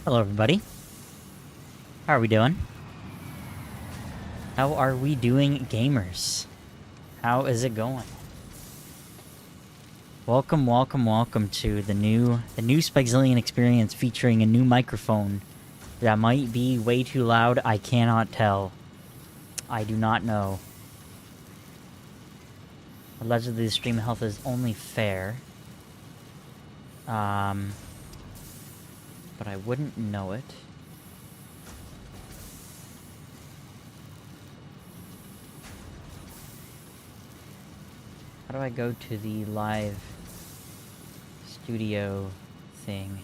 Hello, everybody. How are we doing? How are we doing, gamers? How is it going? Welcome, welcome, welcome to the new Spikezillion experience featuring a new microphone that might be way too loud. I cannot tell. I do not know. Allegedly, the stream health is only fair. But I wouldn't know it. How do I go to the live studio thing?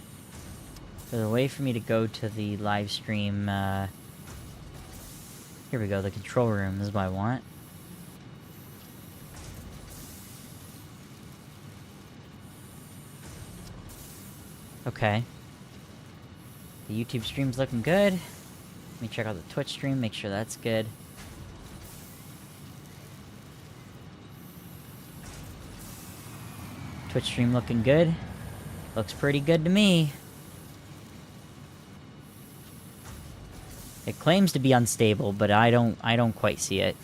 There's a way for me to go to the live stream, here we go, the control room, this is what I want. Okay. The YouTube stream's looking good. Let me check out the Twitch stream, make sure that's good. Twitch stream looking good. Looks pretty good to me. It claims to be unstable, but I don't quite see it.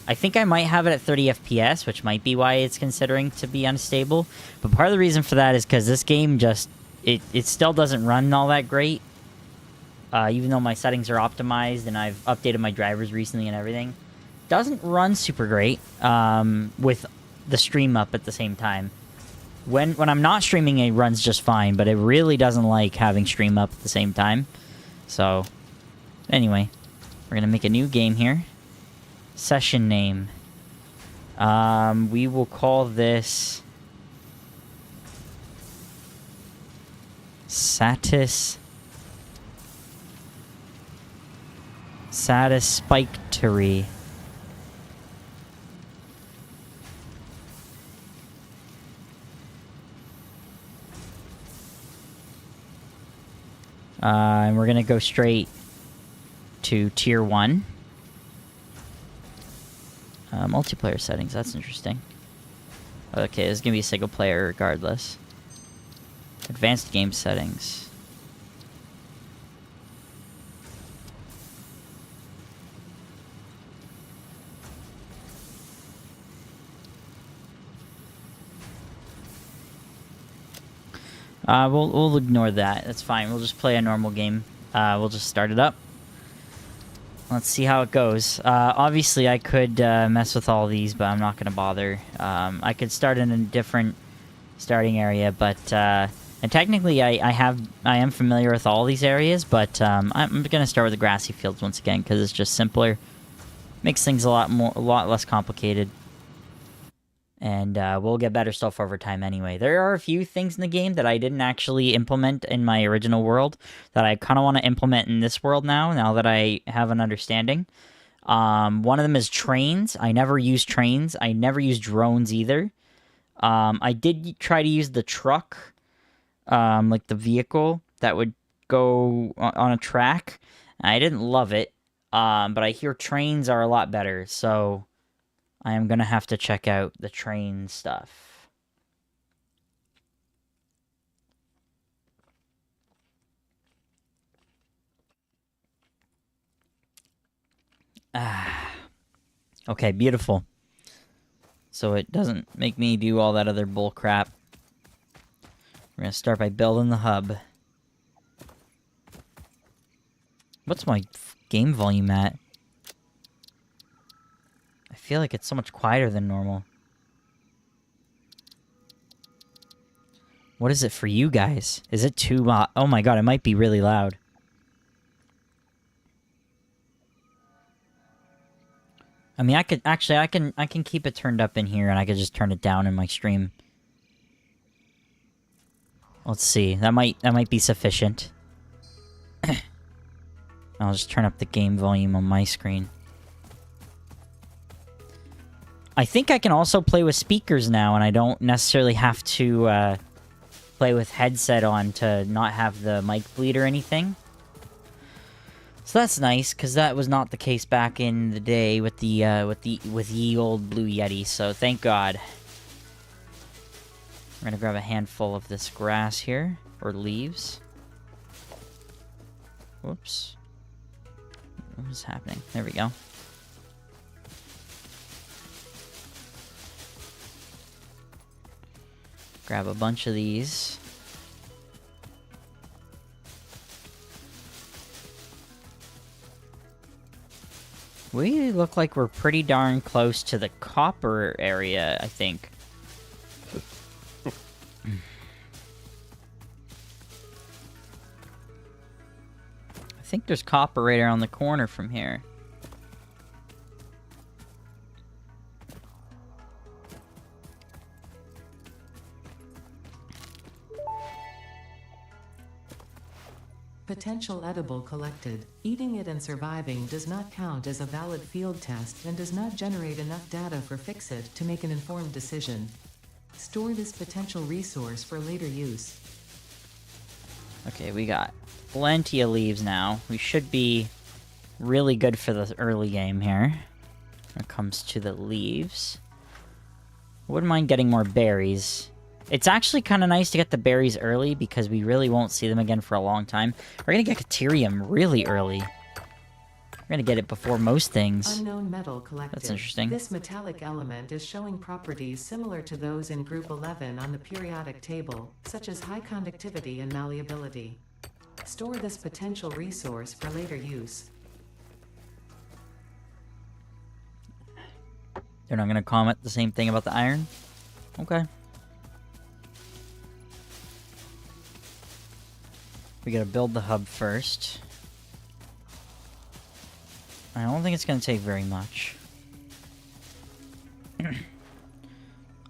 I think I might have it at 30 FPS, which might be why it's considering to be unstable. But part of the reason for that is because this game just... It still doesn't run all that great. Even though my settings are optimized and I've updated my drivers recently and everything. Doesn't run super great with the stream up at the same time. When I'm not streaming, it runs just fine, but it really doesn't like having stream up at the same time. So, anyway, we're gonna make a new game here. Session name. We will call this Satisfactory. And we're gonna go straight to Tier 1. Multiplayer settings, that's interesting. Okay, this is gonna be a single player regardless. Advanced game settings. We'll ignore that. That's fine. We'll just play a normal game. We'll just start it up. Let's see how it goes. Obviously, I could mess with all these, but I'm not going to bother. I could start in a different starting area, but and technically, I am familiar with all these areas, but I'm going to start with the grassy fields once again because it's just simpler. Makes things a lot less complicated. And we'll get better stuff over time anyway. There are a few things in the game that I didn't actually implement in my original world that I kind of want to implement in this world now that I have an understanding. One of them is trains. I never used trains. I never used drones either. I did try to use the truck, like the vehicle that would go on a track. I didn't love it, but I hear trains are a lot better, so... I am going to have to check out the train stuff. Okay, beautiful. So it doesn't make me do all that other bull crap. We're going to start by building the hub. What's my game volume at? I feel like it's so much quieter than normal. What is it for you guys? Is it too oh my god, it might be really loud. I mean, I could actually I can keep it turned up in here and I could just turn it down in my stream. Let's see. That might be sufficient. I'll just turn up the game volume on my screen. I think I can also play with speakers now, and I don't necessarily have to play with headset on to not have the mic bleed or anything. So that's nice, because that was not the case back in the day with the with ye old Blue Yeti. So thank God. We're gonna grab a handful of this grass here, or leaves. Whoops. What is happening? There we go. Grab a bunch of these. We look like we're pretty darn close to the copper area, I think. I think there's copper right around the corner from here. Potential edible collected. Eating it and surviving does not count as a valid field test and does not generate enough data for Fix-It to make an informed decision. Store this potential resource for later use. Okay, we got plenty of leaves now. We should be really good for the early game here when it comes to the leaves. Wouldn't mind getting more berries. It's actually kind of nice to get the berries early because we really won't see them again for a long time. We're going to get Caterium really early. We're going to get it before most things. Unknown metal collected. That's interesting. This metallic element is showing properties similar to those in Group 11 on the periodic table, such as high conductivity and malleability. Store this potential resource for later use. They're not going to comment the same thing about the iron? Okay. We gotta build the hub first. I don't think it's gonna take very much.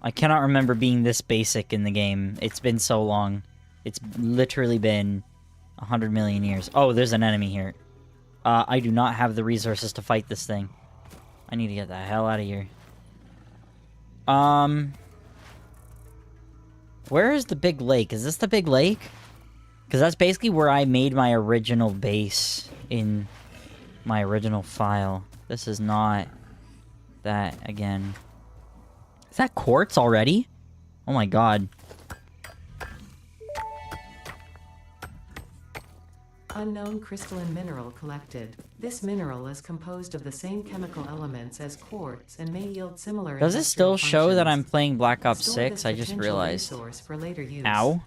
I cannot remember being this basic in the game. It's been so long. It's literally been 100 million years. Oh, there's an enemy here. I do not have the resources to fight this thing. I need to get the hell out of here. Where is the big lake? Is this the big lake? Because that's basically where I made my original base in my original file. This is not that again. Is that quartz already? Oh my god. Unknown crystalline mineral collected. This mineral is composed of the same chemical elements as quartz and may yield similar. Does it still show functions. that I'm playing Black Ops Store 6? this I just potential realized. resource for later use. Ow.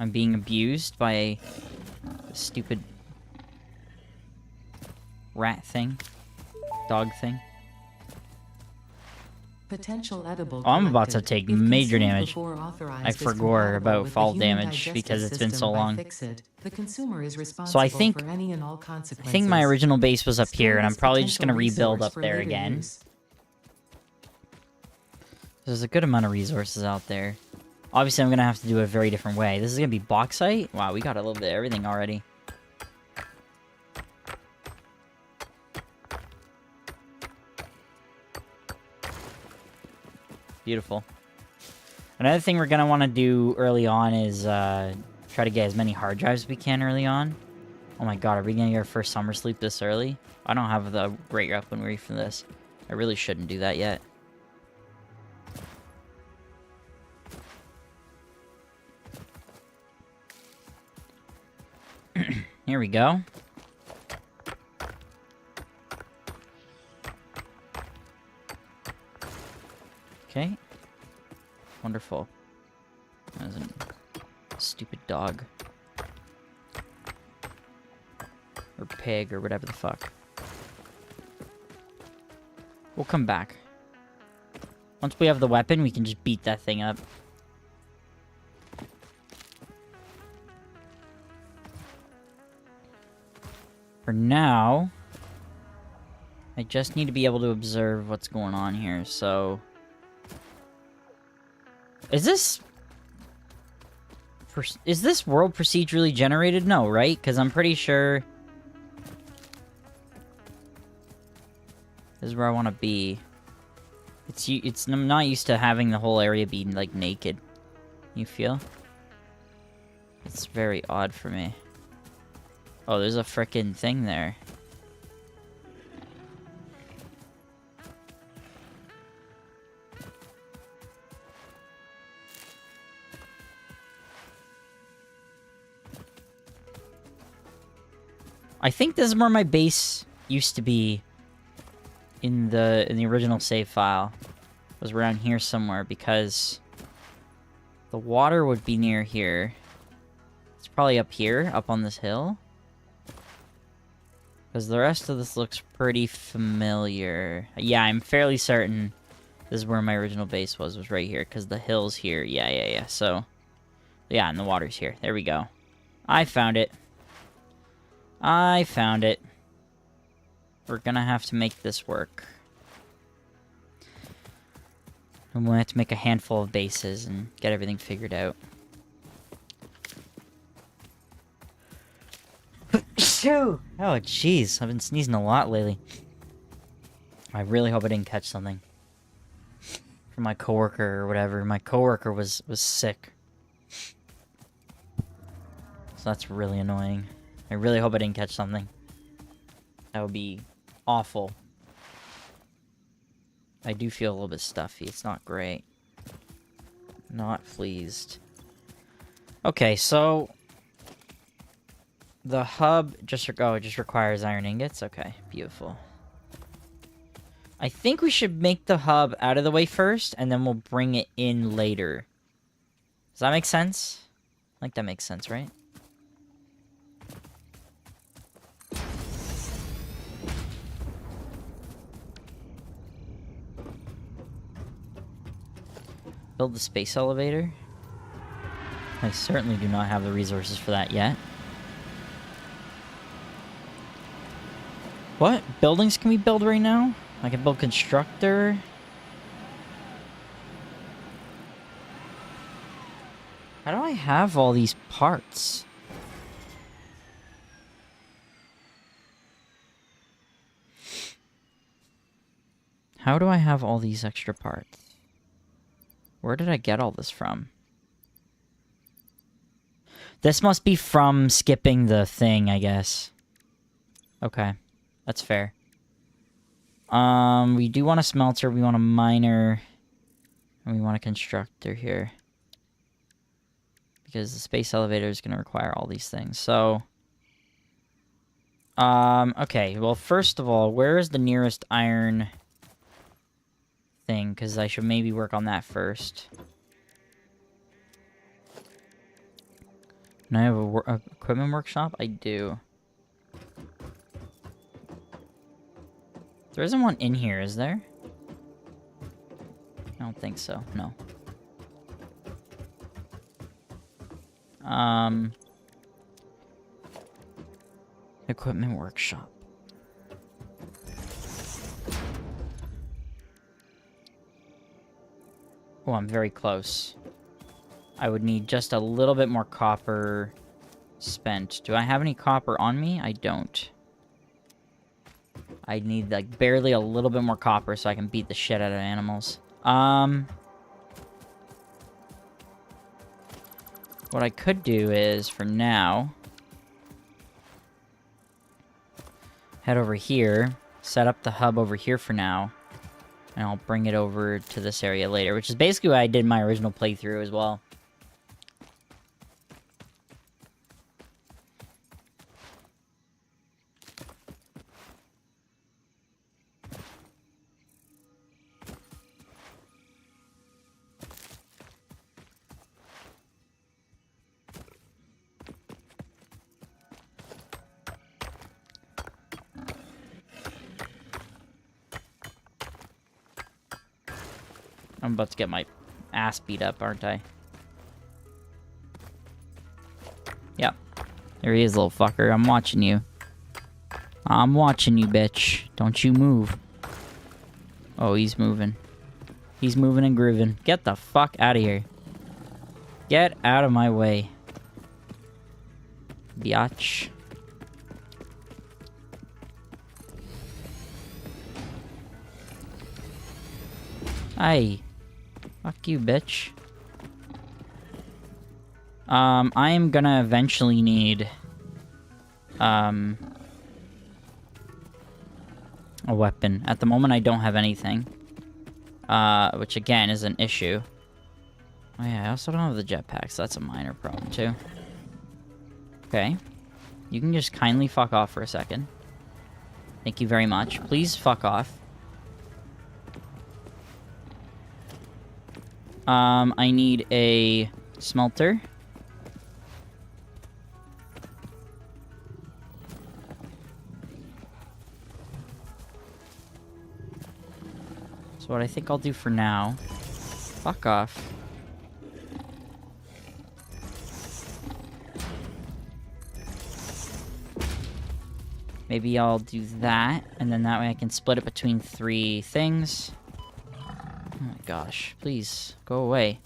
I'm being abused by a stupid rat thing. Dog thing. Potential edible Oh, I'm about to collected. take If major consumed damage. before authorized I is forgot compatible about with the fall human damage digestive because it's been system so by long. Fix-It, the consumer is So responsible I think for any and all I consequences. think my original base was up Store here, and I'm this probably just potential gonna rebuild resource up for there later again. use. There's a good amount of resources out there. Obviously, I'm gonna have to do it a very different way. This is gonna be bauxite? Wow, we got a little bit of everything already. Beautiful. Another thing we're gonna want to do early on is try to get as many hard drives as we can early on. Oh my god, are we gonna get our first summer sleep this early? I don't have the great weaponry for this. I really shouldn't do that yet. Here we go. Okay. Wonderful. That was a stupid dog. Or pig, or whatever the fuck. We'll come back. Once we have the weapon, we can just beat that thing up. For now, I just need to be able to observe what's going on here, so... Is this world procedurally generated? No, right? Because I'm pretty sure... This is where I want to be. I'm not used to having the whole area be, like, naked. You feel? It's very odd for me. Oh, there's a frickin' thing there. I think this is where my base used to be in the original save file. It was around here somewhere because the water would be near here. It's probably up here, up on this hill. Because the rest of this looks pretty familiar. Yeah, I'm fairly certain this is where my original base was right here. Because the hill's here. Yeah. So, yeah, and the water's here. There we go. I found it. I found it. We're gonna have to make this work. And we'll have to make a handful of bases and get everything figured out. Shoo! Oh, jeez. I've been sneezing a lot lately. I really hope I didn't catch something. From my coworker or whatever. My coworker was sick. So that's really annoying. I really hope I didn't catch something. That would be awful. I do feel a little bit stuffy. It's not great. Not pleased. Okay, so the hub just it just requires iron ingots. Okay, beautiful. I think we should make the hub out of the way first, and then we'll bring it in later. Does that make sense? I think that makes sense, right? Build the space elevator. I certainly do not have the resources for that yet. What? Buildings can we build right now? I can build constructor. How do I have all these parts? How do I have all these extra parts? Where did I get all this from? This must be from skipping the thing, I guess. Okay. That's fair. We do want a smelter, we want a miner, and we want a constructor here. Because the space elevator is going to require all these things, so... okay, well, first of all, where is the nearest iron thing? Because I should maybe work on that first. And I have a equipment workshop? I do. There isn't one in here, is there? I don't think so, no. Equipment workshop. Oh, I'm very close. I would need just a little bit more copper spent. Do I have any copper on me? I don't. I need, like, barely a little bit more copper so I can beat the shit out of animals. What I could do is, for now, head over here, set up the hub over here for now, and I'll bring it over to this area later, which is basically what I did in my original playthrough as well. I'm about to get my ass beat up, aren't I? Yep. There he is, little fucker. I'm watching you. I'm watching you, bitch. Don't you move. Oh, he's moving. He's moving and grooving. Get the fuck out of here. Get out of my way. Biatch. Hey. Fuck you, bitch. I am gonna eventually need, a weapon. At the moment, I don't have anything. Which, again, is an issue. Oh, yeah, I also don't have the jetpack, so that's a minor problem, too. Okay. You can just kindly fuck off for a second. Thank you very much. Please fuck off. I need a smelter. So what I think I'll do for now... Fuck off. Maybe I'll do that, and then that way I can split it between 3 things. Oh my gosh, please, go away.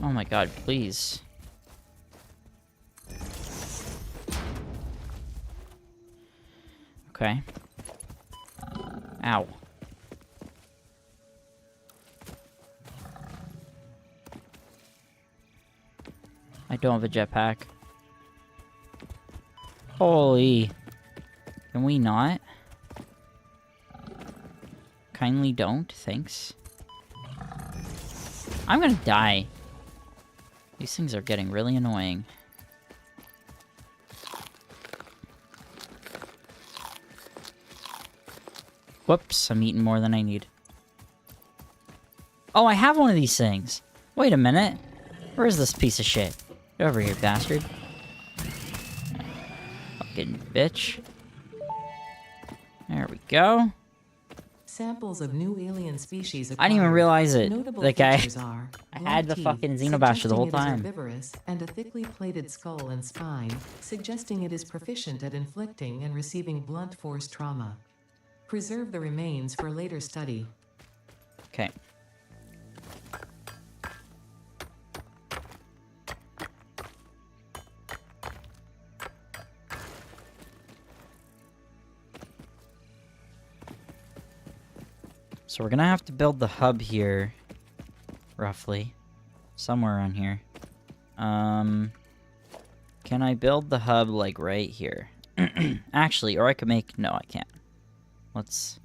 Oh my god, please. Okay. Ow. I don't have a jetpack. Holy. Can we not? Kindly don't, thanks. I'm gonna die. These things are getting really annoying. Whoops, I'm eating more than I need. Oh, I have one of these things. Wait a minute. Where is this piece of shit? Get over here, bastard. Fucking bitch. There we go. Samples of new alien species I didn't even realize it. Notable Like, I had the teeth, fucking Xenobasher the whole suggesting it is time. herbivorous, and a thickly plated skull and spine, suggesting it is proficient at inflicting and receiving blunt force trauma. Preserve the remains for later study. Okay. So we're gonna have to build the hub here, roughly, somewhere around here. Can I build the hub like right here? Actually, or I could make, no, I can't. Let's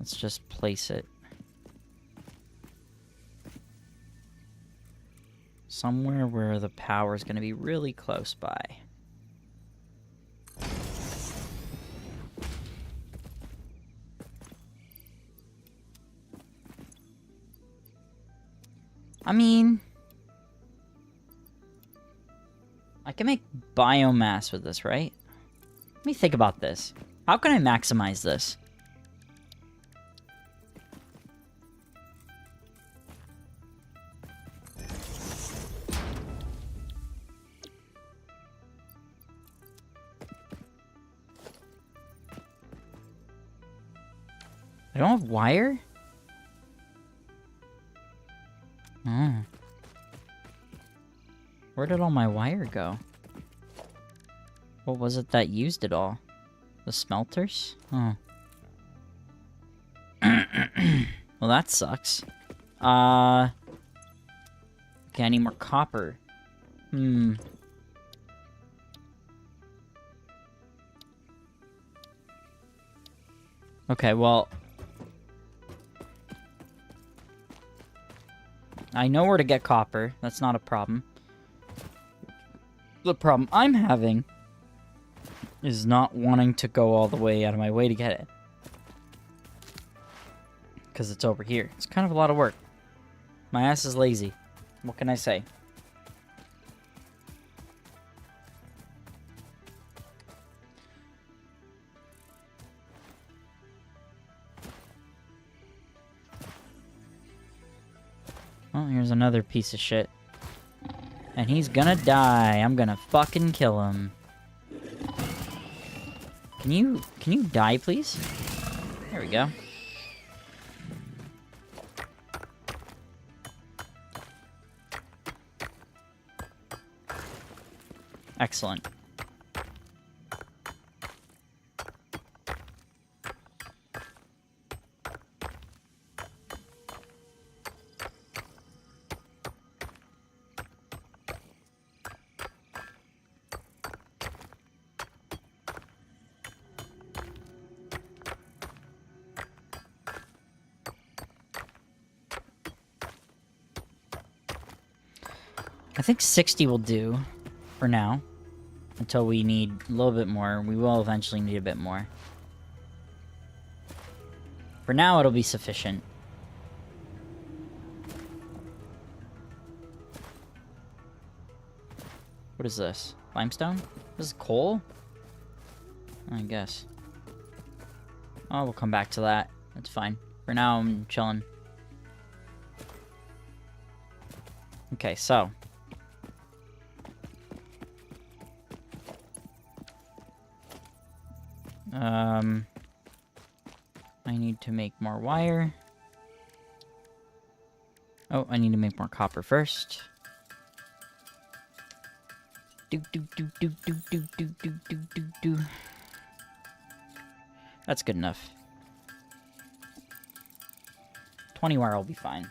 just place it somewhere where the power is gonna be really close by. I mean, I can make biomass with this, right? Let me think about this. How can I maximize this? I don't have wire? Oh. Where did all my wire go? What was it that used it all? The smelters? Oh. Well, that sucks. Okay, I need more copper. Okay, well... I know where to get copper. That's not a problem. The problem I'm having is not wanting to go all the way out of my way to get it. Because it's over here. It's kind of a lot of work. My ass is lazy. What can I say? Well, here's another piece of shit. And he's gonna die. I'm gonna fucking kill him. Can you die, please? There we go. Excellent. I think 60 will do for now. Until we need a little bit more. We will eventually need a bit more. For now, it'll be sufficient. What is this? Limestone? This is coal? I guess. Oh, we'll come back to that. That's fine. For now, I'm chilling. Okay, so. I need to make more wire. Oh, I need to make more copper first. Do. That's good enough. 20 wire will be fine.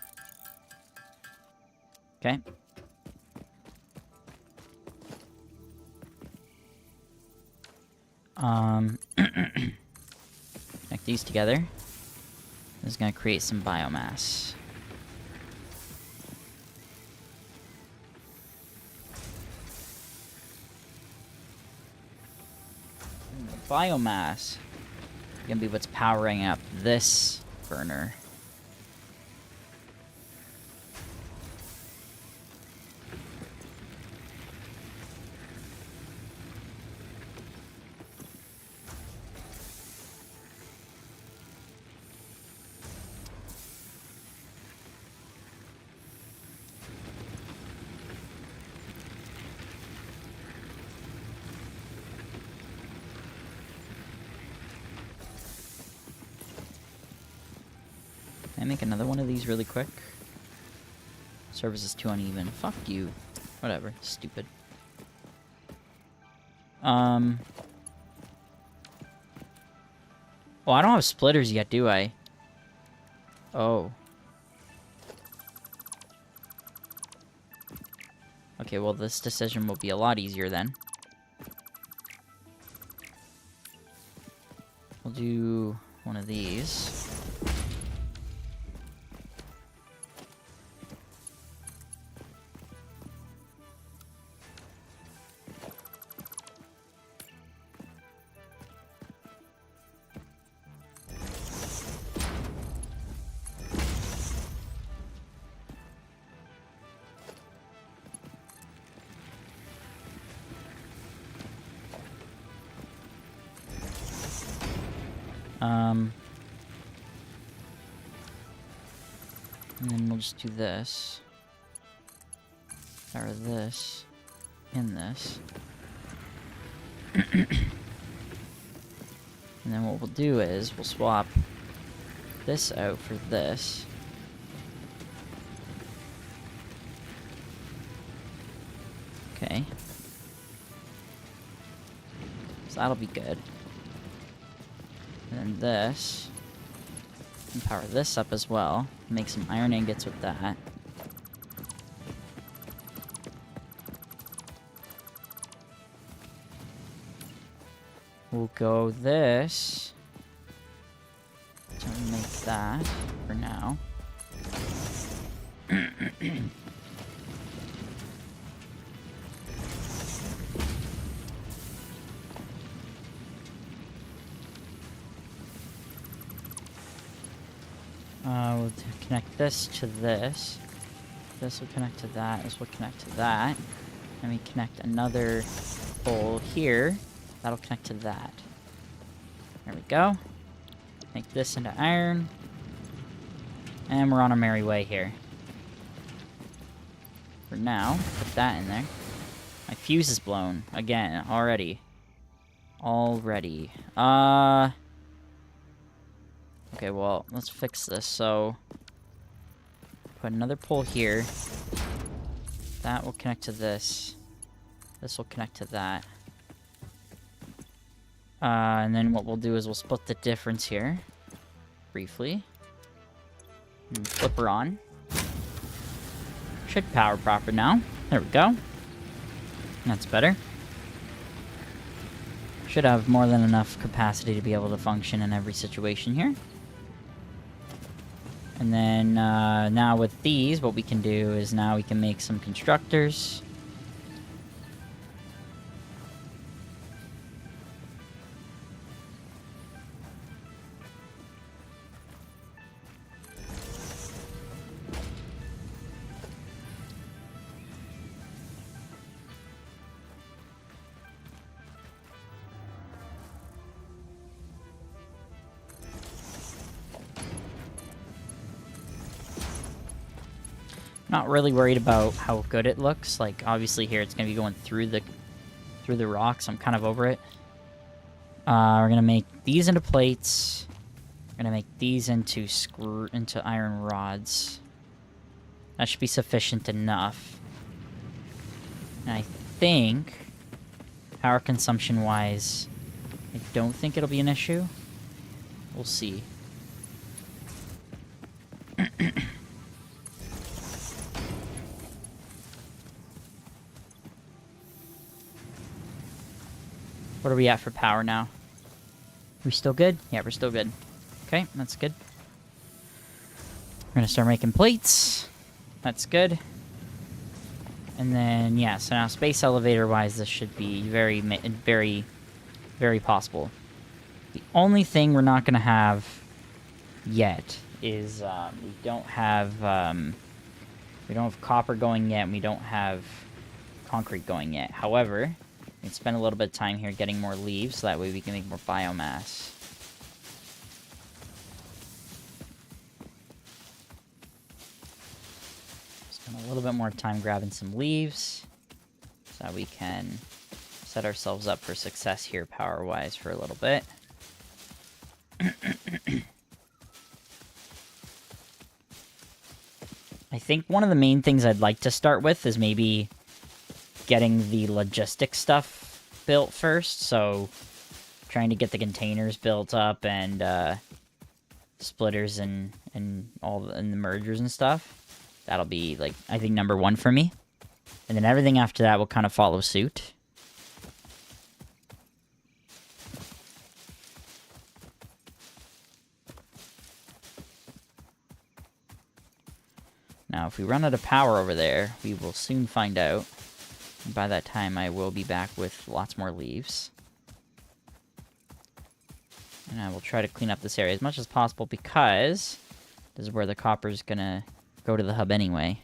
Okay. Connect these together. This is gonna create some biomass. Biomass gonna be what's powering up this burner. Can I make another one of these really quick? Service is too uneven. Fuck you. Whatever. Stupid. Oh, I don't have splitters yet, do I? Oh. Okay, well, this decision will be a lot easier then. We'll do one of these. And then we'll just do this. Or this. And this. And then what we'll do is, we'll swap this out for this. Okay. So that'll be good. And then this. And power this up as well. Make some iron ingots with that. We'll go this. To make that for now. We'll connect this to this. This will connect to that. This will connect to that. And we connect another pole here. That'll connect to that. There we go. Make this into iron. And we're on our merry way here. For now, put that in there. My fuse is blown. Again, already. Okay, well, let's fix this. So, put another pole here. That will connect to this. This will connect to that. And then what we'll do is we'll split the difference here. Briefly. And flip her on. Should power proper now. There we go. That's better. Should have more than enough capacity to be able to function in every situation here. And then now with these, what we can do is now we can make some constructors. Not really worried about how good it looks. Like, obviously here it's going to be going through the rocks. I'm kind of over it. We're going to make these into plates. We're going to make these into iron rods. That should be sufficient enough. And I think, power consumption-wise, I don't think it'll be an issue. We'll see. What are we at for power now? We still good? Yeah, we're still good. Okay, that's good. We're gonna start making plates. That's good. And then, yeah, so now space elevator-wise, this should be very, very possible. The only thing we're not gonna have yet is we don't have copper going yet, and we don't have concrete going yet. However, we can spend a little bit of time here getting more leaves, so that way we can make more biomass. Spend a little bit more time grabbing some leaves, so that we can set ourselves up for success here power-wise for a little bit. I think one of the main things I'd like to start with is maybe getting the logistics stuff built first. So trying to get the containers built up and splitters and the mergers and stuff. That'll be, like, I think #1 for me. And then everything after that will kind of follow suit. Now, if we run out of power over there, we will soon find out. And by that time, I will be back with lots more leaves. And I will try to clean up this area as much as possible because this is where the copper is going to go to the hub anyway.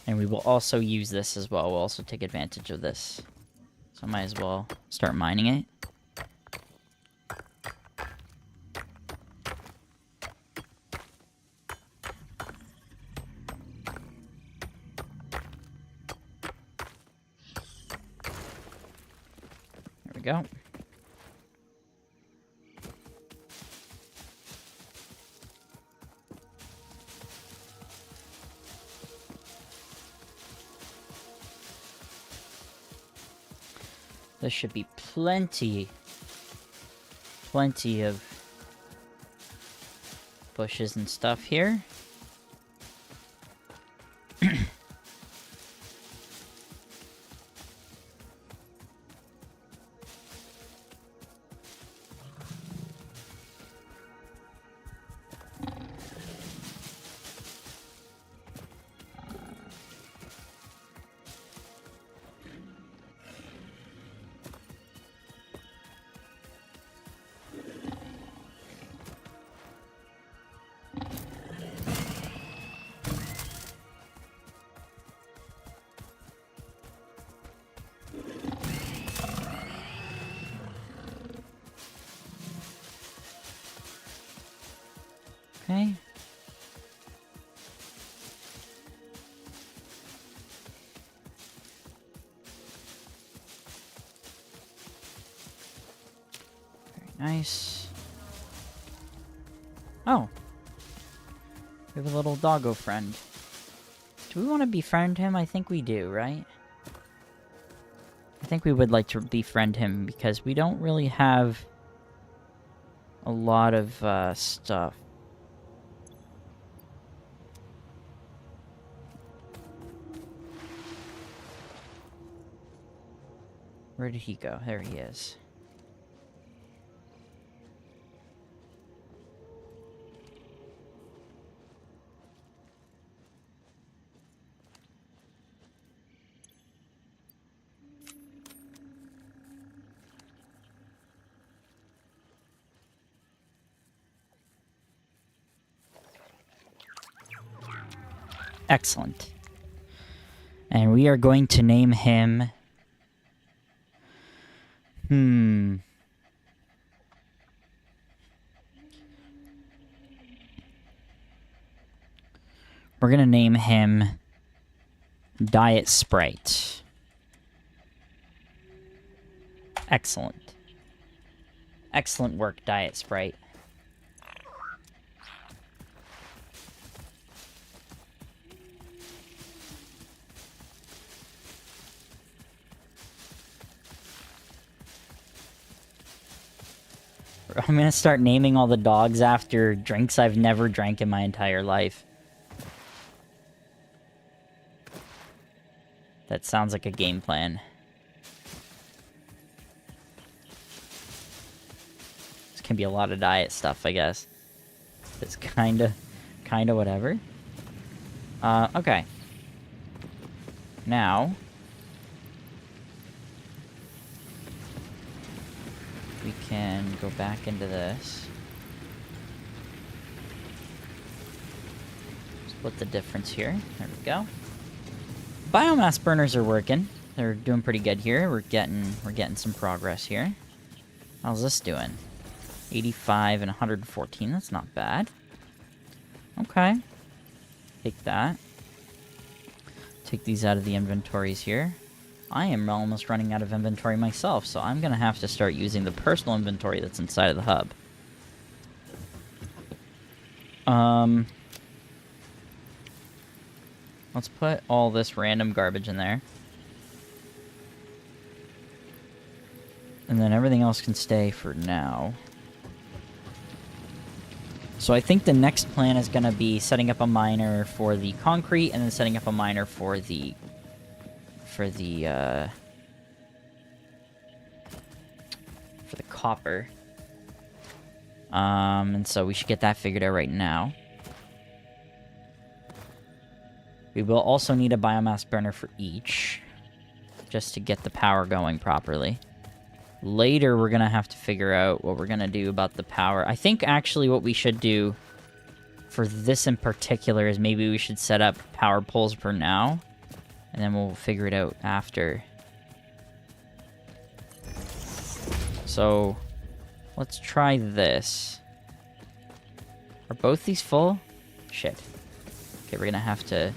And we will also use this as well. We'll also take advantage of this. So I might as well start mining it. There we go. There should be plenty of bushes and stuff here. Okay. Very nice. Oh. We have a little doggo friend. Do we want to befriend him? I think we do, right? I think we would like to befriend him because we don't really have a lot of stuff. Where did he go? There he is. Excellent. And we are going to name him... We're gonna name him Diet Sprite. Excellent. Excellent work, Diet Sprite. I'm gonna start naming all the dogs after drinks I've never drank in my entire life. That sounds like a game plan. This can be a lot of diet stuff, I guess. It's kinda whatever. Okay. Now... we can go back into this. Split the difference here. There we go. Biomass burners are working. They're doing pretty good here. We're getting some progress here. How's this doing? 85 and 114. That's not bad. Okay. Take that. Take these out of the inventories here. I am almost running out of inventory myself, so I'm gonna have to start using the personal inventory that's inside of the hub. Let's put all this random garbage in there. And then everything else can stay for now. So I think the next plan is gonna be setting up a miner for the concrete, and then setting up a miner for the copper. And so we should get that figured out right now. We will also need a biomass burner for each, just to get the power going properly. Later, we're gonna have to figure out what we're gonna do about the power. I think actually what we should do for this in particular is maybe we should set up power poles for now, and then we'll figure it out after. So, let's try this. Are both these full? Shit. Okay, we're gonna have to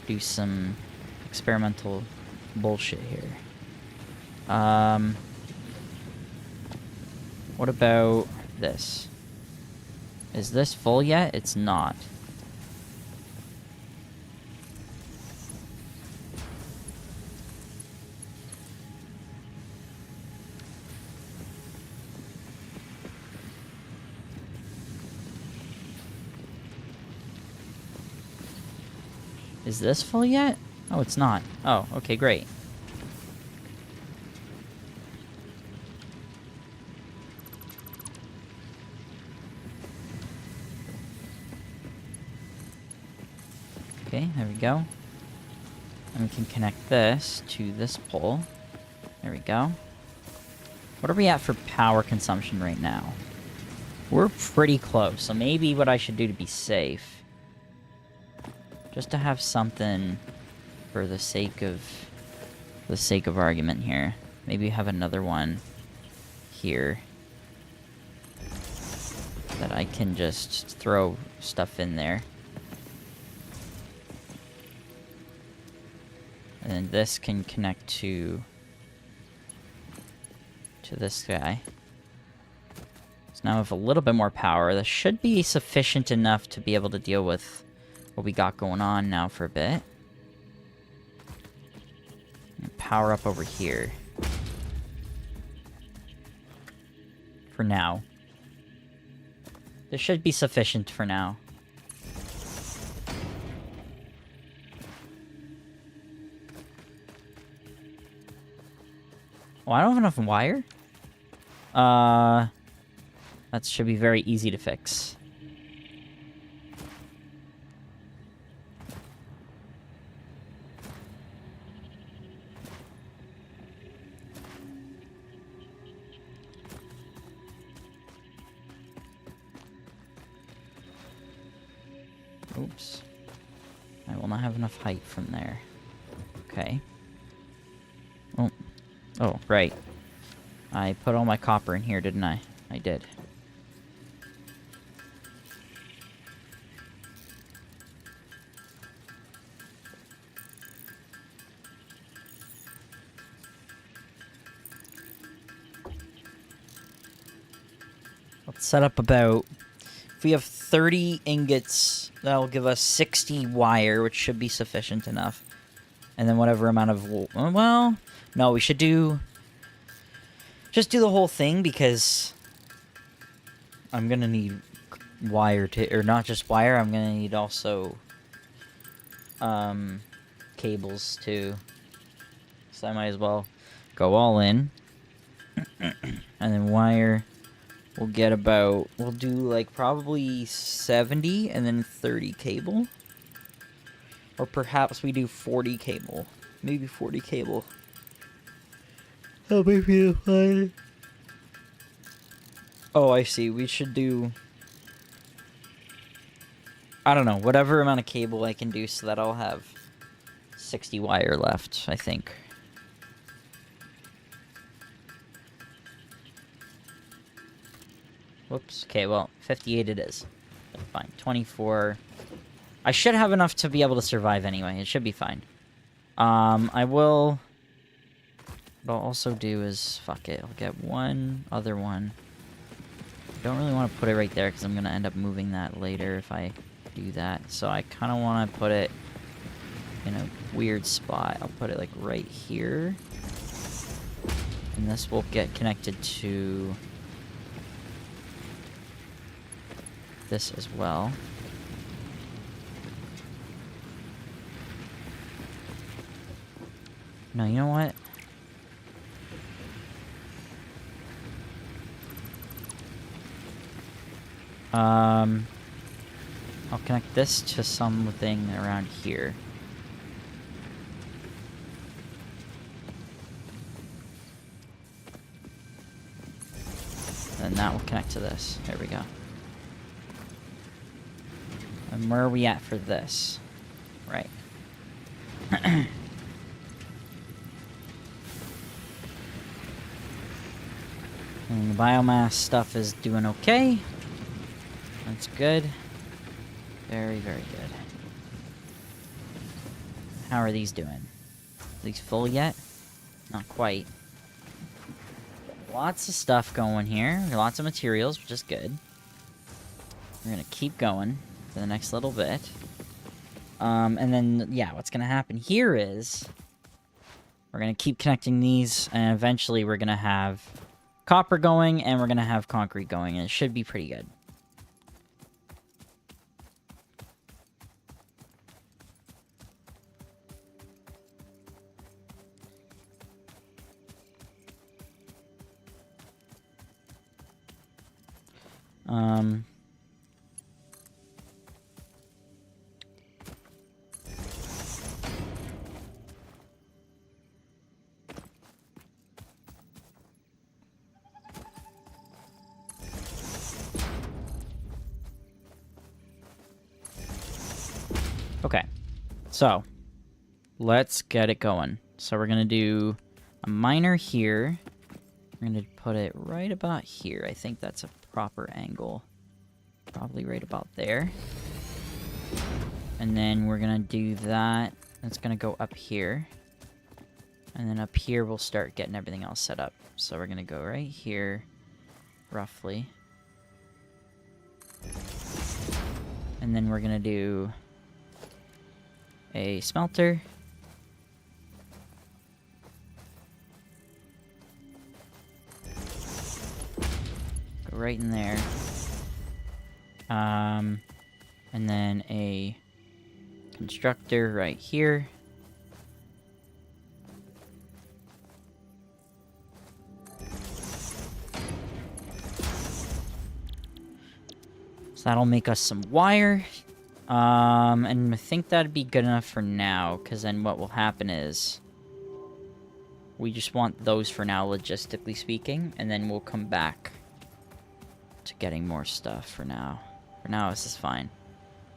do some experimental bullshit here. What about this? Is this full yet? It's not. Is this full yet? Oh, it's not. Oh, okay, great. Okay, there we go. And we can connect this to this pole. There we go. What are we at for power consumption right now? We're pretty close, so maybe what I should do to be safe, just to have something for the sake of argument here. Maybe have another one here that I can just throw stuff in there. And then this can connect to this guy. So now we have a little bit more power. This should be sufficient enough to be able to deal with what we got going on now for a bit. And power up over here. For now. This should be sufficient for now. Oh, I don't have enough wire? That should be very easy to fix. Oops. I will not have enough height from there. Okay. Oh. Oh, right. I put all my copper in here, didn't I? I did. Let's set up about... If we have 30 ingots, that'll give us 60 wire, which should be sufficient enough. And then whatever amount of... Well, no, we should do... Just do the whole thing, because... I'm gonna need wire to... Or not just wire, I'm gonna need also... cables, too. So I might as well go all in. And then wire... We'll get about... We'll do, like, probably 70 and then 30 cable. Or perhaps we do 40 cable. Maybe 40 cable. That'll make me fine. Oh, I see. We should do... I don't know. Whatever amount of cable I can do so that I'll have 60 wire left, I think. Whoops. Okay, well, 58 it is. Fine. 24. I should have enough to be able to survive anyway. It should be fine. I will... What I'll also do is... Fuck it. I'll get one other one. Don't really want to put it right there because I'm going to end up moving that later if I do that. So I kind of want to put it in a weird spot. I'll put it like right here. And this will get connected to... this as well. No, you know what? I'll connect this to something around here. And that will connect to this. There we go. And where are we at for this? Right. And the biomass stuff is doing okay. That's good. Very, very good. How are these doing? Are these full yet? Not quite. Lots of stuff going here. Lots of materials, which is good. We're gonna keep going for the next little bit. And then, yeah, what's gonna happen here is... we're gonna keep connecting these, and eventually we're gonna have copper going, and we're gonna have concrete going, and it should be pretty good. Okay, so let's get it going. So we're gonna do a miner here. We're gonna put it right about here. I think that's a proper angle. Probably right about there. And then we're gonna do that. It's gonna go up here. And then up here we'll start getting everything else set up. So we're gonna go right here, roughly. And then we're gonna do a smelter. Go right in there. And then a constructor right here. So that'll make us some wire. And I think that'd be good enough for now, because then what will happen is we just want those for now, logistically speaking, and then we'll come back to getting more stuff for now. For now, this is fine.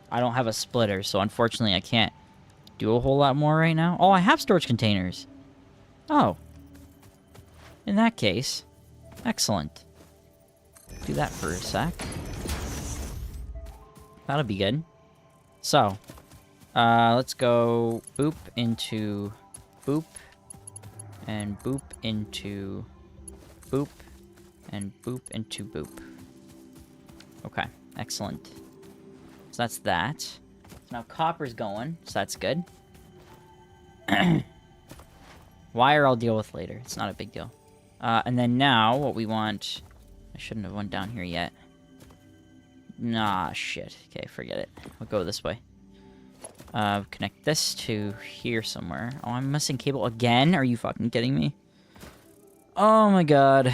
I don't have a splitter, so unfortunately I can't do a whole lot more right now. Oh, I have storage containers. Oh. In that case, excellent. Do that for a sec. That'll be good. So, let's go boop into boop, and boop into boop, and boop into boop. Okay, excellent. So that's that. So now copper's going, so that's good. Wire I'll deal with later. It's not a big deal. And then now, what we want... I shouldn't have went down here yet. Nah, shit. Okay, forget it. We'll go this way. Connect this to here somewhere. Oh, I'm missing cable again? Are you fucking kidding me? Oh my god.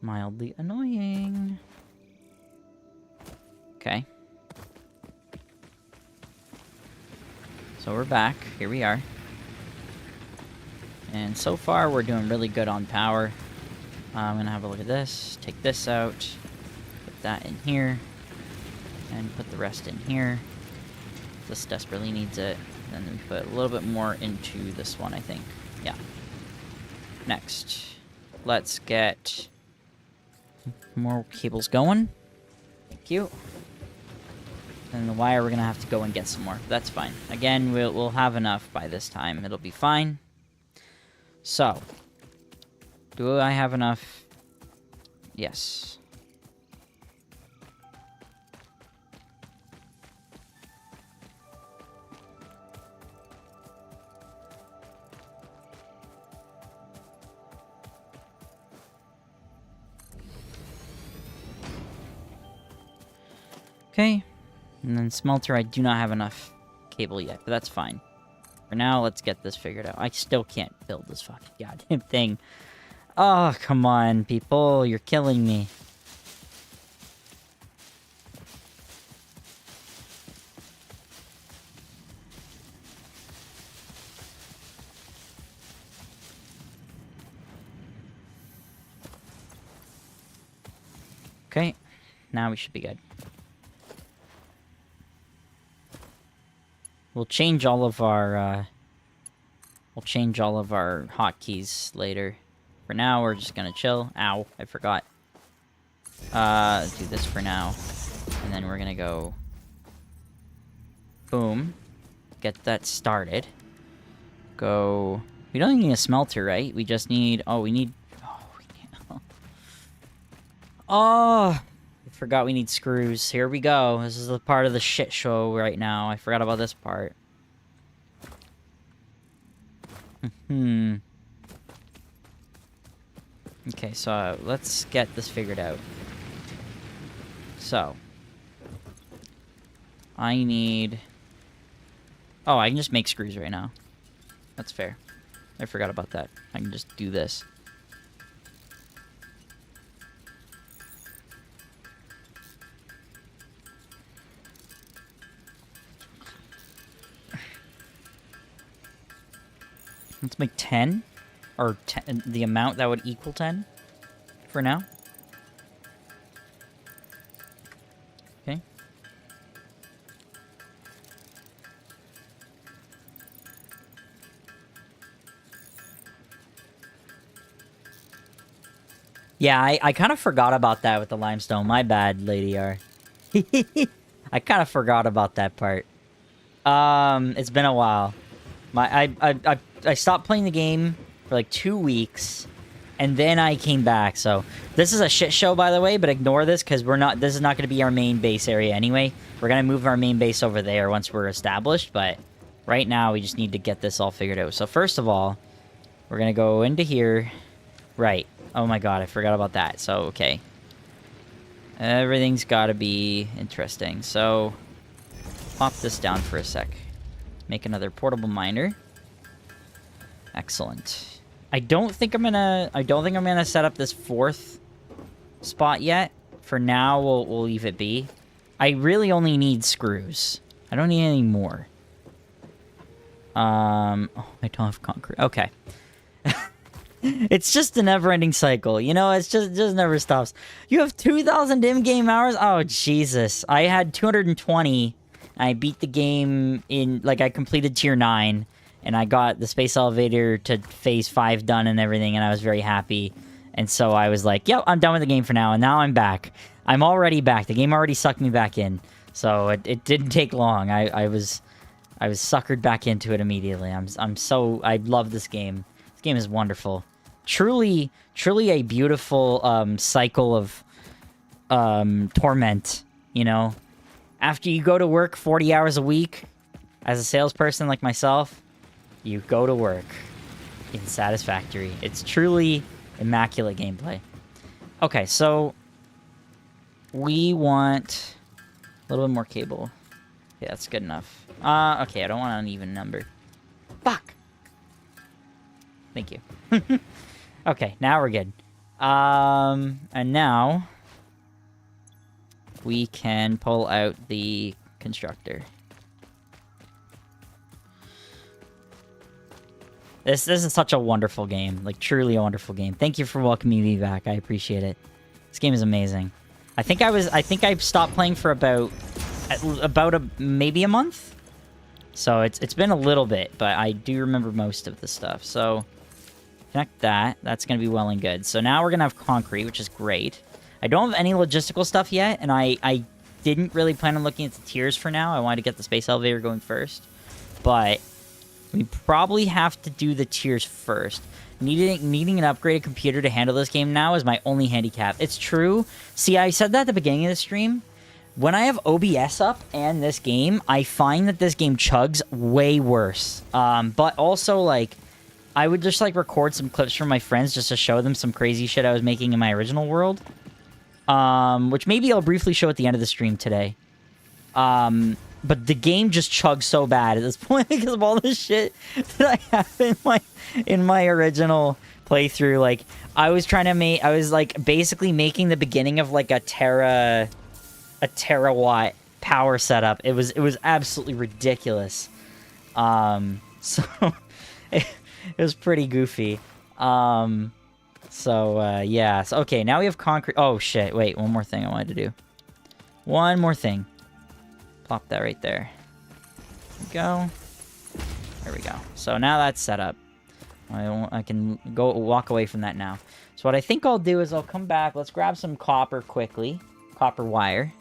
Mildly annoying. Okay. So we're back. Here we are. And so far, we're doing really good on power. I'm gonna have a look at this. Take this out. Put that in here. And put the rest in here. This desperately needs it. Then we put a little bit more into this one, I think. Yeah. Next. Let's get more cables going. Thank you. And the wire, we're gonna have to go and get some more. That's fine. Again, we'll have enough by this time. It'll be fine. So, do I have enough? Yes. Okay. And then smelter, I do not have enough cable yet, but that's fine. For now, let's get this figured out. I still can't build this fucking goddamn thing. Oh, come on, people. You're killing me. Okay. Now we should be good. We'll change all of our hotkeys later. For now, we're just gonna chill. Ow, I forgot. Do this for now. And then we're gonna go... Boom. Get that started. Go... We don't need a smelter, right? We just need... Oh, we need... Oh, we need... Oh! I forgot we need screws. Here we go. This is the part of the shit show right now. I forgot about this part. Okay, so let's get this figured out. So. I need... Oh, I can just make screws right now. That's fair. I forgot about that. I can just do this. Let's make 10, or 10, the amount that would equal 10 for now. Okay. Yeah, I kind of forgot about that with the limestone. My bad, Lady R. I kind of forgot about that part. It's been a while. I stopped playing the game for like 2 weeks, and then I came back. So this is a shit show, by the way, but ignore this because this is not going to be our main base area anyway. We're going to move our main base over there once we're established, but right now we just need to get this all figured out. So first of all, we're going to go into here. Right. Oh my god, I forgot about that. So, okay. Everything's got to be interesting. So, pop this down for a sec. Make another portable miner. Excellent. I don't think I'm gonna set up this 4th spot yet. For now, we'll leave it be. I really only need screws. I don't need any more. Oh, I don't have concrete. Okay. It's just a never-ending cycle. You know, it just never stops. You have 2,000 in-game hours? Oh, Jesus. I had 220. I beat the game in... Like, I completed Tier 9. And I got the space elevator to Phase 5 done and everything. And I was very happy. And so I was like, yep, I'm done with the game for now. And now I'm back. I'm already back. The game already sucked me back in. So it didn't take long. I was suckered back into it immediately. I love this game. This game is wonderful. Truly a beautiful cycle of torment, you know? After you go to work 40 hours a week, as a salesperson like myself, you go to work in Satisfactory. It's truly immaculate gameplay. Okay, so we want a little bit more cable. Yeah, that's good enough. Okay, I don't want an even number. Fuck! Thank you. Okay, now we're good. And now we can pull out the constructor. This is such a wonderful game. Like, truly a wonderful game. Thank you for welcoming me back. I appreciate it. This game is amazing. I think I stopped playing for about maybe a month. So it's been a little bit, but I do remember most of the stuff. So connect that. That's going to be well and good. So now we're going to have concrete, which is great. I don't have any logistical stuff yet, and I didn't really plan on looking at the tiers for now. I wanted to get the space elevator going first. But we probably have to do the tiers first. Needing an upgraded computer to handle this game now is my only handicap. It's true. See, I said that at the beginning of the stream. When I have OBS up and this game, I find that this game chugs way worse. But also, like, I would just, like, record some clips from my friends just to show them some crazy shit I was making in my original world. Which maybe I'll briefly show at the end of the stream today. But the game just chugs so bad at this point because of all the shit that I have in my original playthrough. Like, I was like basically making the beginning of like a terawatt power setup. It was absolutely ridiculous. So it was pretty goofy. Yeah. So, okay, now we have concrete. Oh shit! Wait, one more thing I wanted to do. One more thing. Plop that right there. Go. There we go. So now that's set up. I can walk away from that now. So what I think I'll do is I'll come back. Let's grab some copper quickly. Copper wire.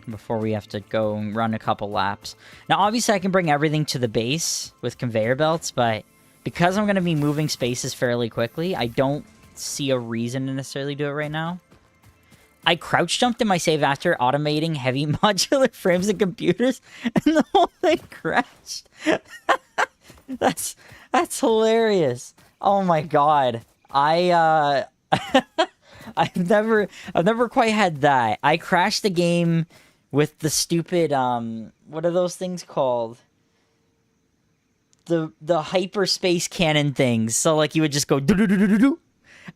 Before we have to go and run a couple laps. Now, obviously, I can bring everything to the base with conveyor belts, but because I'm going to be moving spaces fairly quickly, I don't see a reason to necessarily do it right now. I crouch jumped in my save after automating heavy modular frames and computers, and the whole thing crashed. That's hilarious. Oh my god. I've never quite had that. I crashed the game with the stupid what are those things called? The hyperspace cannon things. So like you would just go do do do do do do,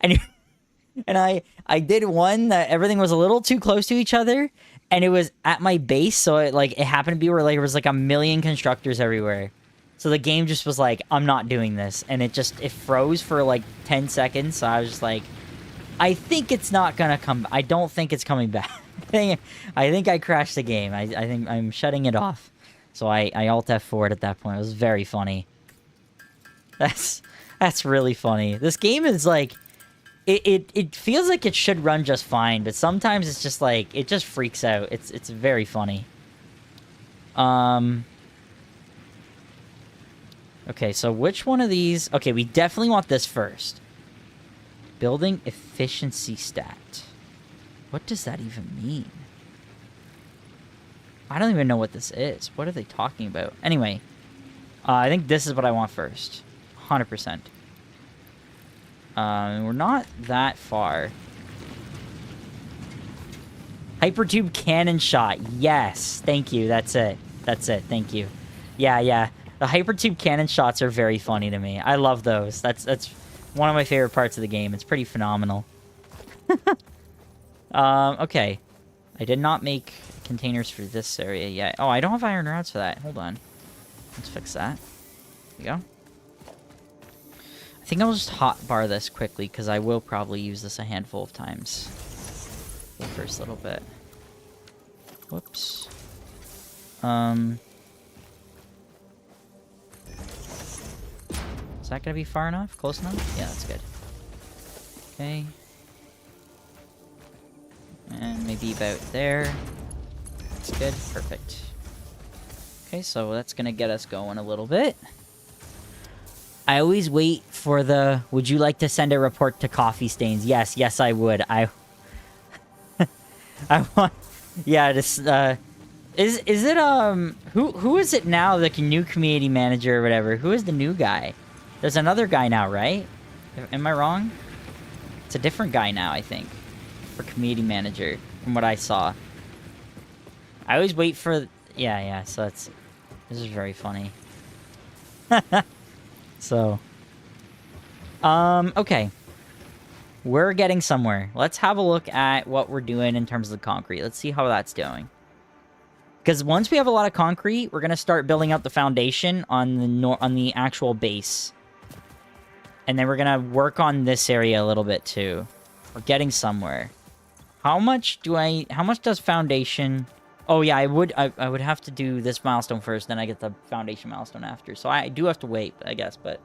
and I did one that everything was a little too close to each other, and it was at my base, so it happened to be where like there was like a million constructors everywhere. So the game just was like, I'm not doing this, and it froze for like 10 seconds. So I was just like, I think it's not gonna come. I don't think it's coming back. I think I crashed the game. I think I'm shutting it off. So I Alt F4 at that point. It was very funny. That's really funny. This game is like, it feels like it should run just fine, but sometimes it's just like, it just freaks out. It's very funny. Okay, so which one of these? Okay, we definitely want this first. Building efficiency stat. What does that even mean? I don't even know what this is. What are they talking about? Anyway, I think this is what I want first. 100%. We're not that far. Hypertube cannon shot. Yes. Thank you. That's it. Thank you. Yeah. The hypertube cannon shots are very funny to me. I love those. That's one of my favorite parts of the game. It's pretty phenomenal. Okay. I did not make containers for this area yet. Oh, I don't have iron rods for that. Hold on. Let's fix that. There we go. I think I'll just hotbar this quickly, because I will probably use this a handful of times. The first little bit. Whoops. Is that gonna be far enough? Close enough? Yeah, that's good. Okay. And maybe about there. That's good. Perfect. Okay, so that's gonna get us going a little bit. I always wait for the, would you like to send a report to Coffee Stains? Yes, yes I would. I want, yeah, this, is it, who is it now, the new community manager or whatever? Who is the new guy? There's another guy now, right? Am I wrong? It's a different guy now, I think, for community manager, from what I saw. I always wait for, yeah, so this is very funny. So, okay. We're getting somewhere. Let's have a look at what we're doing in terms of the concrete. Let's see how that's doing. Because once we have a lot of concrete, we're going to start building out the foundation on the actual base. And then we're going to work on this area a little bit too. We're getting somewhere. How much does foundation... Oh yeah, I would have to do this milestone first, then I get the foundation milestone after. So I do have to wait, I guess, but...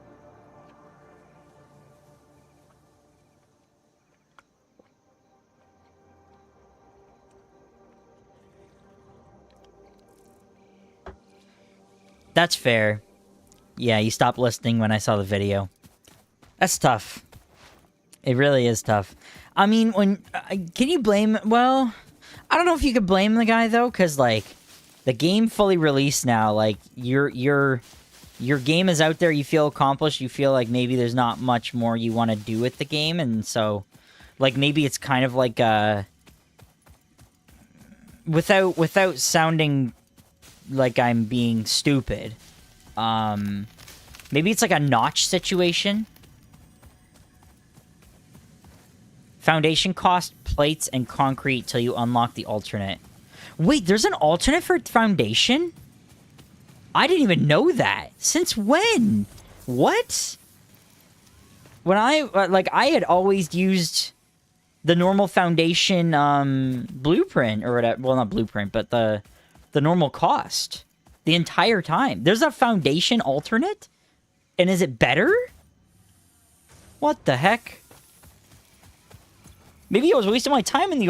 That's fair. Yeah, you stopped listening when I saw the video. That's tough. It really is tough. I mean, can you blame... Well, I don't know if you could blame the guy, though, because, like, the game fully released now. Like, your game is out there, you feel accomplished, you feel like maybe there's not much more you want to do with the game, and so, like, maybe it's kind of like a... Without sounding like I'm being stupid, maybe it's like a notch situation. Foundation cost, plates, and concrete till you unlock the alternate. Wait, there's an alternate for foundation? I didn't even know that. Since when? What? When I had always used the normal foundation, blueprint, or whatever. Well, not blueprint, but the normal cost. The entire time. There's a foundation alternate? And is it better? What the heck? Maybe I was wasting my time in the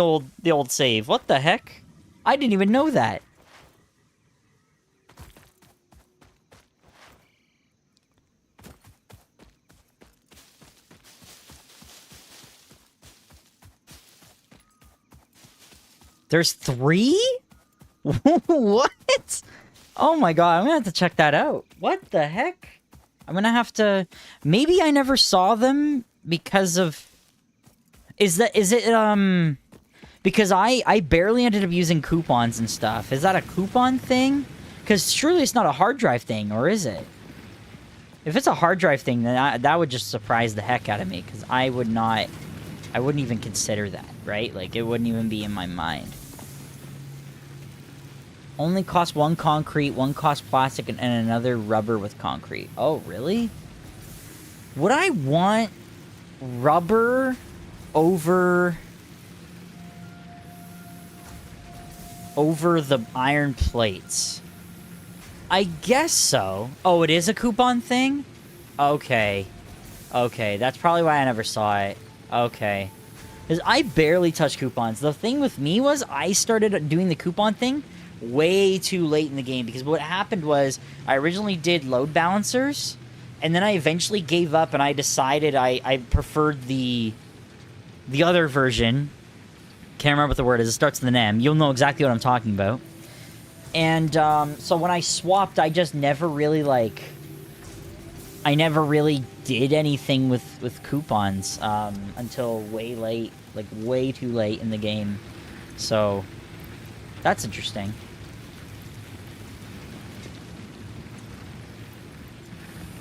old save. What the heck? I didn't even know that. There's 3? What? Oh my god, I'm gonna have to check that out. What the heck? I'm gonna have to... Maybe I never saw them because of... Is it, because I barely ended up using coupons and stuff. Is that a coupon thing? Because surely it's not a hard drive thing, or is it? If it's a hard drive thing, then that would just surprise the heck out of me, because I wouldn't even consider that, right? Like, it wouldn't even be in my mind. Only cost 1 concrete, 1 cost plastic, and another rubber with concrete. Oh, really? Would I want rubber over the iron plates? I guess so. Oh, it is a coupon thing? Okay. Okay, that's probably why I never saw it. Okay. Because I barely touch coupons. The thing with me was I started doing the coupon thing way too late in the game, because what happened was I originally did load balancers, and then I eventually gave up, and I decided I preferred the other version. Can't remember what the word is. It starts with an M. You'll know exactly what I'm talking about. And so when I swapped, I just never really, like... I never really did anything with coupons until way late. Like, way too late in the game. So, that's interesting.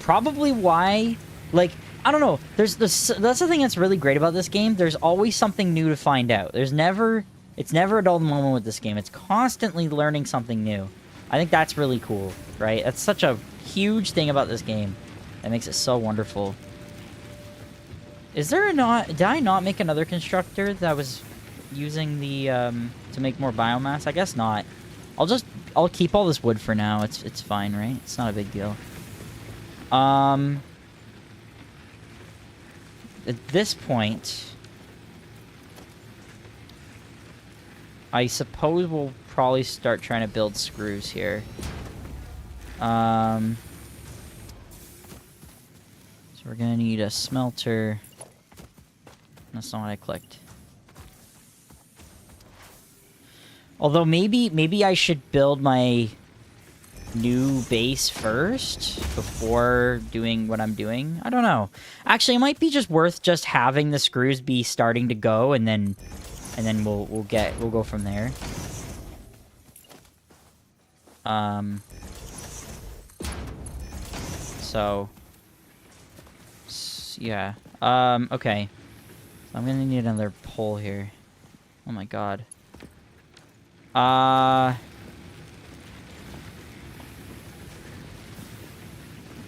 probably why, like, I don't know. There's this. That's the thing that's really great about this game. There's always something new to find out. It's never a dull moment with this game. It's constantly learning something new. I think that's really cool, right? That's such a huge thing about this game that makes it so wonderful. Is there not? Did I not make another constructor that was using the to make more biomass? I guess not. I'll keep all this wood for now. It's fine, right? It's not a big deal. At this point, I suppose we'll probably start trying to build screws here. So we're gonna need a smelter. That's not what I clicked. Although maybe I should build my new base first before doing what I'm doing. I don't know. Actually, it might be just worth just having the screws be starting to go, and then we'll go from there. So yeah. Okay. I'm gonna need another pole here. Oh my god.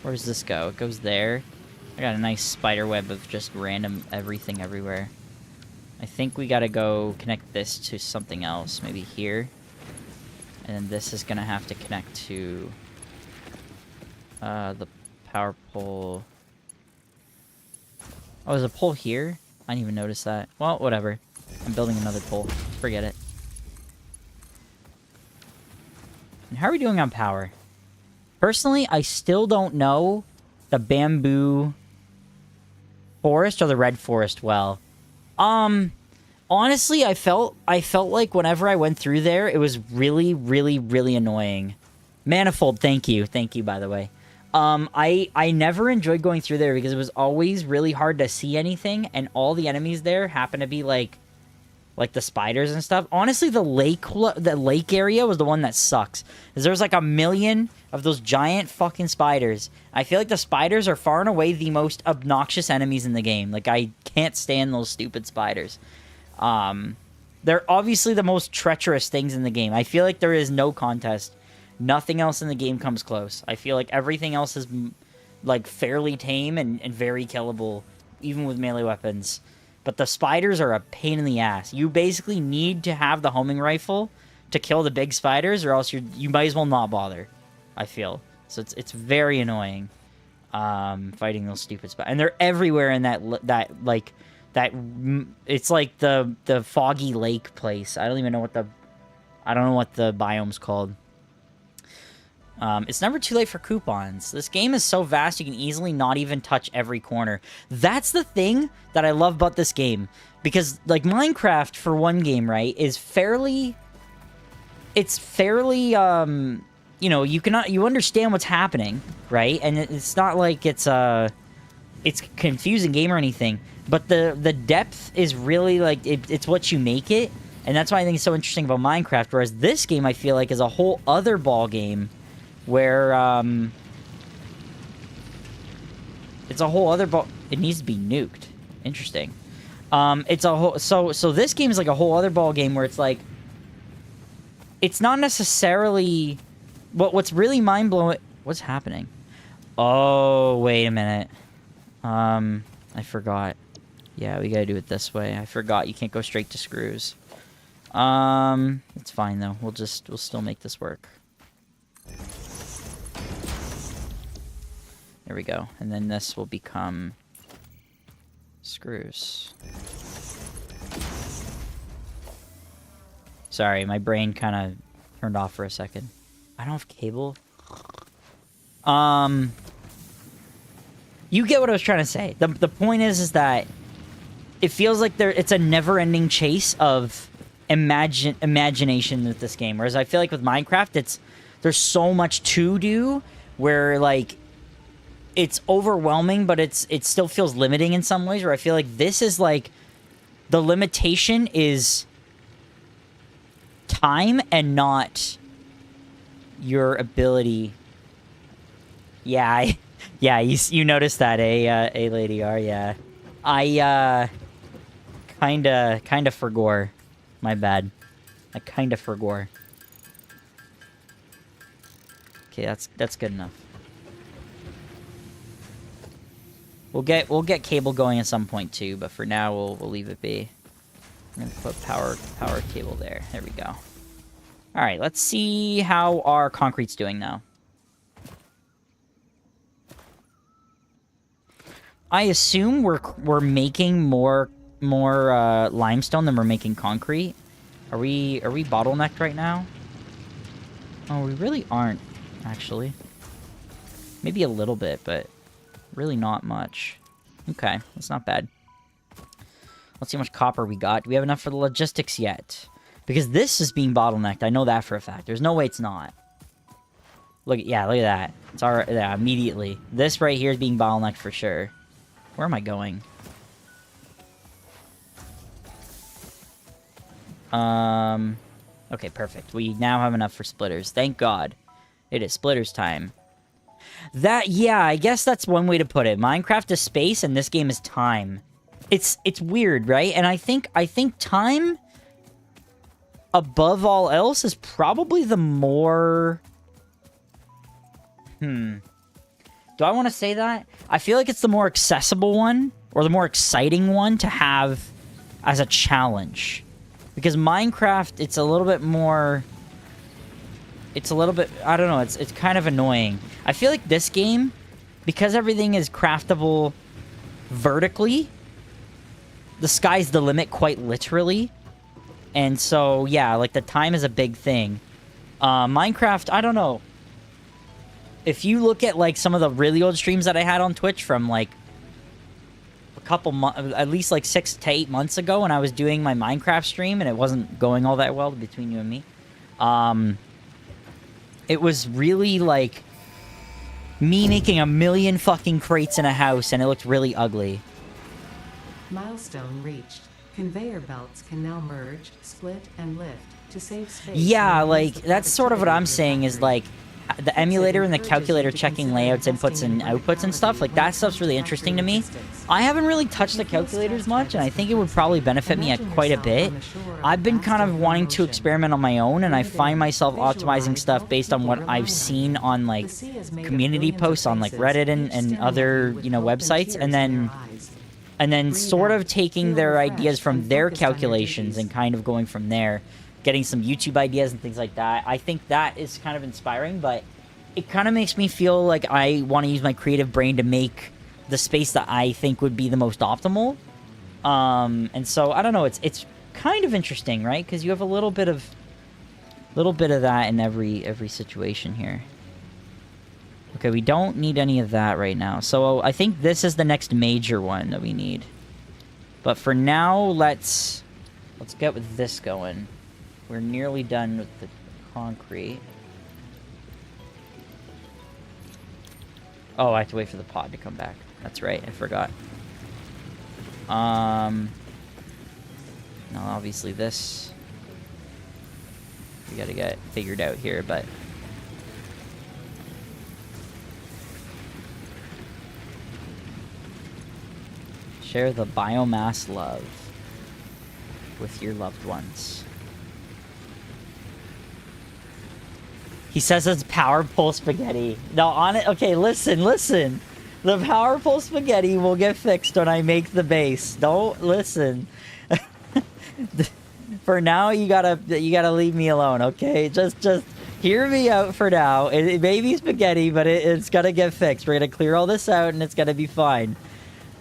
Where does this go? It goes there. I got a nice spider web of just random everything everywhere. I think we gotta go connect this to something else. Maybe here. And then this is gonna have to connect to the power pole. Oh, there's a pole here? I didn't even notice that. Well, whatever. I'm building another pole. Forget it. And how are we doing on power? Personally, I still don't know the bamboo forest or the red forest well. Honestly, I felt like whenever I went through there, it was really, really, really annoying. Manifold, thank you. Thank you, by the way. I never enjoyed going through there because it was always really hard to see anything, and all the enemies there happen to be like the spiders and stuff. Honestly, the lake area was the one that sucks. Because there's like a million of those giant fucking spiders. I feel like the spiders are far and away the most obnoxious enemies in the game. Like, I can't stand those stupid spiders. They're obviously the most treacherous things in the game. I feel like there is no contest. Nothing else in the game comes close. I feel like everything else is like fairly tame and very killable, even with melee weapons. But the spiders are a pain in the ass. You basically need to have the homing rifle to kill the big spiders, or else you might as well not bother, I feel. So it's very annoying fighting those stupid spiders. And they're everywhere in that it's like the foggy lake place. I don't know what the biome's called. It's never too late for coupons. This game is so vast you can easily not even touch every corner. That's the thing that I love about this game. Because, like, Minecraft, for one game, right, is fairly... It's fairly, you know, you understand what's happening, right? And it's not like it's a confusing game or anything. But the depth is really, like, it's what you make it. And that's why I think it's so interesting about Minecraft. Whereas this game, I feel like, is a whole other ball game. Where, it's a whole other ball... It needs to be nuked. Interesting. It's a whole... So this game is like a whole other ball game where it's like... It's not necessarily... What's really mind-blowing... What's happening? Oh, wait a minute. I forgot. Yeah, we gotta do it this way. I forgot you can't go straight to screws. It's fine, though. We'll still make this work. There we go. And then this will become screws. Sorry, my brain kind of turned off for a second. I don't have cable. You get what I was trying to say. The point is that it feels like it's a never-ending chase of imagination with this game. Whereas I feel like with Minecraft, there's so much to do where, like, it's overwhelming, but it still feels limiting in some ways, where I feel like this is, like, the limitation is time and not your ability. Yeah, Yeah, you noticed that, a Lady R, yeah. I, kinda forgore. My bad. I kinda forgore. Okay, that's good enough. We'll get cable going at some point too, but for now we'll leave it be. I'm gonna put power cable there. There we go. All right, let's see how our concrete's doing now. I assume we're making more limestone than we're making concrete. Are we bottlenecked right now? Oh, we really aren't, actually. Maybe a little bit, but really not much. Okay, that's not bad. Let's see how much copper we got. Do we have enough for the logistics yet? Because this is being bottlenecked. I know that for a fact. There's no way it's not. Look at that. It's alright. Yeah, immediately. This right here is being bottlenecked for sure. Where am I going? Okay, perfect. We now have enough for splitters. Thank God. It is splitters time. Yeah, I guess that's one way to put it. Minecraft is space and this game is time. It's weird, right? And I think time above all else is probably the more... Do I want to say that? I feel like it's the more accessible one, or the more exciting one to have as a challenge. Because Minecraft, it's a little bit more... It's a little bit... I don't know, it's kind of annoying. I feel like this game, because everything is craftable vertically, the sky's the limit quite literally. And so, yeah, like, the time is a big thing. Minecraft, I don't know. If you look at, like, some of the really old streams that I had on Twitch from, like, a couple months, at least, like, 6 to 8 months ago when I was doing my Minecraft stream and it wasn't going all that well between you and me, it was really, like, me making a million fucking crates in a house and it looked really ugly. Milestone reached. Conveyor belts can now merge, split, and lift to save space. Yeah, like, that's sort of what I'm saying is, like, the emulator and the calculator checking layouts, inputs, and outputs and stuff, like, that stuff's really interesting to me. I haven't really touched the calculators much, and I think it would probably benefit me quite a bit. I've been kind of wanting to experiment on my own, and I find myself optimizing stuff based on what I've seen on, like, community posts on, like, Reddit and other, you know, websites, and then sort of taking their ideas from their calculations and kind of going from there. Getting some YouTube ideas and things like that. I think that is kind of inspiring, but it kind of makes me feel like I want to use my creative brain to make the space that I think would be the most optimal. And so, I don't know, it's kind of interesting, right? Because you have a little bit of that in every situation here. Okay, we don't need any of that right now. So I think this is the next major one that we need. But for now, let's get with this going. We're nearly done with the concrete. Oh, I have to wait for the pod to come back. That's right, I forgot. Now obviously this we gotta get figured out here, but share the biomass love with your loved ones. He says it's power pole spaghetti. No, on it. Okay, listen. The power pole spaghetti will get fixed when I make the base. Don't listen. For now, you gotta leave me alone, okay? Just hear me out for now. It may be spaghetti, but it's gonna get fixed. We're gonna clear all this out, and it's gonna be fine.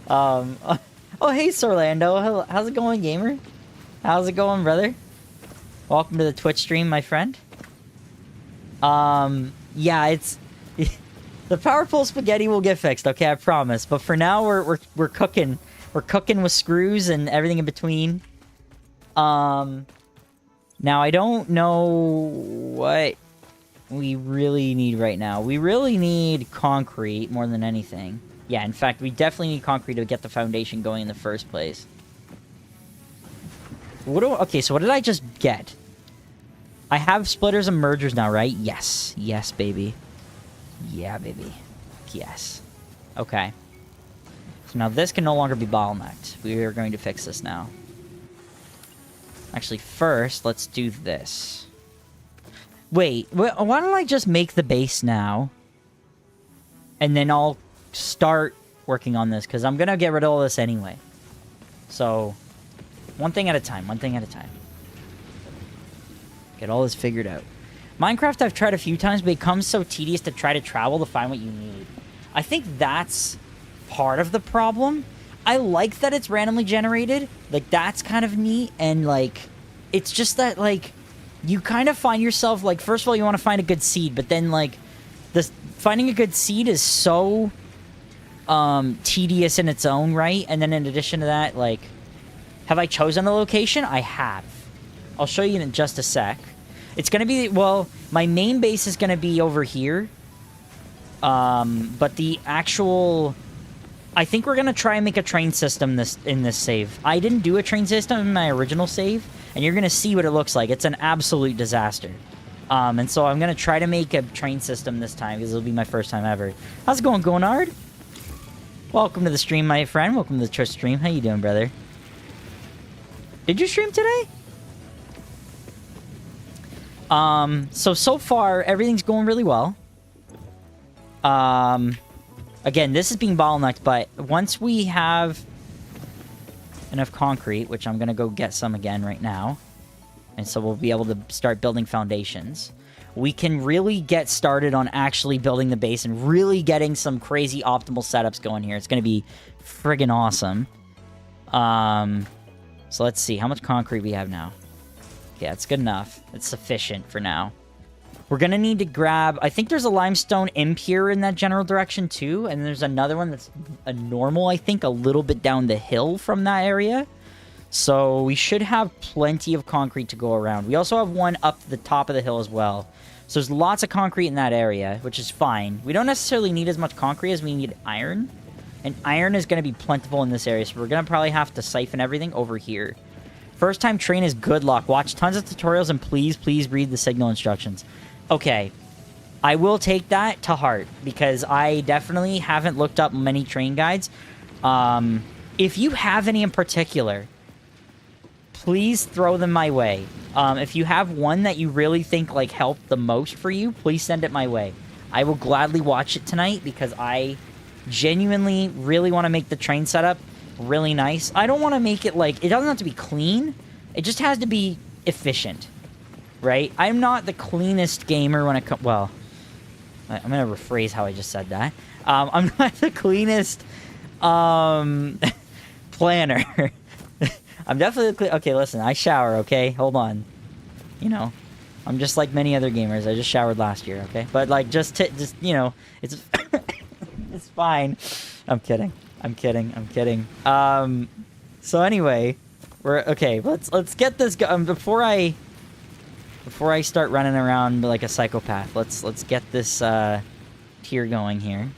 Oh, hey, Sorlando. How's it going, gamer? How's it going, brother? Welcome to the Twitch stream, my friend. Yeah, it's the power pole spaghetti will get fixed, okay, I promise. But for now, we're cooking. We're cooking with screws and everything in between. Now I don't know what we really need right now. We really need concrete more than anything. Yeah, in fact, we definitely need concrete to get the foundation going in the first place. Okay, so what did I just get? I have splitters and mergers now, right? Yes. Yes, baby. Yeah, baby. Yes. Okay. So now this can no longer be bottlenecked. We are going to fix this now. Actually, first, let's do this. Wait, why don't I just make the base now? And then I'll start working on this, because I'm going to get rid of all this anyway. So, one thing at a time, one thing at a time. Get all this figured out. Minecraft I've tried a few times, but it becomes so tedious to try to travel to find what you need. I think that's part of the problem. I like that it's randomly generated. Like, that's kind of neat. And, like, it's just that, like, you kind of find yourself, like, first of all, you want to find a good seed. But then, like, finding a good seed is so tedious in its own right. And then in addition to that, like, have I chosen the location? I have. I'll show you in just a sec. It's going to be, well, my main base is going to be over here. But the actual... I think we're going to try and make a train system in this save. I didn't do a train system in my original save, and you're going to see what it looks like. It's an absolute disaster. And so I'm going to try to make a train system this time, because it'll be my first time ever. How's it going, Gonard? Welcome to the stream, my friend. Welcome to the Twitch stream. How you doing, brother? Did you stream today? So far, everything's going really well. Again, this is being bottlenecked, but once we have enough concrete, which I'm going to go get some again right now, and so we'll be able to start building foundations, we can really get started on actually building the base and really getting some crazy optimal setups going here. It's going to be friggin' awesome. So let's see how much concrete we have now. Yeah, it's good enough. It's sufficient for now. We're going to need to grab... I think there's a limestone impure in that general direction, too. And there's another one that's a normal, I think, a little bit down the hill from that area. So we should have plenty of concrete to go around. We also have one up the top of the hill as well. So there's lots of concrete in that area, which is fine. We don't necessarily need as much concrete as we need iron. And iron is going to be plentiful in this area. So we're going to probably have to siphon everything over here. First time train is good luck. Watch tons of tutorials and please read the signal instructions. Okay, I will take that to heart because I definitely haven't looked up many train guides. If you have any in particular, please throw them my way. If you have one that you really think like helped the most for you, please send it my way. I will gladly watch it tonight because I genuinely really want to make the train setup really nice. I don't want to make it like, it doesn't have to be clean. It just has to be efficient. Right? I'm not the cleanest gamer when it comes... Well, I'm going to rephrase how I just said that. I'm not the cleanest planner. I'm definitely... Okay, listen. I shower, okay? Hold on. You know, I'm just like many other gamers. I just showered last year, okay? But, like, just you know, it's... it's fine. I'm kidding. I'm kidding. So anyway, we're... Okay, let's get this... Before I start running around like a psychopath, let's get this tier going here.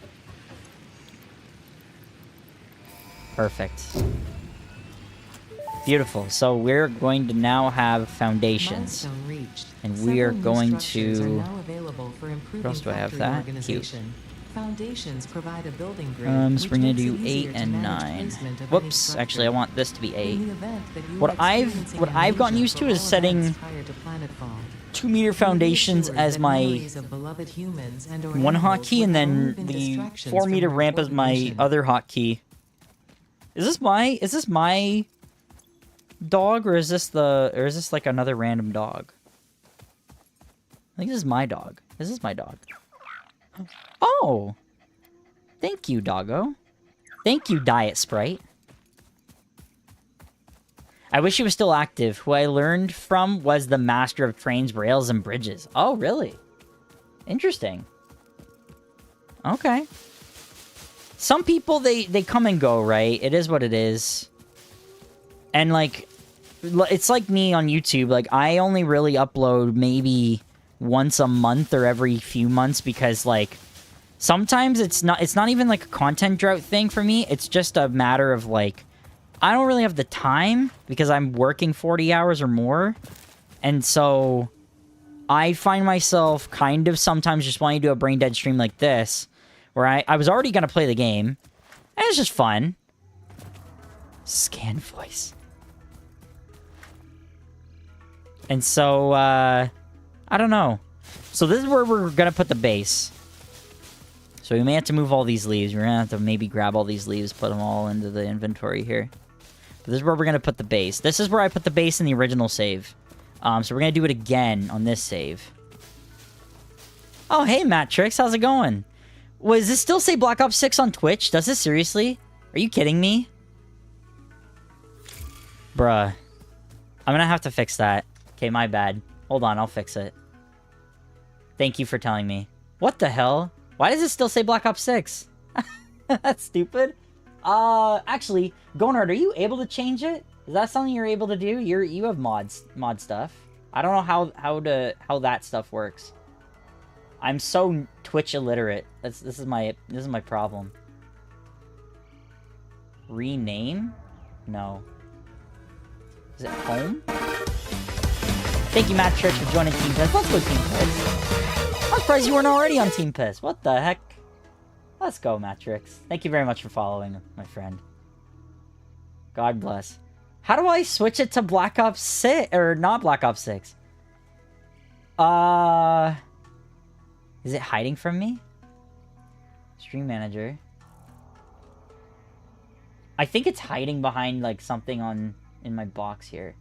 Perfect. Beautiful. So we're going to now have foundations. And we are going to... What else do I have that? Cute. Foundations provide a building grid. So we're going to do 8 and 9. Whoops, actually I want this to be 8. What I've gotten used to is setting 2-meter foundations as my 1 hotkey, and then the 4-meter ramp as my other hotkey. Is this my dog, or is this like another random dog? I think this is my dog. This is my dog. Oh! Thank you, doggo. Thank you, Diet Sprite. I wish he was still active. Who I learned from was the master of trains, rails, and bridges. Oh, really? Interesting. Okay. Some people, they come and go, right? It is what it is. And, like, it's like me on YouTube. Like, I only really upload maybe once a month or every few months because, like, sometimes it's not even, like, a content drought thing for me. It's just a matter of, like, I don't really have the time because I'm working 40 hours or more. And so I find myself kind of sometimes just wanting to do a brain dead stream like this, where I was already gonna play the game, and it's just fun. Scan voice. And so, I don't know. So this is where we're gonna put the base. So we may have to move all these leaves. We're gonna have to maybe grab all these leaves, put them all into the inventory here. But this is where we're gonna put the base. This is where I put the base in the original save. So we're gonna do it again on this save. Oh, hey, Matrix, how's it going? Does this still say Black Ops 6 on Twitch? Does this seriously? Are you kidding me? Bruh. I'm gonna have to fix that. Okay, my bad. Hold on, I'll fix it. Thank you for telling me. What the hell? Why does it still say Black Ops 6? That's stupid. Actually, Gonard, are you able to change it? Is that something you're able to do? You have mod stuff. I don't know how that stuff works. I'm so Twitch illiterate. This is my problem. Rename? No. Is it home? Thank you, Matt Church, for joining Team Piss. Let's go, Team Piss. I'm surprised you weren't already on Team Piss. What the heck? Let's go, Matrix. Thank you very much for following, my friend. God bless. How do I switch it to Black Ops 6? Or not Black Ops 6? Is it hiding from me? Stream manager. I think it's hiding behind, like, something in my box here.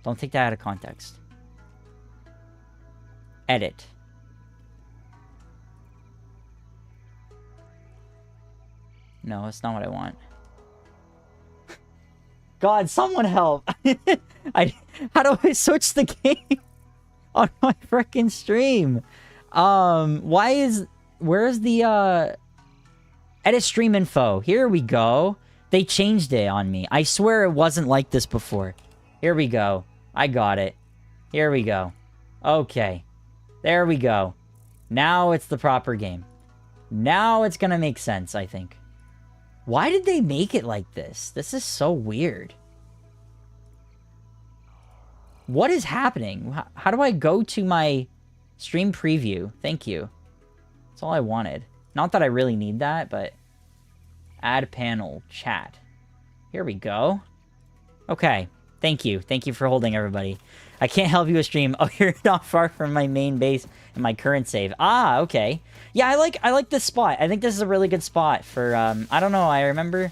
Don't take that out of context. Edit. No, that's not what I want. God, someone help! How do I switch the game on my frickin' stream? Where's the, edit stream info? Here we go. They changed it on me. I swear it wasn't like this before. Here we go. I got it. Here we go. Okay. There we go. Now it's the proper game. Now it's gonna make sense, I think. Why did they make it like this? This is so weird. What is happening? How do I go to my stream preview? Thank you. That's all I wanted. Not that I really need that, but... Add panel. Chat. Here we go. Okay. Thank you. Thank you for holding, everybody. I can't help you with stream. Oh, you're not far from my main base and my current save. Ah, okay. Yeah, I like this spot. I think this is a really good spot for, I don't know, I remember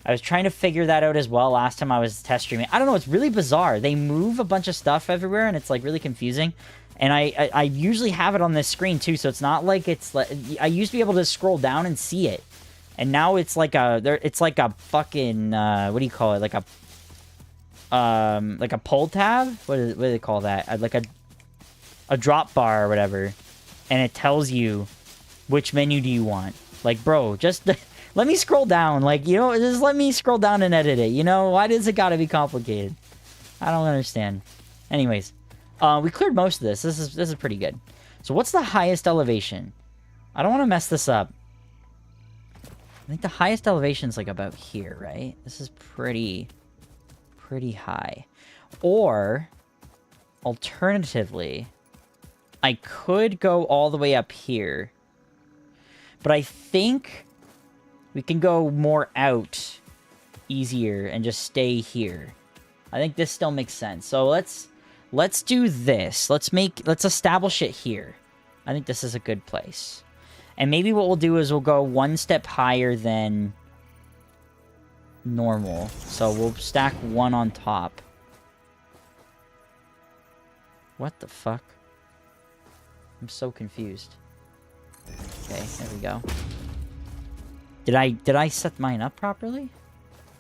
I was trying to figure that out as well last time I was test streaming. I don't know, it's really bizarre. They move a bunch of stuff everywhere, and it's, like, really confusing. And I usually have it on this screen, too, so it's not like it's, like, I used to be able to scroll down and see it. And now it's like a fucking, what do you call it? Like a pull tab? What do they call that? Like a drop bar or whatever. And it tells you which menu do you want. Like, bro, just let me scroll down. Like, you know, just let me scroll down and edit it. You know, why does it gotta be complicated? I don't understand. Anyways, we cleared most of this. This is pretty good. So what's the highest elevation? I don't want to mess this up. I think the highest elevation is like about here, right? This is pretty high. Or, alternatively, I could go all the way up here. But I think we can go more out easier and just stay here. I think this still makes sense. So let's do this. Let's establish it here. I think this is a good place. And maybe what we'll do is we'll go one step higher than normal. So we'll stack one on top. What the fuck? I'm so confused. Okay, there we go. Did I set mine up properly?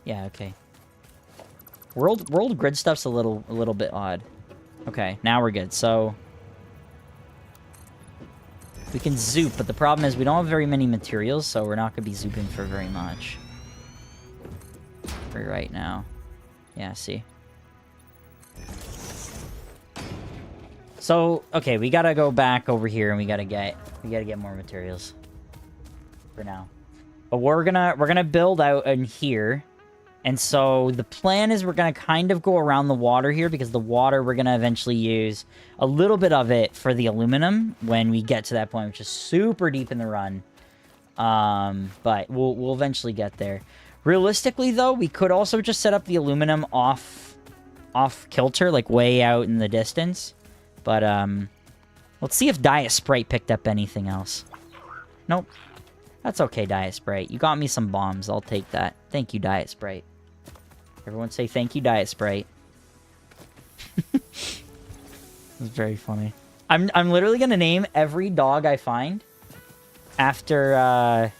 Yeah, okay. World grid stuff's a little bit odd. Okay, now we're good. So we can zoop, but the problem is we don't have very many materials, so we're not gonna be zooping for very much. For right now. Yeah, see. So, okay, we gotta go back over here and we gotta get more materials. For now. But we're gonna build out in here. And so the plan is we're going to kind of go around the water here, because the water we're going to eventually use a little bit of it for the aluminum when we get to that point, which is super deep in the run. But we'll eventually get there. Realistically, though, we could also just set up the aluminum off kilter, like way out in the distance. But let's see if Diet Sprite picked up anything else. Nope. That's okay, Diet Sprite. You got me some bombs. I'll take that. Thank you, Diet Sprite. Everyone say thank you, Diet Sprite. It's very funny. I'm literally gonna name every dog I find after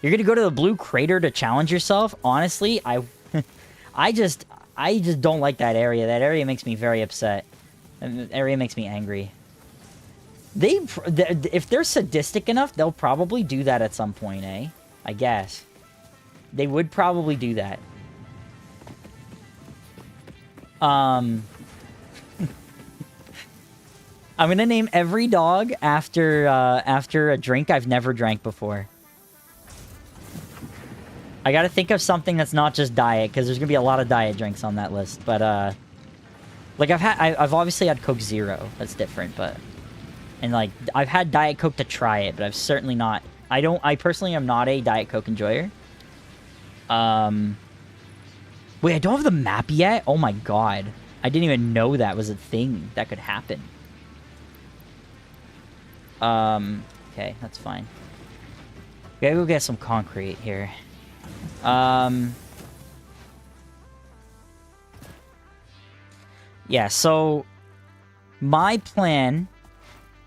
you're gonna go to the blue crater to challenge yourself. Honestly, I just don't like that area. That area makes me very upset. That area makes me angry. If they're sadistic enough, they'll probably do that at some point, eh? I guess. They would probably do that. I'm gonna name every dog after a drink I've never drank before. I gotta think of something that's not just diet, because there's gonna be a lot of diet drinks on that list. But like I've obviously had Coke Zero. That's different, but and like I've had Diet Coke to try it, but I've certainly not. I personally am not a Diet Coke enjoyer. Wait, I don't have the map yet? Oh my god. I didn't even know that was a thing that could happen. Okay, that's fine. We gotta go get some concrete here. Yeah, so my plan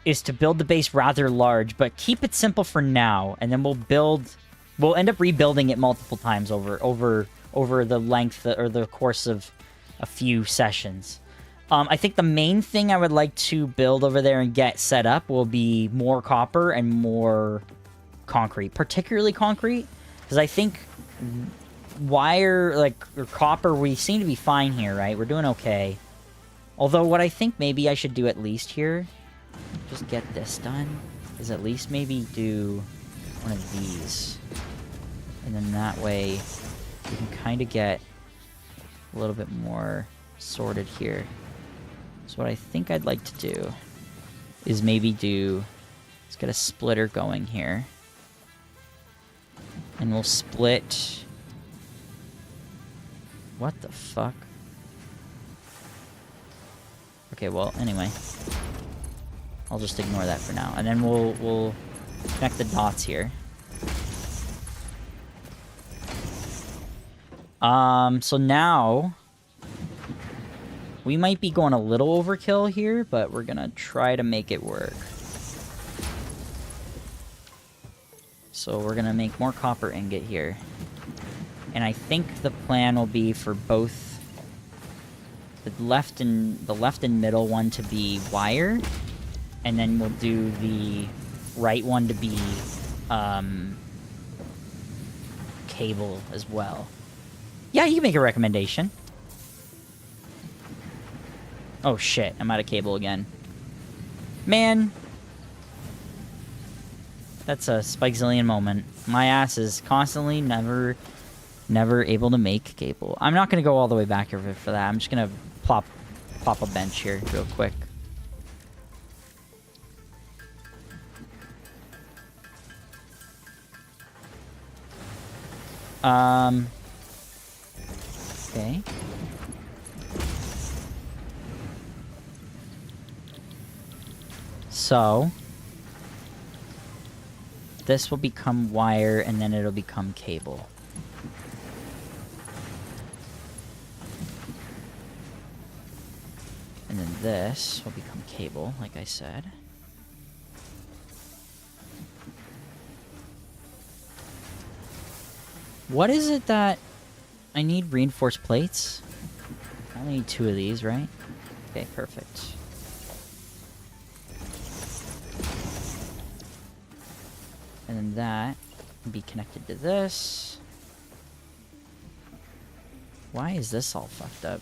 is to build the base rather large, but keep it simple for now, and then we'll end up rebuilding it multiple times over the length or the course of a few sessions. I think the main thing I would like to build over there and get set up will be more copper and more concrete, particularly concrete, because I think wire, or copper, we seem to be fine here, right? We're doing okay. Although what I think maybe I should do at least here, just get this done, is at least maybe do one of these. And then that way we can kind of get a little bit more sorted here. So what I think I'd like to do is maybe let's get a splitter going here. And we'll split... What the fuck? Okay, well, anyway. I'll just ignore that for now. And then we'll connect the dots here. So now... we might be going a little overkill here, but we're gonna try to make it work. So we're gonna make more copper ingot here. And I think the plan will be for both the left and middle one to be wire, and then we'll do the right one to be cable as well. Yeah, you can make a recommendation. Oh shit, I'm out of cable again. Man. That's a Spikezillion moment. My ass is constantly never able to make cable. I'm not going to go all the way back over for that. I'm just going to plop a bench here real quick. Okay. So, this will become wire, and then it'll become cable. And then this will become cable, like I said. What is it that I need? Reinforced plates? I only need 2 of these, right? Okay, perfect. And then that can be connected to this. Why is this all fucked up?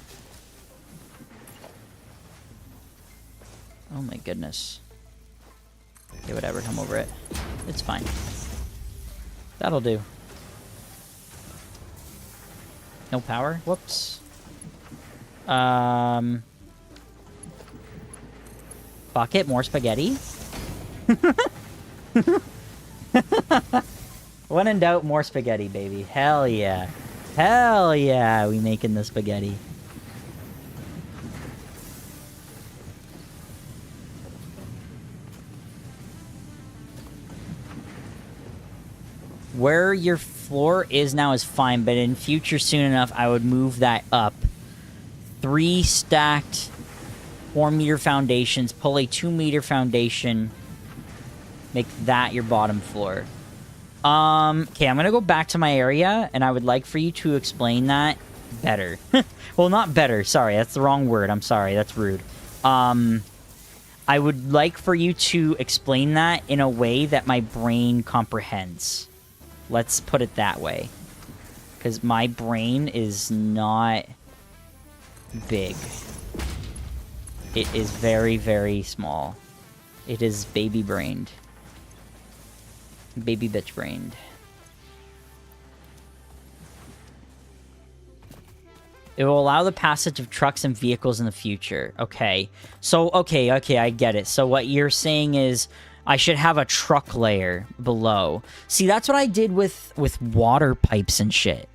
Oh my goodness. Okay, whatever, come over it. It's fine. That'll do. No power? Whoops. Bucket, more spaghetti. When in doubt, more spaghetti, baby. Hell yeah. Hell yeah, we making the spaghetti. Where your floor is now is fine, but in future soon enough, I would move that up. 3 stacked 4-meter foundations, pull a 2-meter foundation, make that your bottom floor. Okay, I'm gonna go back to my area, and I would like for you to explain that better. Well, not better, sorry, that's the wrong word, I'm sorry, that's rude. I would like for you to explain that in a way that my brain comprehends. Let's put it that way. Because my brain is not big. It is very, very small. It is baby-brained. Baby bitch-brained. It will allow the passage of trucks and vehicles in the future. Okay. So, okay, I get it. So what you're saying is I should have a truck layer below. See, that's what I did with water pipes and shit.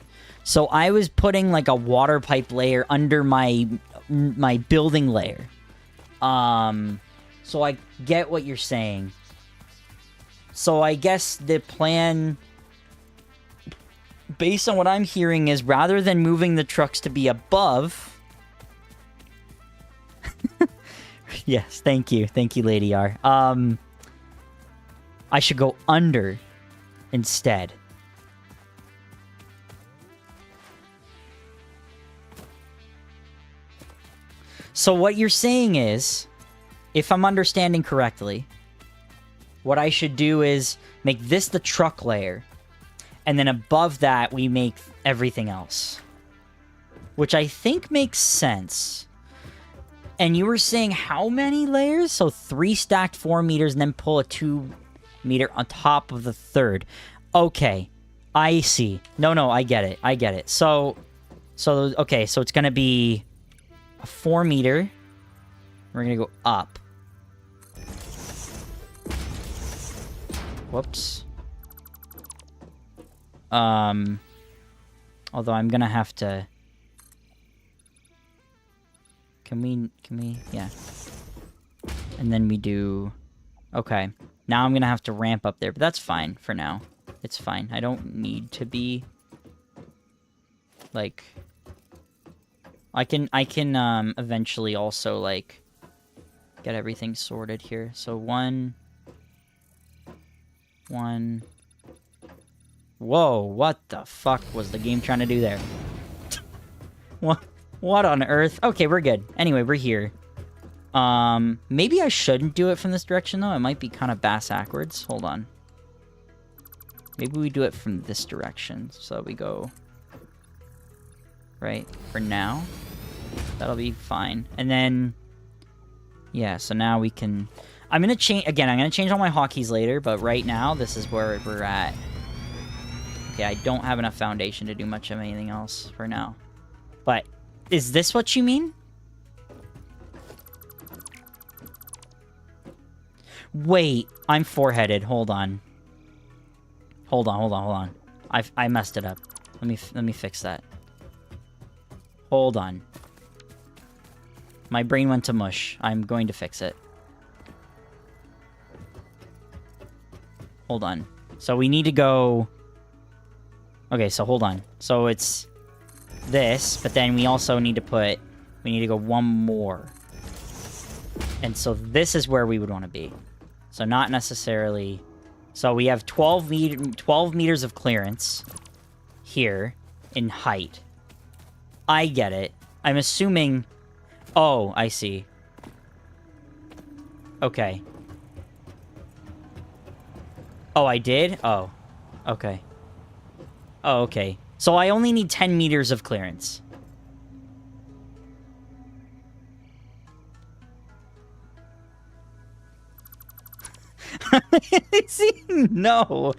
So I was putting like a water pipe layer under my building layer. So I get what you're saying. So I guess the plan, based on what I'm hearing, is rather than moving the trucks to be above... Yes, thank you, Lady R. I should go under instead. So what you're saying is, if I'm understanding correctly, what I should do is make this the truck layer, and then above that we make everything else. Which I think makes sense. And you were saying how many layers? So 3 stacked 4 meters and then pull a 2 meter on top of the third. Okay, I see. No, I get it. So okay, so it's gonna be a 4 meter. We're gonna go up. Whoops. Although I'm gonna have to... Can we, yeah. And then we do... Okay. Now I'm gonna have to ramp up there, but that's fine for now. It's fine. I don't need to be... Like... I can eventually also, like, get everything sorted here. So 1... Whoa, what the fuck was the game trying to do there? What on earth? Okay, we're good. Anyway, we're here. Maybe I shouldn't do it from this direction, though. It might be kind of bass-ackwards. Hold on. Maybe we do it from this direction. So we go... Right? For now. That'll be fine. And then... Yeah, so now we can... I'm gonna change... Again, I'm gonna change all my hotkeys later, but right now, this is where we're at. Okay, I don't have enough foundation to do much of anything else for now. But... Is this what you mean? Wait, I'm four-headed. Hold on. Hold on. I messed it up. Let me fix that. Hold on. My brain went to mush. I'm going to fix it. Hold on. So we need to go... Okay, so hold on. So it's... this, but then we also need to put... We need to go one more. And so this is where we would want to be. So not necessarily... So we have 12 meters of clearance here in height. I get it. I'm assuming... Oh, I see. Okay. Oh, I did? Oh. Okay. Oh, okay. So I only need 10 meters of clearance. See? No.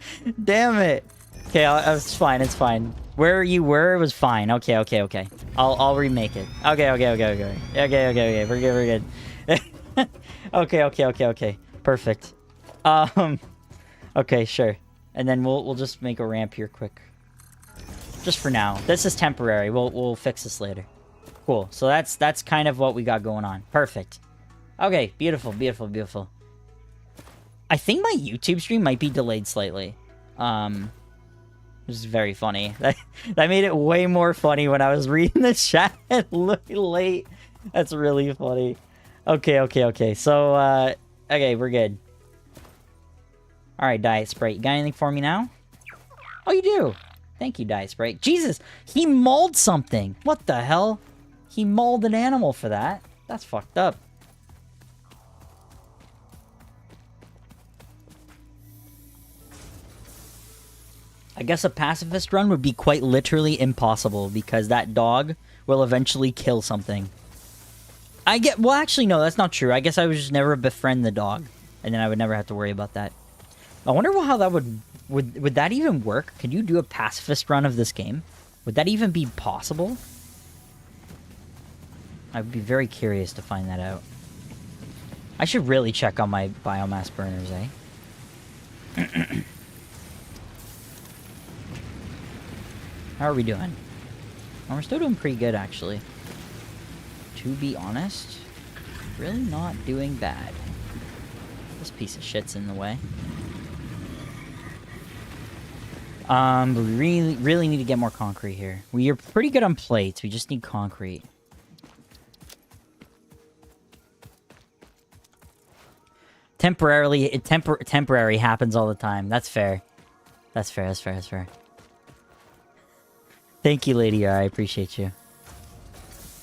Damn it. Okay, it's fine. Where you were was fine. Okay, okay, okay. I'll remake it. Okay, okay, okay, okay. Okay, okay, okay. We're good, we're good. Okay, okay, okay, okay. Perfect. Okay, sure. And then we'll just make a ramp here quick. Just for now. This is temporary. We'll fix this later. Cool. So that's kind of what we got going on. Perfect. Okay, beautiful, beautiful, beautiful. I think my YouTube stream might be delayed slightly. Which is very funny. That made it way more funny when I was reading the chat late. That's really funny. Okay, okay, okay. So, okay, we're good. Alright, Diet Sprite. You got anything for me now? Oh, you do. Thank you, Diet Sprite. Jesus, he mauled something. What the hell? He mauled an animal for that. That's fucked up. I guess a pacifist run would be quite literally impossible because that dog will eventually kill something. Well, actually, no, that's not true. I guess I would just never befriend the dog, and then I would never have to worry about that. I wonder how that would that even work? Could you do a pacifist run of this game? Would that even be possible? I would be very curious to find that out. I should really check on my biomass burners, eh? How are we doing? Well, we're still doing pretty good, actually. To be honest, really not doing bad. This piece of shit's in the way. But we really need to get more concrete here. We are pretty good on plates. We just need concrete. Temporary happens all the time. That's fair. That's fair, that's fair, that's fair. Thank you, Lady R. I appreciate you.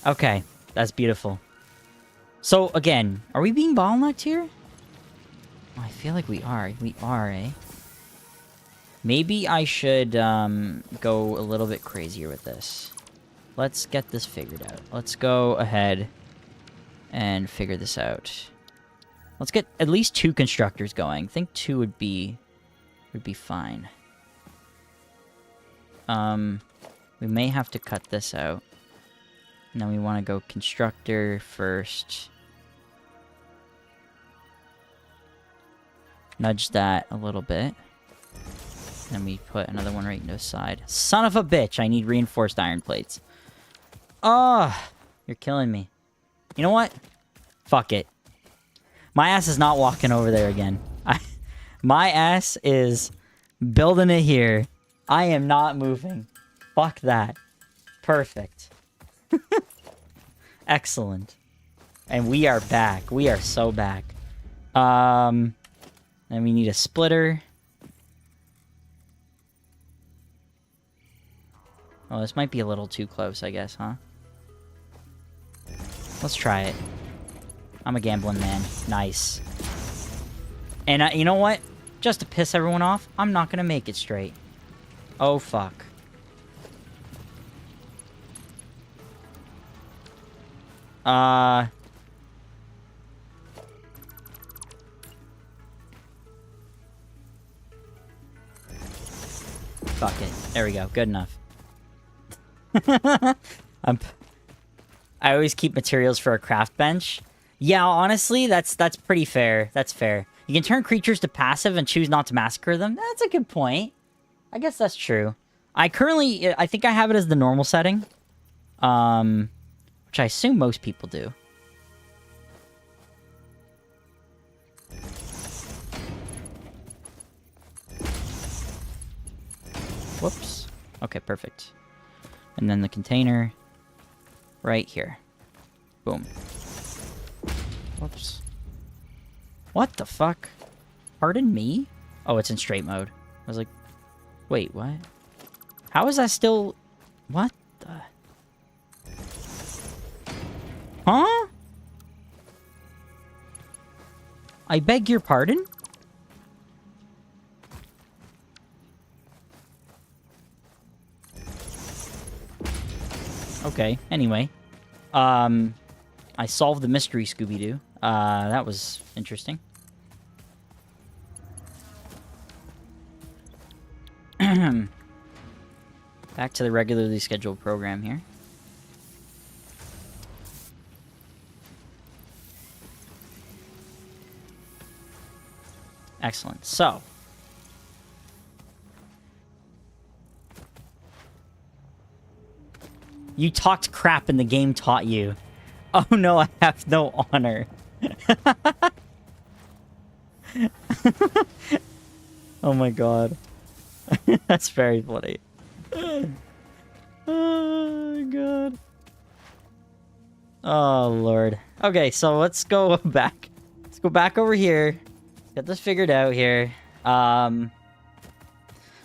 Okay, that's beautiful. So, again, are we being bottlenecked here? Oh, I feel like we are. We are, eh? Maybe I should go a little bit crazier with this. Let's get this figured out. Let's go ahead and figure this out. Let's get at least 2 constructors going. I think 2 would be fine. We may have to cut this out. And then we want to go constructor first. Nudge that a little bit. Then we put another one right into the side. Son of a bitch! I need reinforced iron plates. Oh, you're killing me. You know what? Fuck it. My ass is not walking over there again. My ass is building it here. I am not moving. Fuck that. Perfect. Excellent. And we are back. We are so back. And we need a splitter. Oh, this might be a little too close, I guess, huh? Let's try it. I'm a gambling man. Nice. And you know what? Just to piss everyone off, I'm not gonna make it straight. Oh, fuck. Fuck it. There we go. Good enough. I always keep materials for a craft bench. Yeah, honestly, that's pretty fair. That's fair. You can turn creatures to passive and choose not to massacre them. That's a good point. I guess that's true. I think I have it as the normal setting. Which I assume most people do. Whoops. Okay, perfect. And then the container right here. Boom. Whoops. What the fuck? Pardon me? Oh, it's in straight mode. I was like, wait, what? How is that still... What the... Huh? I beg your pardon? Okay, anyway. I solved the mystery, Scooby-Doo. That was interesting. Back to the regularly scheduled program here. Excellent. So, you talked crap and the game taught you. Oh no, I have no honor. Oh my god. That's very funny. Oh god. Oh lord. Okay, so let's go back. Let's go back over here. Get this figured out here.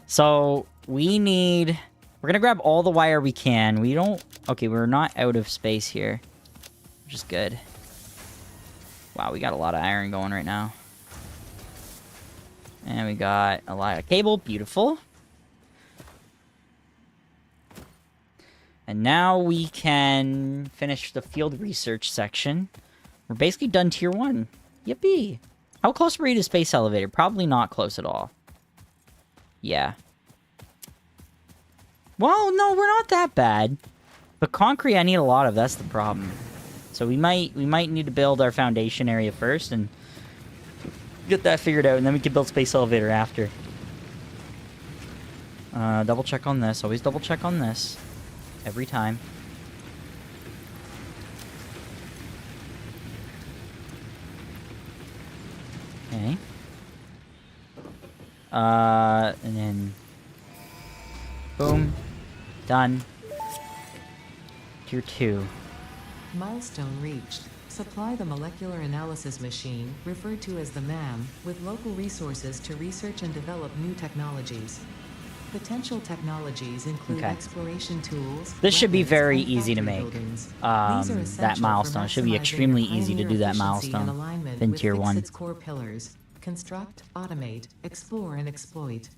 So we need... We're gonna grab all the wire we can. We don't... Okay, we're not out of space here, which is good. Wow, we got a lot of iron going right now. And we got a lot of cable. Beautiful. And now we can finish the field research section. We're basically done tier 1. Yippee! How close were you to space elevator? Probably not close at all. Yeah. Well, no, we're not that bad. But concrete I need a lot of, that's the problem. So we might need to build our foundation area first and get that figured out, and then we can build space elevator after. Double check on this. Always double check on this. Every time. Okay. And then... Boom. Done. Tier 2. Milestone reached. Supply the molecular analysis machine, referred to as the MAM, with local resources to research and develop new technologies. Potential technologies include exploration tools. This should be weapons, very and easy to factory make. buildings. That milestone should be extremely easy to do that milestone in tier 1. Its core pillars: construct, automate, explore, and exploit.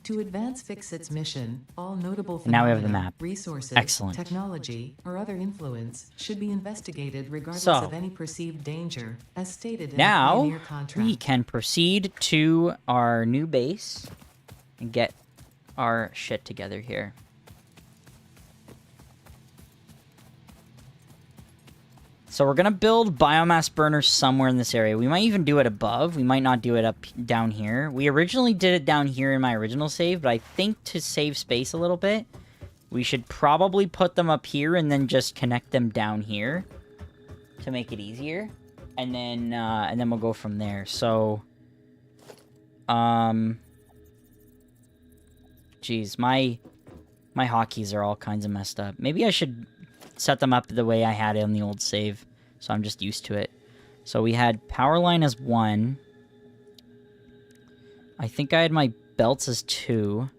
To advance Fixit's mission, all notable And now we have the phenomena, map. resources, Excellent. technology, or other influence should be investigated regardless So, of any perceived danger, as stated in the now Pioneer contract. we can proceed to our new base and get our shit together here. So we're gonna build biomass burners somewhere in this area. We might even do it above. We might not do it down here. We originally did it down here in my original save, but I think to save space a little bit, we should probably put them up here and then just connect them down here to make it easier. And then we'll go from there. So, geez, my hotkeys are all kinds of messed up. Maybe I should set them up the way I had it on the old save, so I'm just used to it. So we had power line as 1. I think I had my belts as 2.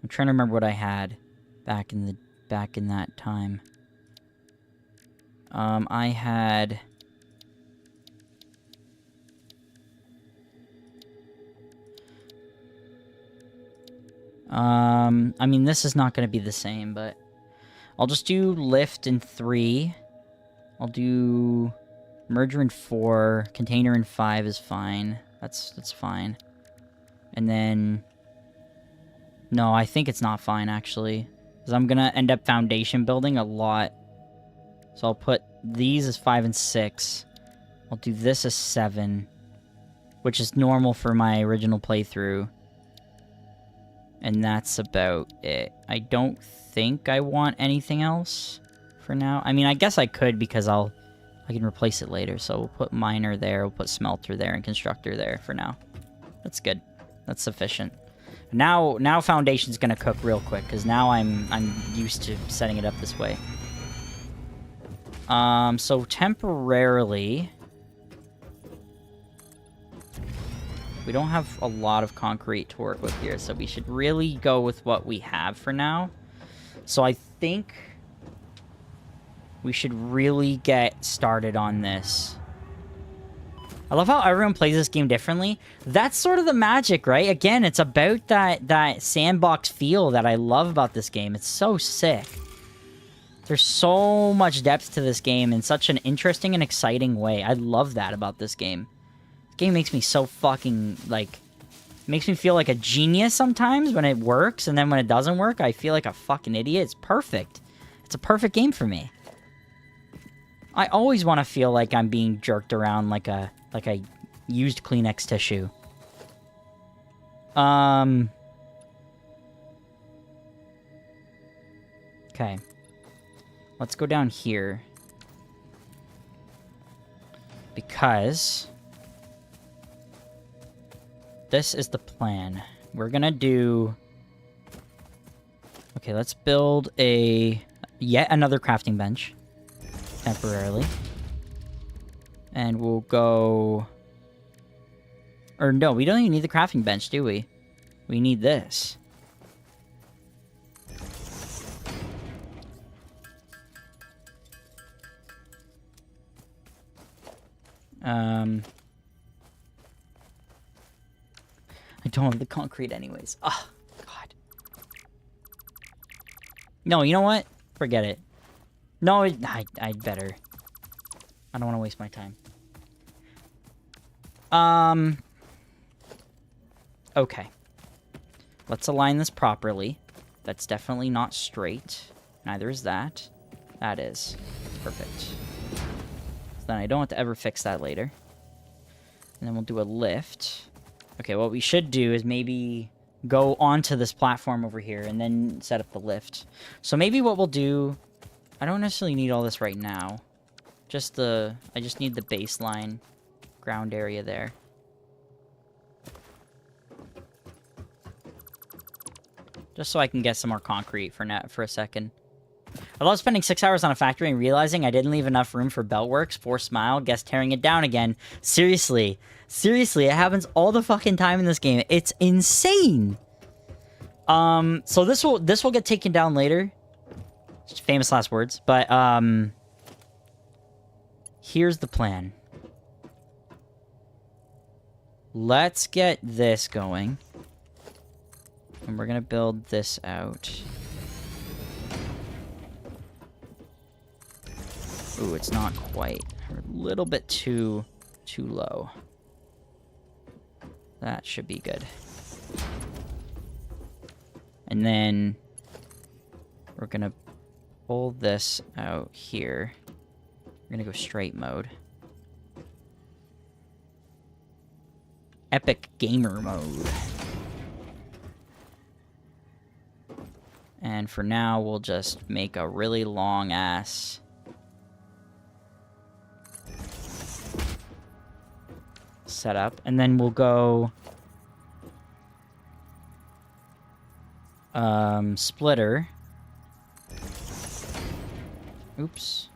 I'm trying to remember what I had back in that time. I had... I mean, this is not going to be the same, but I'll just do lift in 3. I'll do merger in 4. Container in 5 is fine. That's fine. And then... No, I think it's not fine, actually. Because I'm going to end up foundation building a lot. So I'll put these as 5 and 6. I'll do this as 7. Which is normal for my original playthrough. And that's about it. I don't think I want anything else for now. I mean, I guess I could because I can replace it later. So we'll put miner there, we'll put smelter there, and constructor there for now. That's good. That's sufficient. Now foundation's gonna cook real quick because now I'm used to setting it up this way. So temporarily, we don't have a lot of concrete to work with here, so we should really go with what we have for now. So I think we should really get started on this. I love how everyone plays this game differently. That's sort of the magic, right? Again, it's about that sandbox feel that I love about this game. It's so sick. There's so much depth to this game in such an interesting and exciting way. I love that about this game. This game makes me so fucking, like, Makes me feel like a genius sometimes when it works, and then when it doesn't work, I feel like a fucking idiot. It's perfect. It's a perfect game for me. I always want to feel like I'm being jerked around like a used Kleenex tissue. Okay. Let's go down here. Because this is the plan. We're gonna do... Okay, let's build yet another crafting bench. Temporarily. And we'll go... Or no, we don't even need the crafting bench, do we? We need this. I don't have the concrete anyways. Oh, God. No, you know what? Forget it. No, I'd better. I don't want to waste my time. Okay. Let's align this properly. That's definitely not straight. Neither is that. That is. Perfect. So then I don't have to ever fix that later. And then we'll do a lift. Okay, what we should do is maybe go onto this platform over here and then set up the lift. So maybe what we'll do... I don't necessarily need all this right now. I just need the baseline ground area there. Just so I can get some more concrete for a second. I love spending 6 hours on a factory and realizing I didn't leave enough room for Beltworks. Forced smile. Guess tearing it down again. Seriously. Seriously, it happens all the fucking time in this game. It's insane. So this will get taken down later. Just famous last words. But, here's the plan. Let's get this going. And we're gonna build this out. Ooh, it's not quite. We're a little bit too low. That should be good. And then we're gonna pull this out here. We're gonna go straight mode. Epic gamer mode. And for now, we'll just make a really long ass setup, and then we'll go splitter. Oops.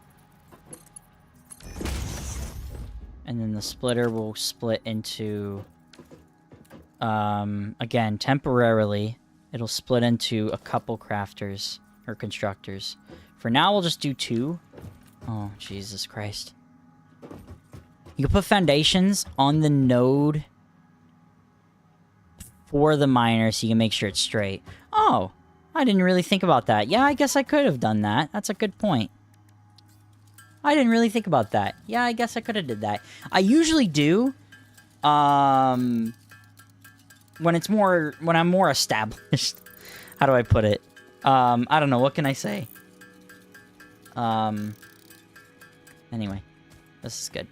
And then the splitter will split into again, temporarily it'll split into a couple crafters or constructors. For now, we'll just do 2. Oh, Jesus Christ. You can put foundations on the node for the miner so you can make sure it's straight. Oh, I didn't really think about that. Yeah, I guess I could have done that. That's a good point. I didn't really think about that. Yeah, I guess I could have did that. I usually do. When I'm more established. How do I put it? I don't know. What can I say? Anyway, this is good.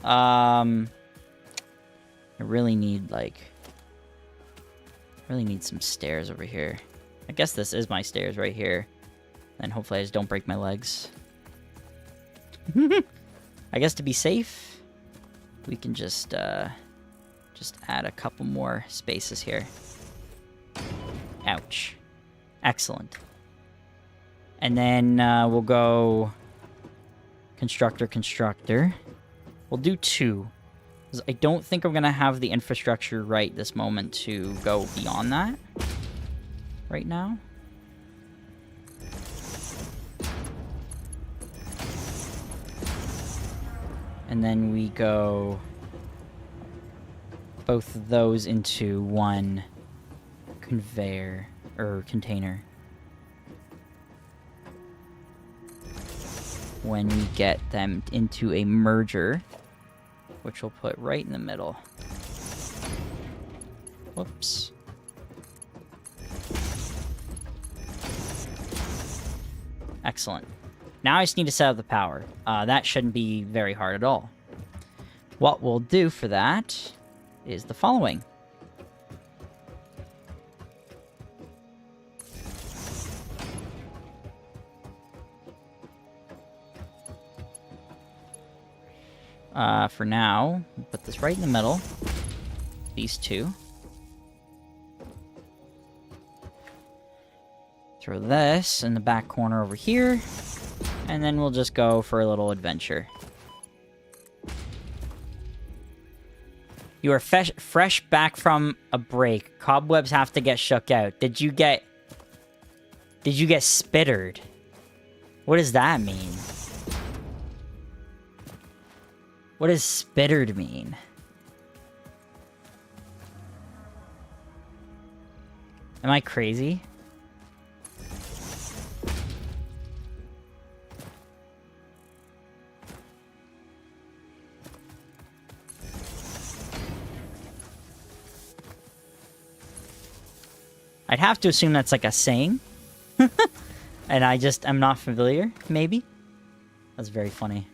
I really need some stairs over here. I guess this is my stairs right here. And hopefully I just don't break my legs. I guess to be safe, we can just add a couple more spaces here. Ouch. Excellent. And then we'll go constructor. We'll do 2. 'Cause I don't think I'm going to have the infrastructure right this moment to go beyond that right now. And then we go both of those into one conveyor or container. When we get them into a merger, which we'll put right in the middle. Whoops. Excellent. Now I just need to set up the power. That shouldn't be very hard at all. What we'll do for that is the following. For now, we'll put this right in the middle. These two. Throw this in the back corner over here. And then we'll just go for a little adventure. You are fresh back from a break. Cobwebs have to get shook out. Did you get spittered? What does that mean? What does spittered mean? Am I crazy? I'd have to assume that's like a saying. And I just am not familiar, maybe? That's very funny.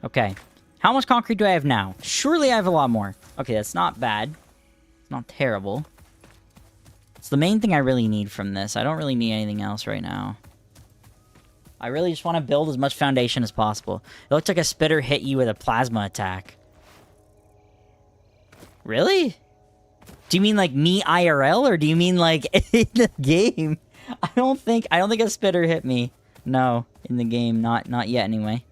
Okay. How much concrete do I have now? Surely I have a lot more. Okay, that's not bad. It's not terrible. It's the main thing I really need from this. I don't really need anything else right now. I really just want to build as much foundation as possible. It looks like a spitter hit you with a plasma attack. Really? Do you mean like me IRL, or do you mean like in the game? I don't think a spitter hit me. No, in the game, not yet anyway.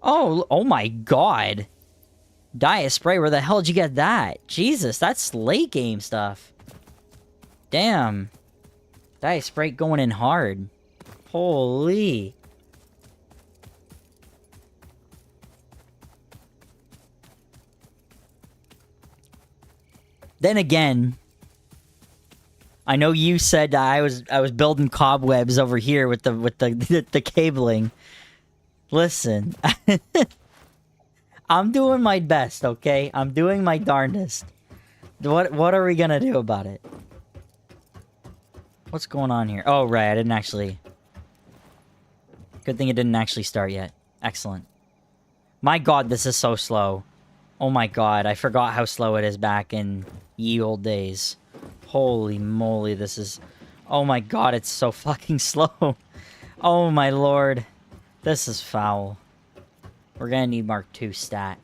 Oh my god. Diet spray, where the hell did you get that? Jesus, that's late game stuff. Damn. Diet spray going in hard. Holy. Then again, I know you said I was building cobwebs over here with the cabling. Listen, I'm doing my best, okay? I'm doing my darndest. What are we gonna do about it? What's going on here? Oh, right, I didn't actually... Good thing it didn't actually start yet. Excellent. My god, this is so slow. Oh my god, I forgot how slow it is back in ye old days. Holy moly, this is... Oh my god, it's so fucking slow. Oh my lord. This is foul. We're gonna need Mark II stat.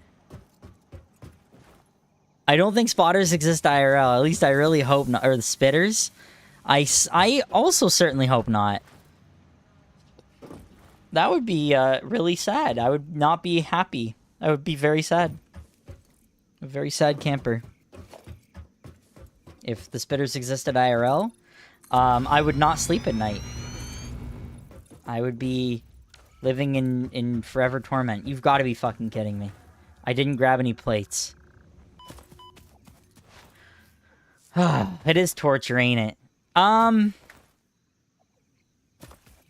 I don't think spotters exist IRL. At least I really hope not. Or the spitters. I also certainly hope not. That would be really sad. I would not be happy. I would be very sad. A very sad camper. If the spitters existed IRL, I would not sleep at night. I would be living in forever torment. You've got to be fucking kidding me. I didn't grab any plates. It is torture, ain't it?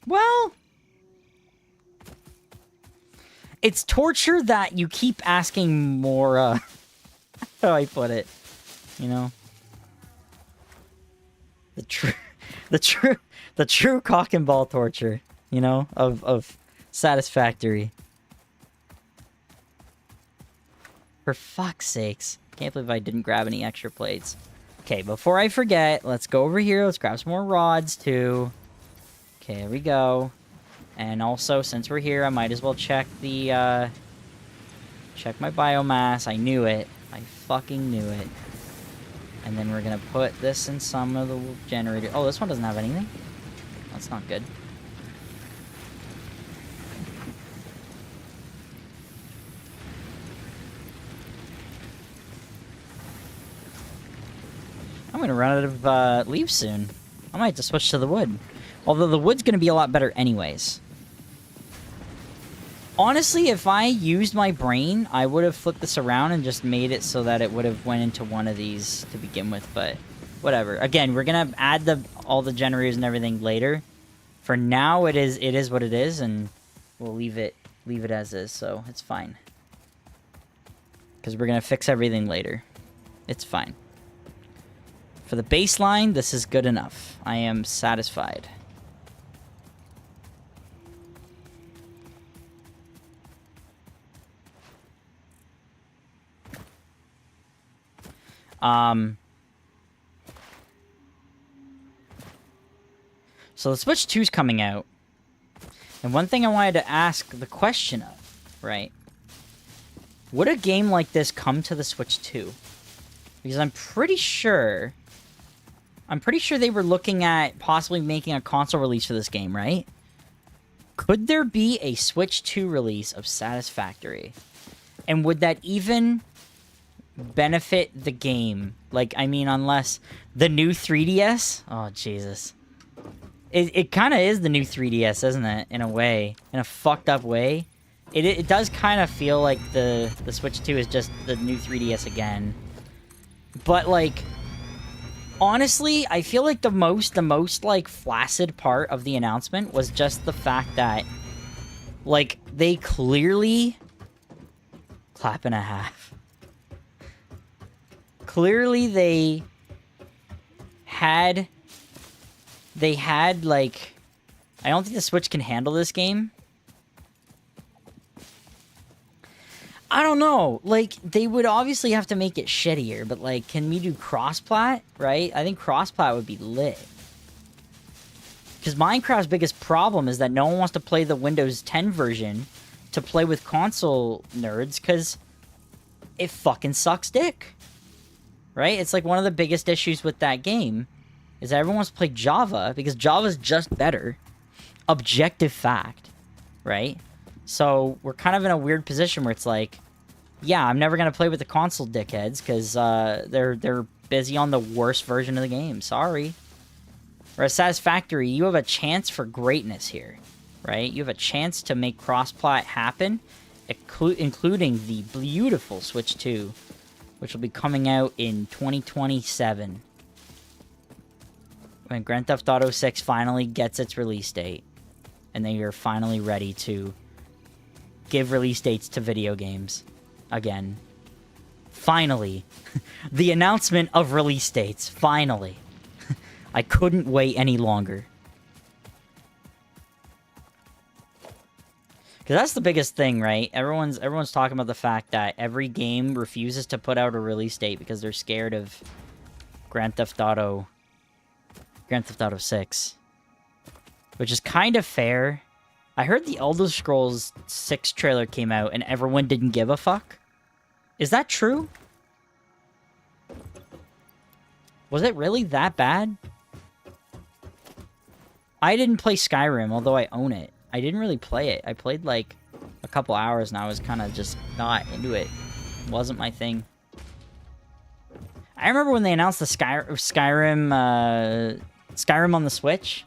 Well... It's torture that you keep asking more, how do I put it? You know? The true cock and ball torture, you know, of Satisfactory. For fuck's sakes. Can't believe I didn't grab any extra plates. Okay, before I forget, let's go over here. Let's grab some more rods, too. Okay, here we go. And also, since we're here, I might as well check the, check my biomass. I knew it. I fucking knew it. And then we're gonna put this in some of the generator. Oh, this one doesn't have anything? That's not good. I'm gonna run out of, leaves soon. I might have to switch to the wood. Although the wood's gonna be a lot better anyways. Honestly, if I used my brain, I would have flipped this around and just made it so that it would have went into one of these to begin with, but whatever. Again, we're gonna add all the generators and everything later. For now, it is what it is, and we'll leave it as is, so it's fine. Because we're going to fix everything later. It's fine. For the baseline, this is good enough. I am satisfied. So the Switch 2's coming out. And one thing I wanted to ask the question of, right? Would a game like this come to the Switch 2? Because I'm pretty sure they were looking at possibly making a console release for this game, right? Could there be a Switch 2 release of Satisfactory? And would that even benefit the game? Like, I mean, unless the new 3DS... Oh, Jesus. It kind of is the new 3DS, isn't it? In a way. In a fucked up way. It does kind of feel like the Switch 2 is just the new 3DS again. But, like... Honestly, I feel like the most, like, flaccid part of the announcement was just the fact that, like, they clearly... Clap and a half. Clearly, they had, like... I don't think the Switch can handle this game. I don't know. Like, they would obviously have to make it shittier, but, like, can we do cross-plat, right? I think cross-plat would be lit. Because Minecraft's biggest problem is that no one wants to play the Windows 10 version to play with console nerds, because it fucking sucks dick. Right? It's like one of the biggest issues with that game is that everyone wants to play Java, because Java's just better. Objective fact. Right? So, we're kind of in a weird position where it's like, yeah, I'm never going to play with the console dickheads, because they're busy on the worst version of the game. Sorry. Whereas Satisfactory, you have a chance for greatness here, right? You have a chance to make cross-plat happen, including the beautiful Switch 2, which will be coming out in 2027. When Grand Theft Auto 6 finally gets its release date, and then you're finally ready to give release dates to video games again. Finally. The announcement of release dates. Finally. I couldn't wait any longer. Because that's the biggest thing, right? Everyone's talking about the fact that every game refuses to put out a release date because they're scared of Grand Theft Auto 6. Which is kind of fair. I heard the Elder Scrolls 6 trailer came out and everyone didn't give a fuck. Is that true? Was it really that bad? I didn't play Skyrim, although I own it. I didn't really play it. I played like a couple hours and I was kind of just not into it. It wasn't my thing. I remember when they announced the Skyrim on the Switch.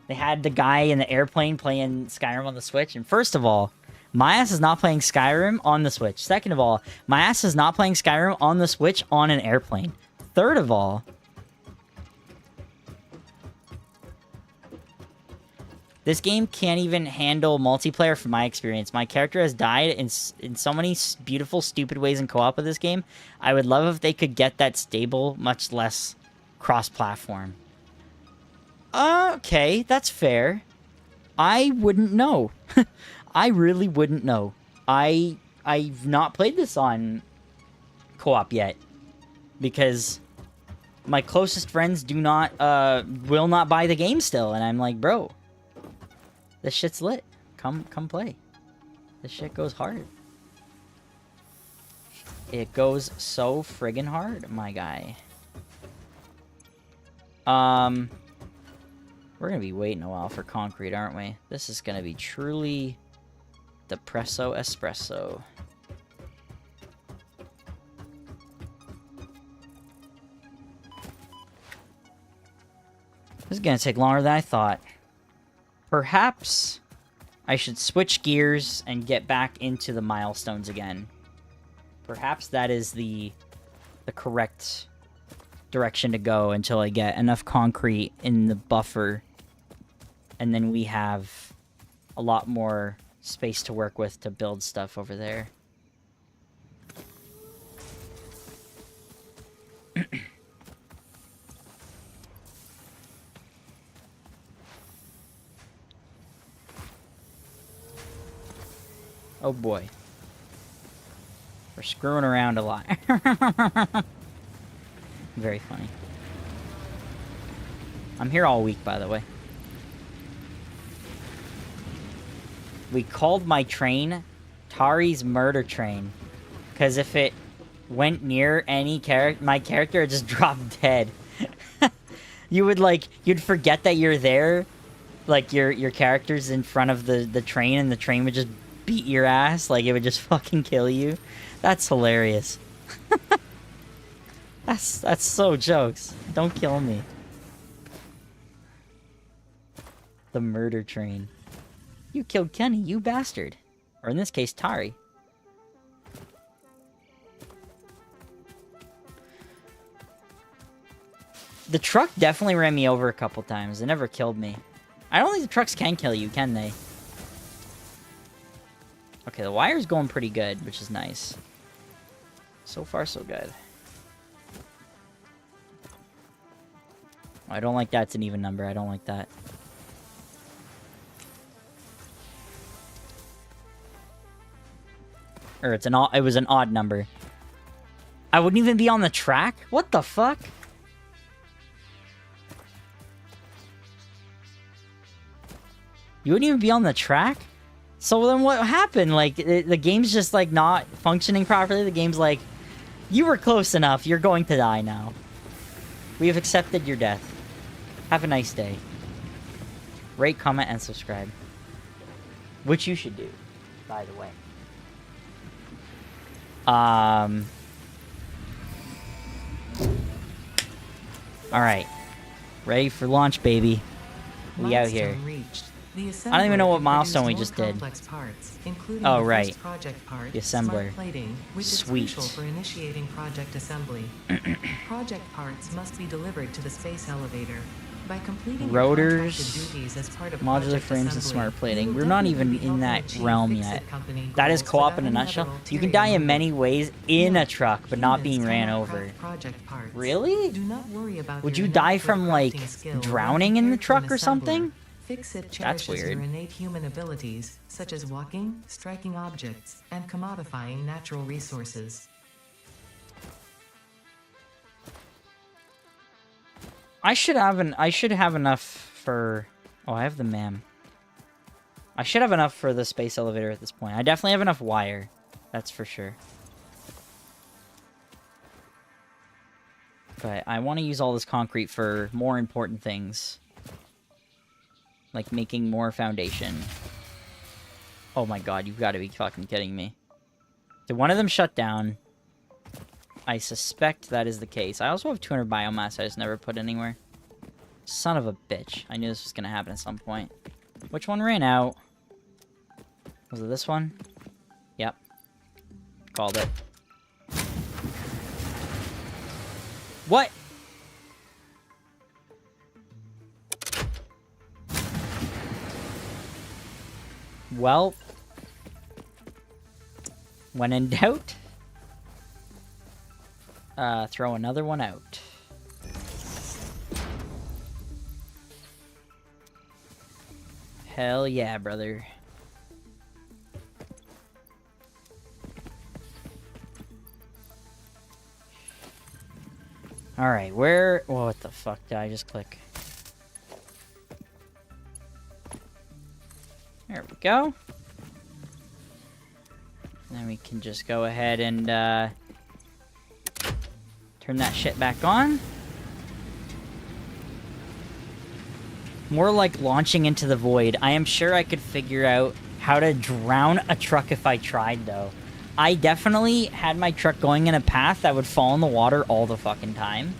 They had the guy in the airplane playing Skyrim on the Switch. And first of all, my ass is not playing Skyrim on the Switch. Second of all, my ass is not playing Skyrim on the Switch on an airplane. Third of all, this game can't even handle multiplayer from my experience. My character has died in so many beautiful, stupid ways in co-op of this game. I would love if they could get that stable, much less cross-platform. Okay, that's fair. I wouldn't know. I really wouldn't know. I've not played this on co-op yet. Because my closest friends will not buy the game still. And I'm like, bro, this shit's lit. Come play. This shit goes hard. It goes so friggin' hard, my guy. We're gonna be waiting a while for concrete, aren't we? This is gonna be truly depresso espresso. This is gonna take longer than I thought. Perhaps I should switch gears and get back into the milestones again. Perhaps that is the correct direction to go until I get enough concrete in the buffer. And then we have a lot more space to work with to build stuff over there. Oh boy. We're screwing around a lot. Very funny. I'm here all week, by the way. We called my train Tari's murder train. Because if it went near any my character would just drop dead. You would, like, you'd forget that you're there. Like, your character's in front of the train, and the train would just beat your ass. Like, it would just fucking kill you. That's hilarious. That's so jokes. Don't kill me. The murder train. You killed Kenny, you bastard. Or in this case, Tari. The truck definitely ran me over a couple times. It never killed me. I don't think the trucks can kill you, can they? Okay, the wire's going pretty good, which is nice. So far, so good. I don't like that. It's an even number. I don't like that. Or it was an odd number. I wouldn't even be on the track? What the fuck? You wouldn't even be on the track? So then what happened? Like, the game's just, like, not functioning properly? The game's like, you were close enough. You're going to die now. We have accepted your death. Have a nice day. Rate, comment, and subscribe. Which you should do, by the way. Alright. Ready for launch, baby. We out here. I don't even know what milestone we just did. Oh, right. The assembler. Sweet. For initiating project assembly. Project parts must be delivered to the space elevator. By completing rotors, duties as part of modular frames, and smart plating. We're not even in that realm yet. That is co-op in a nutshell. You can die in many ways in a truck, but not being ran over. Really? Would you die from, like, drowning in the truck or something? Fix-It That's cherishes weird. your innate human abilities, such as walking, striking objects, and commodifying natural resources. I should have enough for... Oh, I have the MAM. I should have enough for the space elevator at this point. I definitely have enough wire. That's for sure. But I want to use all this concrete for more important things. Like making more foundation. Oh my god, you've got to be fucking kidding me. Did one of them shut down? I suspect that is the case. I also have 200 biomass I just never put anywhere. Son of a bitch. I knew this was going to happen at some point. Which one ran out? Was it this one? Yep. Called it. What? Well, when in doubt, throw another one out. Hell yeah, brother. Alright, where... Oh, what the fuck did I just click? There we go. Then we can just go ahead and turn that shit back on. More like launching into the void. I am sure I could figure out how to drown a truck if I tried, though. I definitely had my truck going in a path that would fall in the water all the fucking time.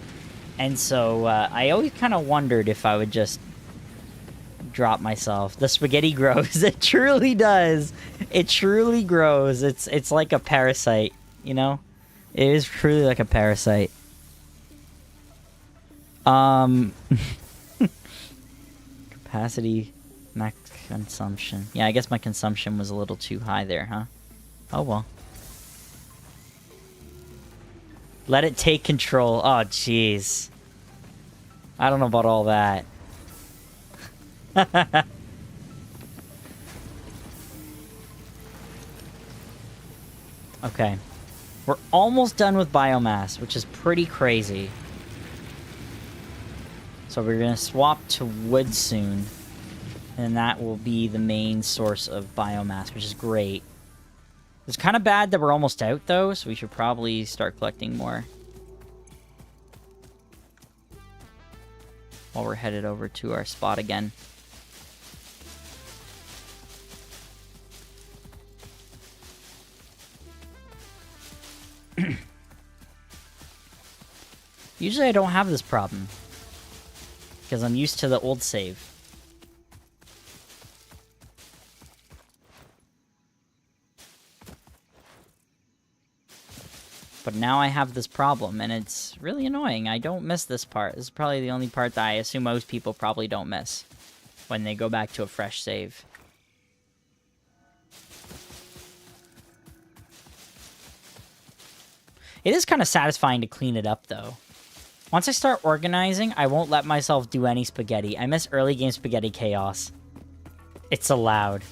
And so I always kind of wondered if I would just drop myself. The spaghetti grows. It truly does. It truly grows. It's like a parasite, you know? It is truly like a parasite. Capacity max consumption. Yeah, I guess my consumption was a little too high there, huh? Oh well. Let it take control. Oh jeez. I don't know about all that. Okay. We're almost done with biomass, which is pretty crazy. So we're going to swap to wood soon. And that will be the main source of biomass, which is great. It's kind of bad that we're almost out, though, so we should probably start collecting more. While we're headed over to our spot again. Usually I don't have this problem. Because I'm used to the old save. But now I have this problem, and it's really annoying. I don't miss this part. This is probably the only part that I assume most people probably don't miss when they go back to a fresh save. It is kind of satisfying to clean it up, though. Once I start organizing, I won't let myself do any spaghetti. I miss early game spaghetti chaos. It's allowed.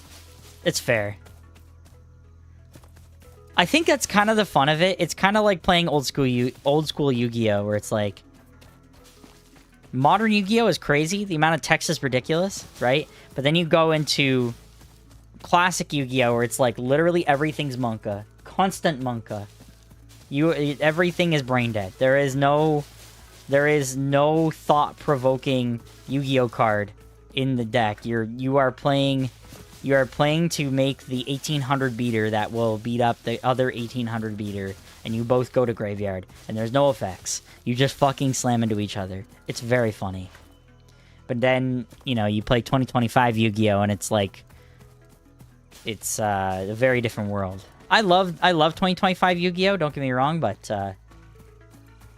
It's fair. I think that's kind of the fun of it. It's kind of like playing old school Yu-Gi-Oh, where it's like modern Yu-Gi-Oh is crazy. The amount of text is ridiculous, right? But then you go into classic Yu-Gi-Oh, where it's like literally everything's Monka, constant Monka. Everything is brain dead. There is no thought-provoking Yu-Gi-Oh card in the deck. You are playing to make the 1800 beater that will beat up the other 1800 beater, and you both go to graveyard, and there's no effects. You just fucking slam into each other. It's very funny. But then, you know, you play 2025 Yu-Gi-Oh, and it's like, it's a very different world. I love 2025 Yu-Gi-Oh, don't get me wrong, but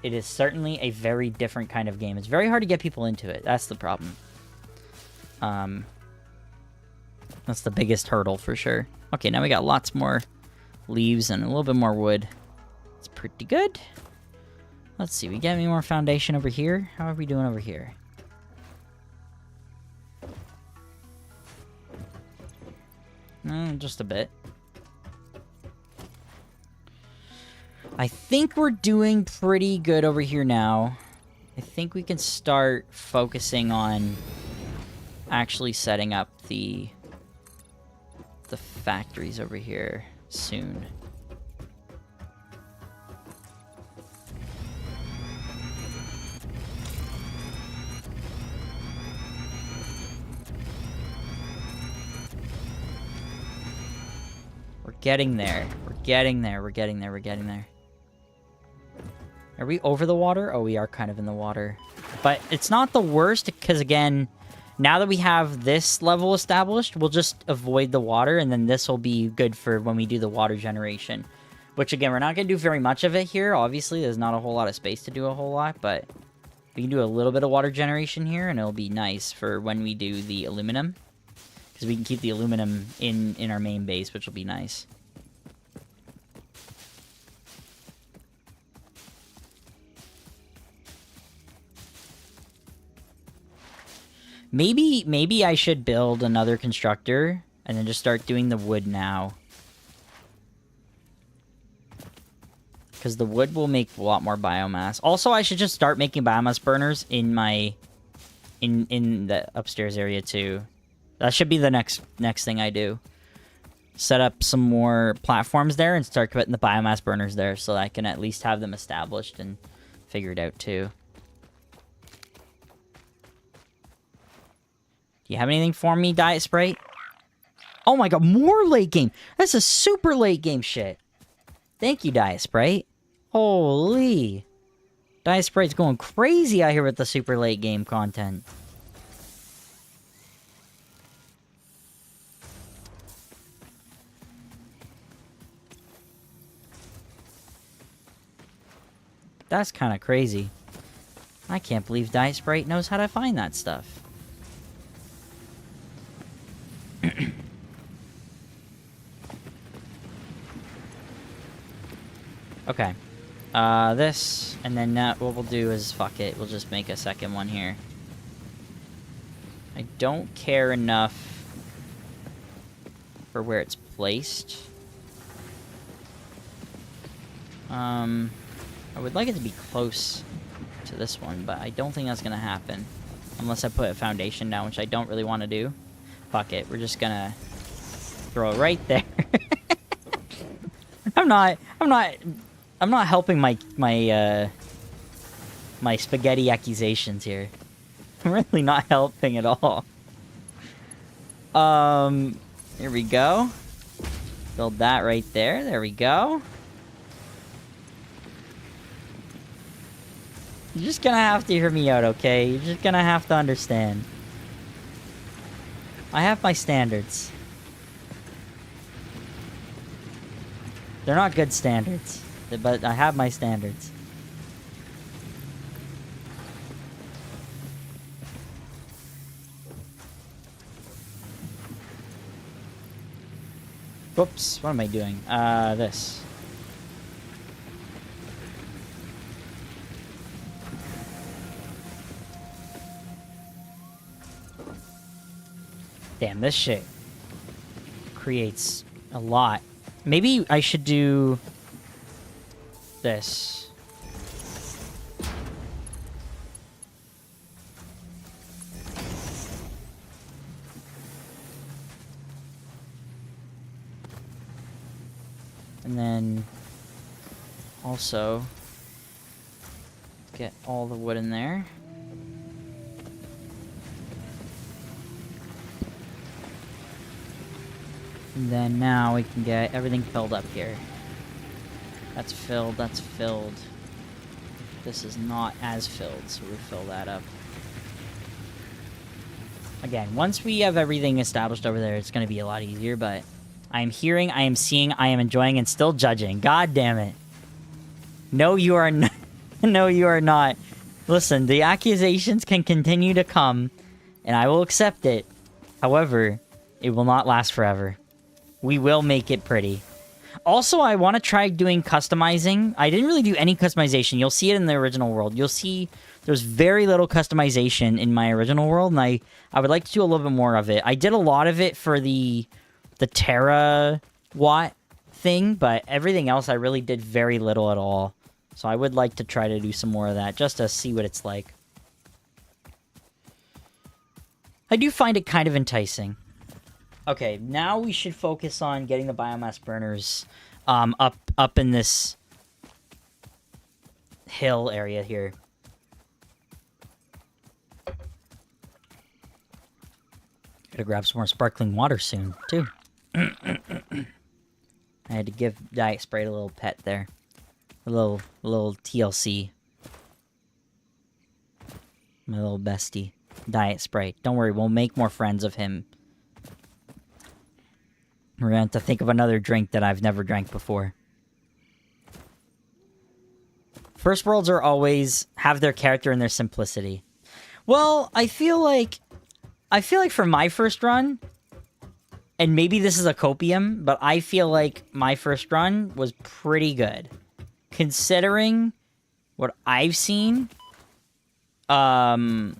it is certainly a very different kind of game. It's very hard to get people into it. That's the problem. That's the biggest hurdle for sure. Okay, now we got lots more leaves and a little bit more wood. It's pretty good. Let's see, we get any more foundation over here? How are we doing over here? Just a bit. I think we're doing pretty good over here now. I think we can start focusing on actually setting up the factories over here soon. We're getting there. We're getting there. We're getting there. We're getting there. Are we over the water? Oh, we are kind of in the water. But it's not the worst, because again, now that we have this level established, we'll just avoid the water, and then this will be good for when we do the water generation. Which, again, we're not going to do very much of it here. Obviously, there's not a whole lot of space to do a whole lot, but we can do a little bit of water generation here, and it'll be nice for when we do the aluminum. Because we can keep the aluminum in our main base, which will be nice. Maybe I should build another constructor and then just start doing the wood now. Because the wood will make a lot more biomass. Also, I should just start making biomass burners in my in the upstairs area too. That should be the next thing I do. Set up some more platforms there and start putting the biomass burners there so I can at least have them established and figured out too. Do you have anything for me, Diet Sprite? Oh my god, more late game! That's a super late game shit! Thank you, Diet Sprite. Holy! Diet Sprite's going crazy out here with the super late game content. That's kind of crazy. I can't believe Diet Sprite knows how to find that stuff. Okay. This, and then what we'll do is, fuck it, we'll just make a second one here. I don't care enough for where it's placed. I would like it to be close to this one, but I don't think that's gonna happen. Unless I put a foundation down, which I don't really want to do. Fuck it, we're just gonna throw it right there. I'm not helping my spaghetti accusations here. I'm really not helping at all. Here we go. Build that right there. There we go. You're just gonna have to hear me out, okay? You're just gonna have to understand. I have my standards. They're not good standards, but I have my standards. Whoops, what am I doing? This. Damn, this shit creates a lot. Maybe I should do this. And then also get all the wood in there. And then now we can get everything filled up here. That's filled, that's filled. This is not as filled, so we'll fill that up. Again, once we have everything established over there, it's going to be a lot easier, but I am hearing, I am seeing, I am enjoying, and still judging. God damn it. No, you are not. No, you are not. Listen, the accusations can continue to come, and I will accept it. However, it will not last forever. We will make it pretty. Also, I want to try doing customizing. I didn't really do any customization. You'll see it in the original world. You'll see there's very little customization in my original world, and I would like to do a little bit more of it. I did a lot of it for the terawatt thing, but everything else I really did very little at all. So I would like to try to do some more of that, just to see what it's like. I do find it kind of enticing. Okay, now we should focus on getting the biomass burners up in this hill area here. Gotta grab some more sparkling water soon, too. I had to give Diet Sprite a little pet there. A little TLC. My little bestie. Diet Sprite. Don't worry, we'll make more friends of him. We're gonna have to think of another drink that I've never drank before. First worlds are always have their character and their simplicity. Well, I feel like for my first run, and maybe this is a copium, but I feel like my first run was pretty good. Considering what I've seen, I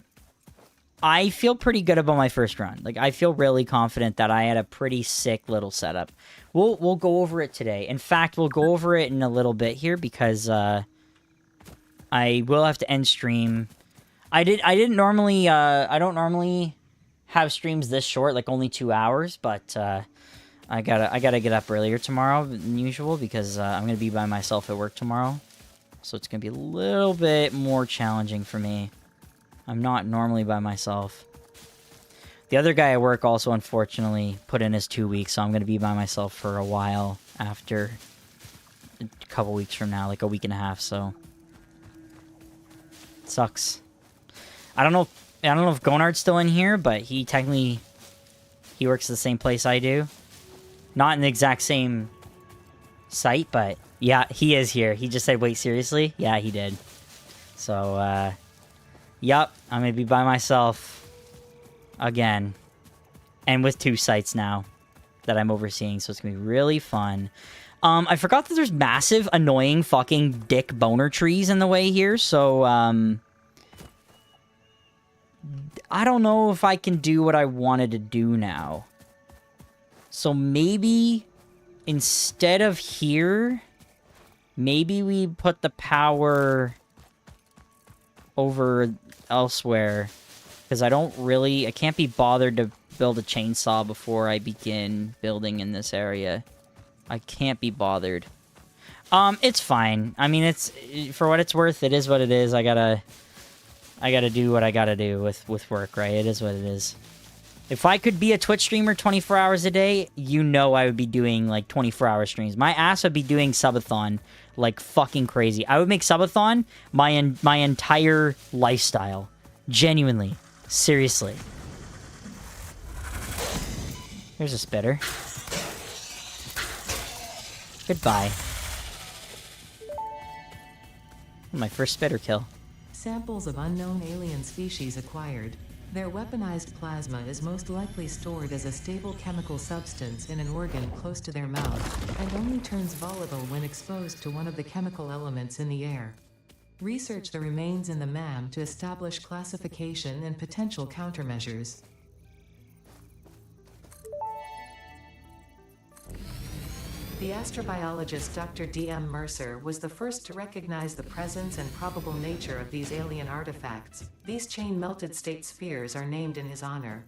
feel pretty good about my first run. Like, I feel really confident that I had a pretty sick little setup. We'll go over it today. In fact, we'll go over it in a little bit here because I will have to end stream. I don't normally have streams this short, like only 2 hours, but I gotta get up earlier tomorrow than usual because I'm gonna be by myself at work tomorrow. So it's gonna be a little bit more challenging for me. I'm not normally by myself. The other guy at work also, unfortunately, put in his 2 weeks, so I'm going to be by myself for a while after a couple weeks from now, like a week and a half, so... It sucks. I don't know if Gonard's still in here, but he technically... He works at the same place I do. Not in the exact same site, but... Yeah, he is here. He just said, wait, seriously? Yeah, he did. So, Yup, I'm gonna be by myself again. And with 2 sites now that I'm overseeing, so it's gonna be really fun. I forgot that there's massive, annoying, fucking dick boner trees in the way here, so, I don't know if I can do what I wanted to do now. So maybe, instead of here, Maybe we put the power over elsewhere. Because I can't be bothered to build a chainsaw before I begin building in this area. I can't be bothered. It's fine. I mean, it's, for what it's worth, it is what it is. I gotta do what I gotta do with work, right? It is what it is. If I could be a Twitch streamer 24 hours a day, you know I would be doing, like, 24-hour streams. My ass would be doing subathon like fucking crazy. I would make subathon my entire lifestyle. Genuinely. Seriously. Here's a spitter. Goodbye. My first spitter kill. Samples of unknown alien species acquired. Their weaponized plasma is most likely stored as a stable chemical substance in an organ close to their mouth, and only turns volatile when exposed to one of the chemical elements in the air. Research the remains in the MAM to establish classification and potential countermeasures. The astrobiologist Dr. D.M. Mercer was the first to recognize the presence and probable nature of these alien artifacts. These chain-melted state spheres are named in his honor.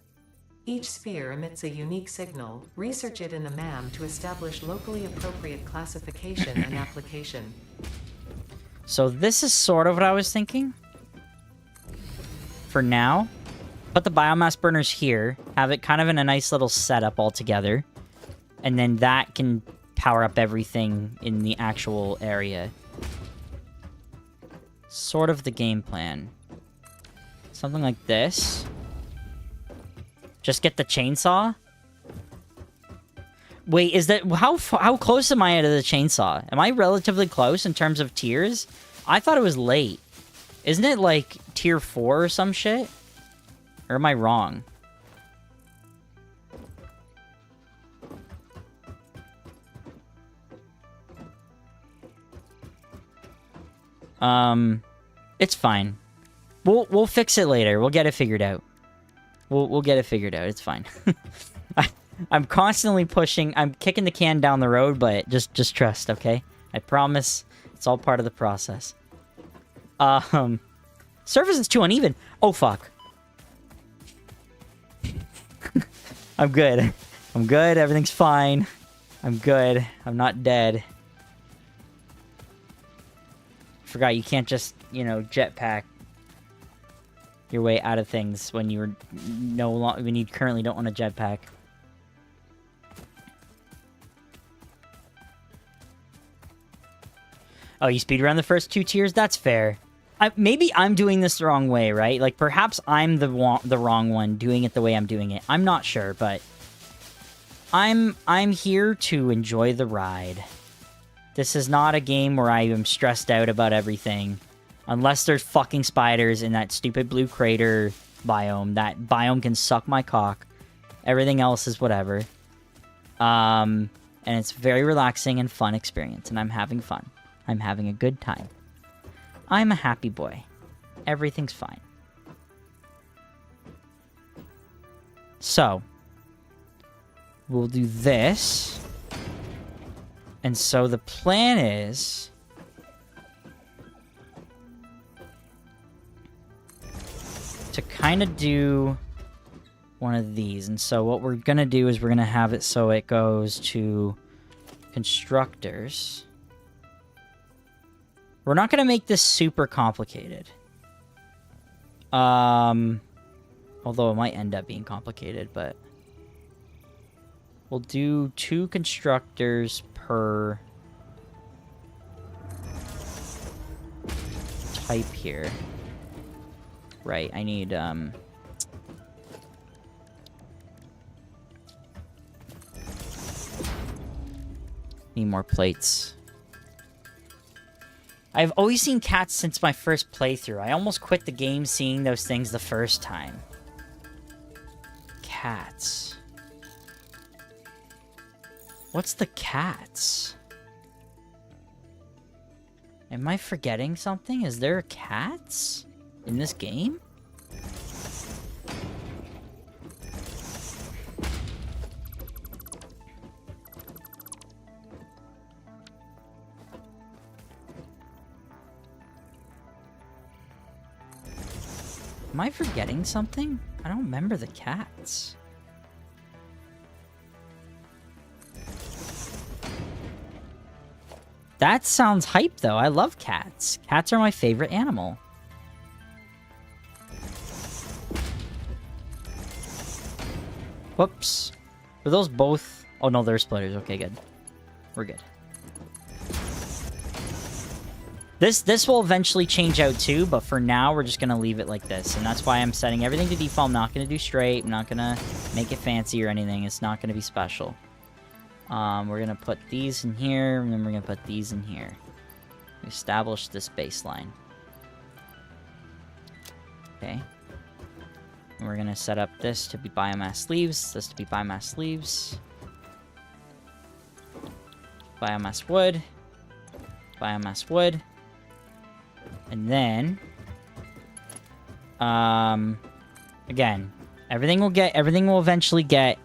Each sphere emits a unique signal. Research it in the MAM to establish locally appropriate classification and application. So this is sort of what I was thinking. For now, put the biomass burners here, have it kind of in a nice little setup all together, and then that can power up everything in the actual area. Sort of the game plan. Something like this. Just get the chainsaw? Wait, is that... How close am I to the chainsaw? Am I relatively close in terms of tiers? I thought it was late. Isn't it, like, tier 4 or some shit? Or am I wrong? It's fine. We'll fix it later. We'll get it figured out. We'll get it figured out. It's fine. I'm constantly pushing. I'm kicking the can down the road, but just trust, okay? I promise. It's all part of the process. Surface is too uneven. Oh fuck. I'm good. I'm good. Everything's fine. I'm good. I'm not dead. Forgot you can't just, you know, jetpack your way out of things when you currently don't want a jetpack. Oh, you speedrun the first 2 tiers? That's fair. Maybe I'm doing this the wrong way, right? Like, perhaps I'm the wrong one doing it the way I'm doing it. I'm not sure, but I'm here to enjoy the ride. This is not a game where I am stressed out about everything. Unless there's fucking spiders in that stupid blue crater biome. That biome can suck my cock. Everything else is whatever. And it's a very relaxing and fun experience, and I'm having fun. I'm having a good time. I'm a happy boy. Everything's fine. So, we'll do this. And so the plan is... to kind of do one of these. And so what we're going to do is we're going to have it so it goes to constructors. We're not going to make this super complicated. Although it might end up being complicated, but... we'll do 2 constructors per type here. Right, I need, need more plates. I've always seen cats since my first playthrough. I almost quit the game seeing those things the first time. Cats. What's the cats? Am I forgetting something? Is there cats in this game? Am I forgetting something? I don't remember the cats. That sounds hype, though. I love cats. Cats are my favorite animal. Whoops. Were those both... Oh, no, they're splitters. Okay, good. We're good. This will eventually change out, too, but for now, we're just going to leave it like this. And that's why I'm setting everything to default. I'm not going to do straight. I'm not going to make it fancy or anything. It's not going to be special. We're going to put these in here, and then we're going to put these in here. Establish this baseline. Okay. And we're going to set up this to be biomass sleeves, this to be biomass sleeves. Biomass wood. Biomass wood. And then... again, everything will eventually get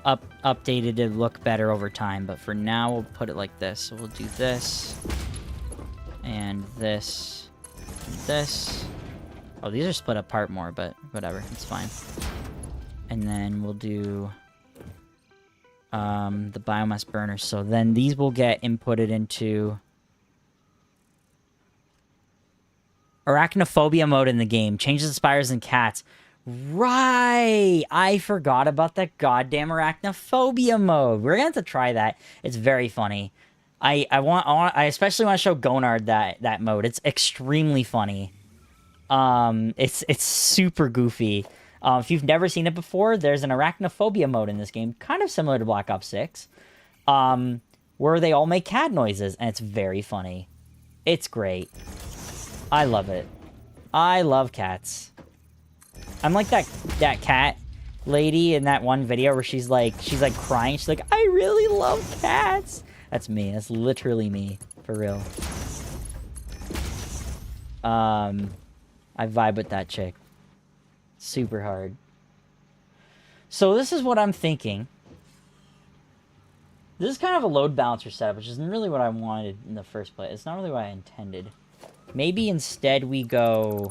updated to look better over time, but for now we'll put it like this. So we'll do this and this and this. Oh, these are split apart more, but whatever, it's fine. And then we'll do the biomass burner. So then these will get inputted into arachnophobia mode in the game. Changes the spiders and cats. Right! I forgot about that goddamn arachnophobia mode. We're gonna have to try that. It's very funny. I especially want to show Gonard that mode. It's extremely funny. It's super goofy. If you've never seen it before, there's an arachnophobia mode in this game, kind of similar to Black Ops 6, where they all make cat noises, and it's very funny. It's great. I love it. I love cats. I'm like that cat lady in that one video where she's like crying. She's like, I really love cats. That's me. That's literally me. For real. I vibe with that chick. Super hard. So this is what I'm thinking. This is kind of a load balancer setup, which isn't really what I wanted in the first place. It's not really what I intended. Maybe instead we go...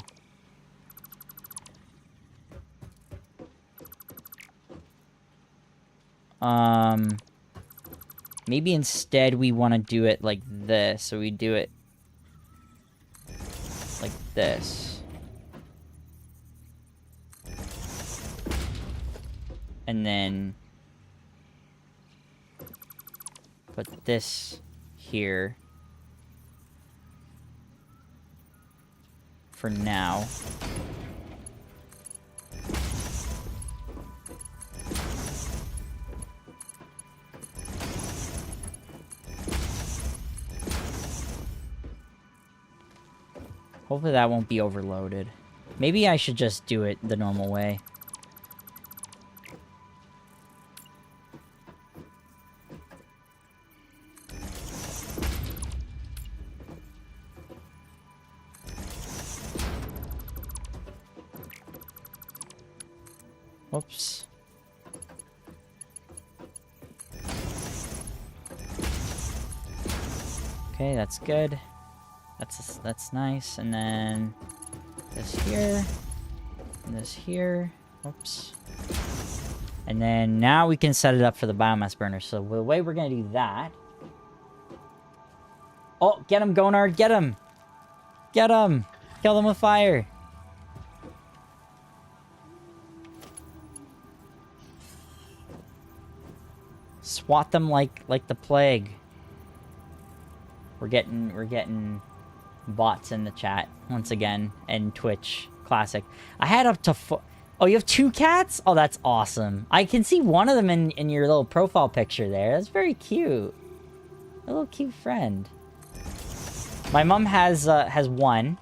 maybe instead we want to do it like this. So we do it like this. And then put this here for now. Hopefully that won't be overloaded. Maybe I should just do it the normal way. Whoops. Okay, that's good. That's nice. And then this here. And this here. Oops. And then now we can set it up for the biomass burner. So the way we're going to do that... Oh, get him, Gonard. Get him. Get him. Kill them with fire. Swat them like the plague. We're getting bots in the chat once again, and Twitch Classic. I had up to oh, you have 2 cats? Oh, that's awesome. I can see one of them in your little profile picture there. That's very cute. A little cute friend. My mom has one.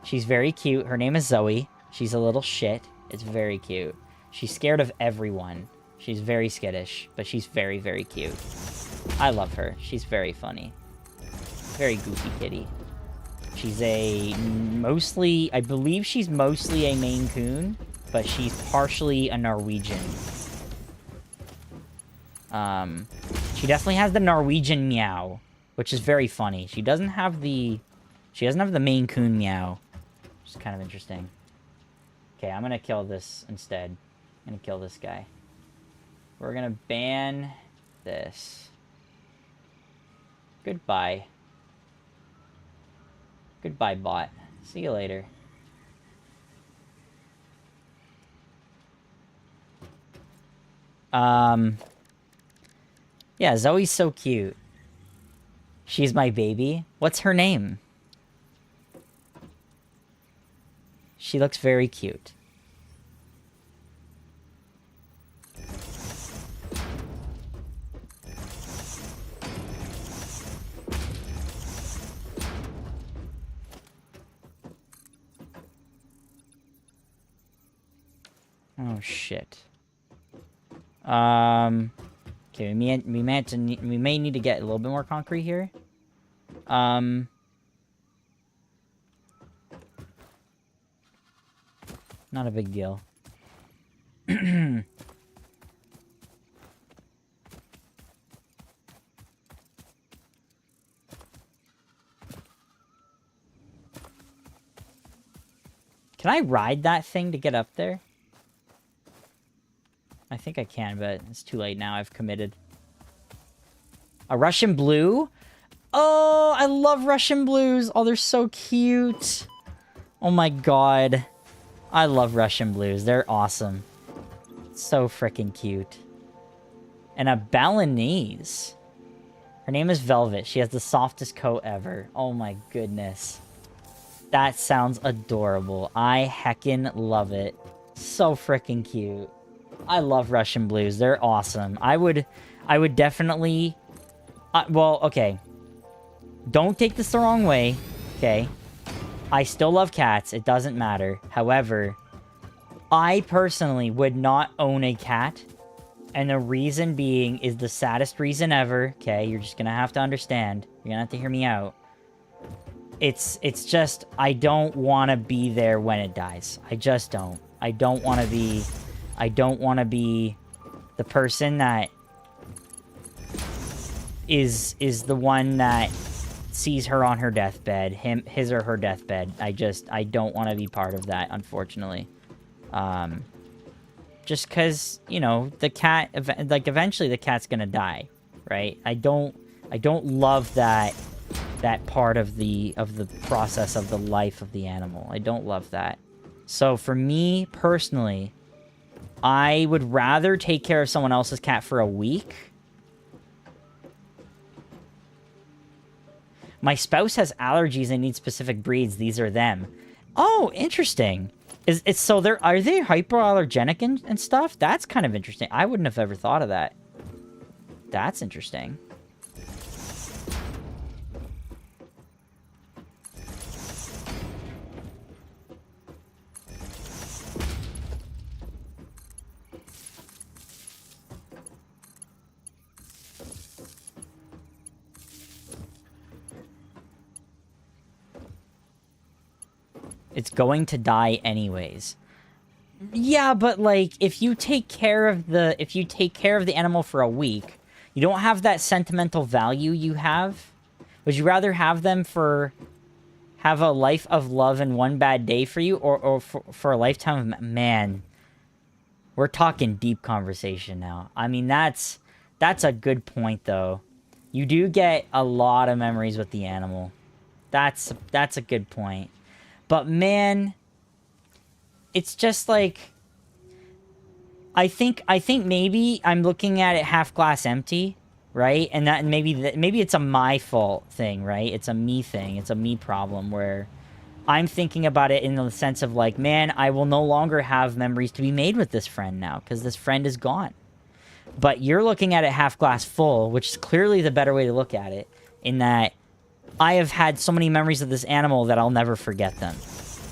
She's very cute. Her name is Zoe. She's a little shit. It's very cute. She's scared of everyone. She's very skittish, but she's very, very cute. I love her. She's very funny. Very goofy kitty. She's I believe she's mostly a Maine Coon, but she's partially a Norwegian. She definitely has the Norwegian meow, which is very funny. She doesn't have the Maine Coon meow, which is kind of interesting. Okay, I'm gonna kill this instead. I'm gonna kill this guy. We're gonna ban this. Goodbye. Goodbye, bot. See you later. Yeah, Zoe's so cute. She's my baby. What's her name? She looks very cute. Oh shit. Okay, we may need to get a little bit more concrete here. Not a big deal. Can I ride that thing to get up there? I think I can, but it's too late now. I've committed. A Russian blue? Oh, I love Russian blues. Oh, they're so cute. Oh my god. I love Russian blues. They're awesome. So freaking cute. And a Balinese. Her name is Velvet. She has the softest coat ever. Oh my goodness. That sounds adorable. I heckin' love it. So freaking cute. I love Russian blues. They're awesome. I would definitely... well, okay. Don't take this the wrong way, okay? I still love cats. It doesn't matter. However, I personally would not own a cat. And the reason being is the saddest reason ever. Okay, you're just gonna have to understand. You're gonna have to hear me out. It's just, I don't want to be there when it dies. I just don't. I don't want to be the person that is the one that sees her on her deathbed, his or her deathbed. I don't want to be part of that, unfortunately. Just because, you know, the cat, like, eventually the cat's gonna die, right? I don't love that part of the process of the life of the animal. I don't love that. So for me personally, I would rather take care of someone else's cat for a week. My spouse has allergies and needs specific breeds. These are them. Oh, interesting. Are they hypoallergenic and stuff? That's kind of interesting. I wouldn't have ever thought of that. That's interesting. It's going to die anyways. Yeah, but like if you take care of the animal for a week, you don't have that sentimental value you have. Would you rather have them have a life of love and one bad day for you, or for a lifetime of... Man, we're talking deep conversation now. I mean, that's a good point though. You do get a lot of memories with the animal. That's a good point. But man, it's just like, I think maybe I'm looking at it half glass empty, right? And that maybe it's a my fault thing, right? It's a me thing. It's a me problem where I'm thinking about it in the sense of like, man, I will no longer have memories to be made with this friend now because this friend is gone. But you're looking at it half glass full, which is clearly the better way to look at it, in that I have had so many memories of this animal that I'll never forget them.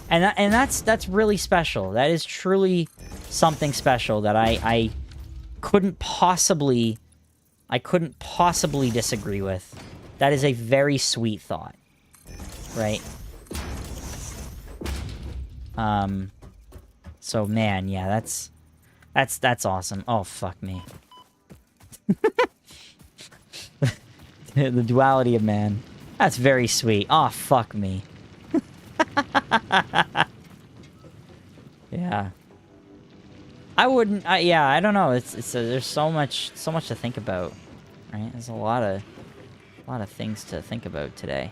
And that's really special. That is truly something special that I couldn't possibly disagree with. That is a very sweet thought. Right? So man, yeah, that's awesome. Oh, fuck me. The duality of man. That's very sweet. Oh, fuck me. Yeah. wouldn't. Yeah, I don't know. There's so much to think about, right? There's a lot of things to think about today.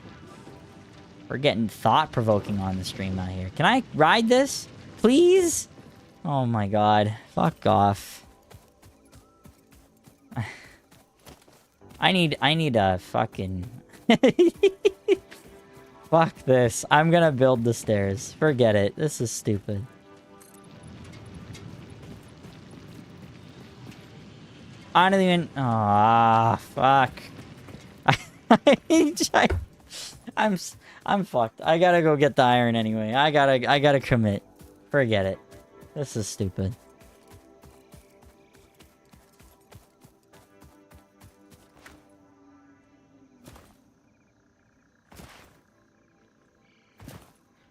We're getting thought-provoking on the stream out here. Can I ride this, please? Oh my god, fuck off. I need a fucking. Fuck this. I'm gonna build the stairs. Forget it. This is stupid. I don't even... Ah, fuck. I'm fucked. I gotta go get the iron anyway. I gotta commit. Forget it. This is stupid.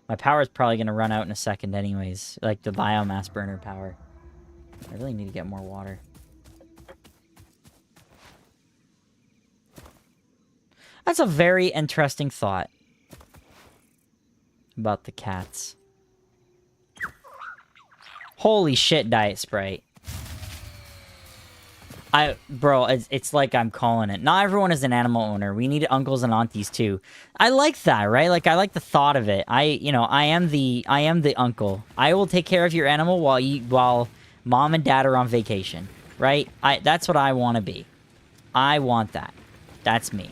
My power's probably gonna run out in a second anyways. Like the biomass burner power. I really need to get more water. That's a very interesting thought. About the cats. Holy shit, Diet Sprite. Bro, it's like I'm calling it. Not everyone is an animal owner. We need uncles and aunties too. I like that, right? Like I like the thought of it. I am the uncle. I will take care of your animal while mom and dad are on vacation, right? That's what I want to be. I want that. That's me.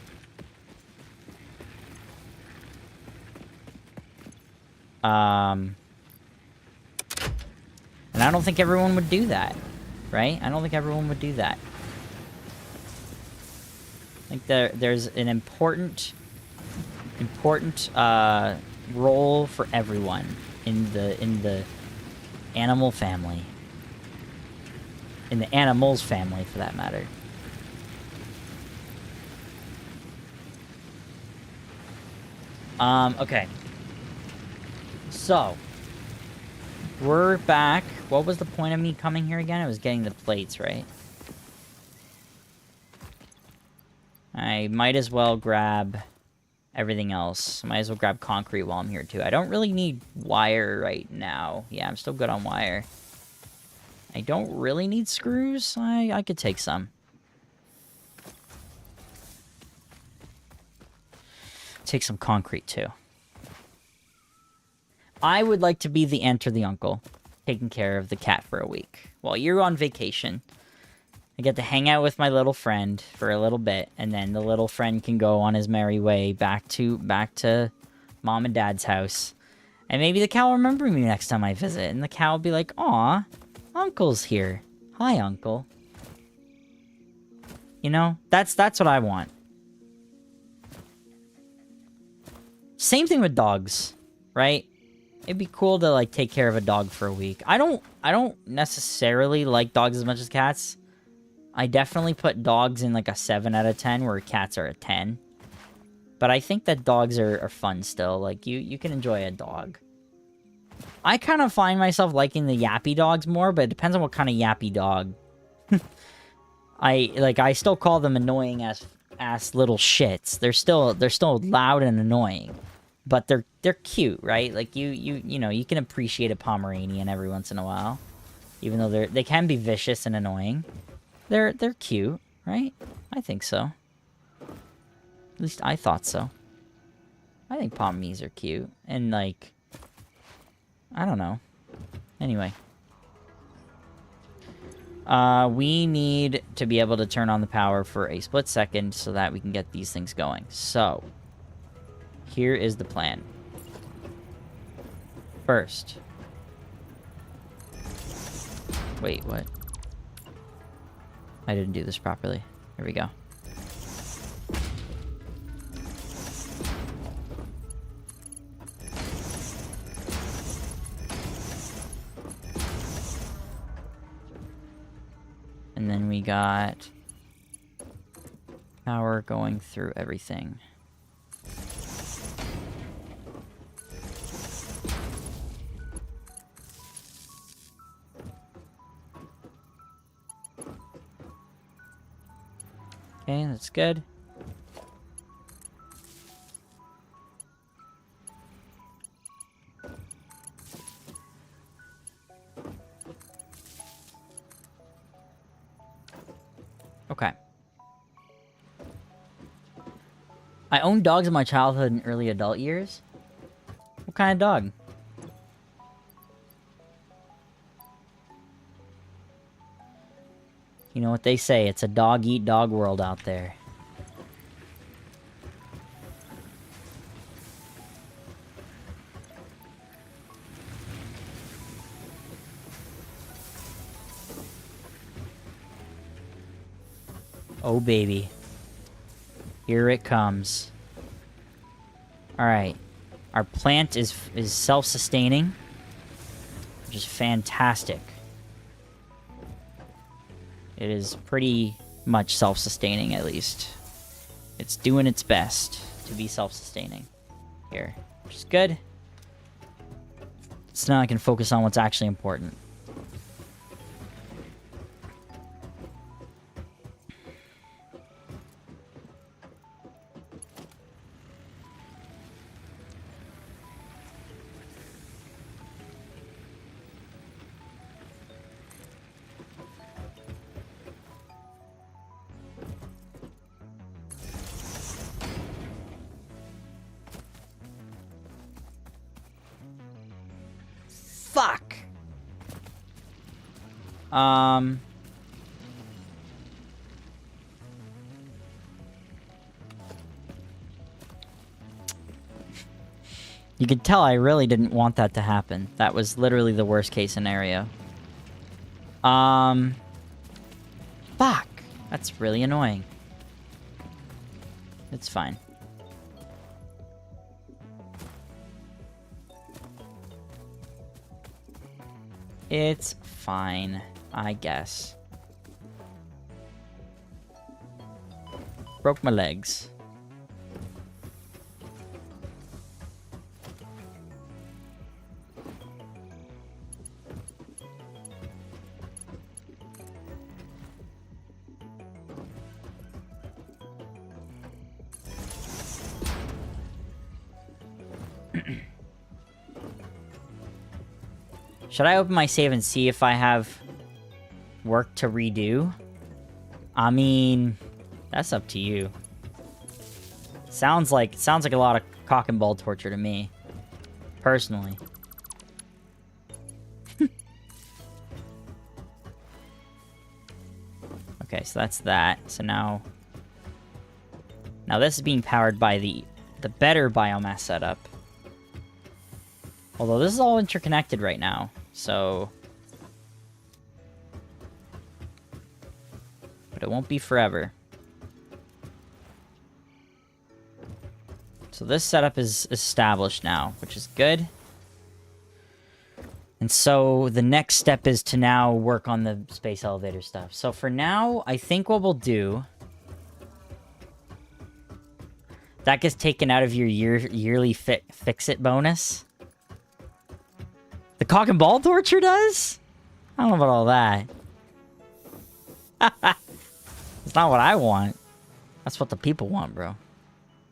And I don't think everyone would do that, right? I don't think everyone would do that. I think there's an important role for everyone in the animal family. In the animals family, for that matter. Okay. So, we're back. What was the point of me coming here again? It was getting the plates, right? I might as well grab everything else. Might as well grab concrete while I'm here, too. I don't really need wire right now. Yeah, I'm still good on wire. I don't really need screws. I could take some. Take some concrete, too. I would like to be the aunt or the uncle, taking care of the cat for a week. While you're on vacation, I get to hang out with my little friend for a little bit, and then the little friend can go on his merry way back to mom and dad's house. And maybe the cow will remember me next time I visit, and the cow will be like, "Aw, uncle's here. Hi, uncle." You know, that's what I want. Same thing with dogs, right? It'd be cool to, like, take care of a dog for a week. I don't necessarily like dogs as much as cats. I definitely put dogs in, like, a 7 out of 10, where cats are a 10. But I think that dogs are fun still. Like, you can enjoy a dog. I kind of find myself liking the yappy dogs more, but it depends on what kind of yappy dog. I still call them annoying ass little shits. They're still loud and annoying. But they're cute, right? Like you know, you can appreciate a Pomeranian every once in a while, even though they can be vicious and annoying. They're cute, right? I think so. At least I thought so. I think Pomies are cute, and like, I don't know. Anyway, we need to be able to turn on the power for a split second so that we can get these things going. So. Here is the plan. First. Wait, what? I didn't do this properly. Here we go. And then we got power going through everything. Okay, that's good. I owned dogs in my childhood and early adult years. What kind of dog? You know what they say, it's a dog-eat-dog world out there. Oh, baby. Here it comes. Alright. Our plant is self-sustaining, which is fantastic. It is pretty much self-sustaining, at least. It's doing its best to be self-sustaining here, which is good. So now I can focus on what's actually important. Fuck! You could tell I really didn't want that to happen. That was literally the worst case scenario. Fuck! That's really annoying. It's fine. It's fine, I guess. Broke my legs. Should I open my save and see if I have work to redo? I mean, that's up to you. Sounds like a lot of cock and ball torture to me, personally. Okay, so that's that. So now this is being powered by the better biomass setup. Although this is all interconnected right now, so... But it won't be forever. So this setup is established now, which is good. And so the next step is to now work on the space elevator stuff. So for now, I think what we'll do... That gets taken out of your yearly fix-it bonus. The cock and ball torture does? I don't know about all that. It's not what I want. That's what the people want, bro.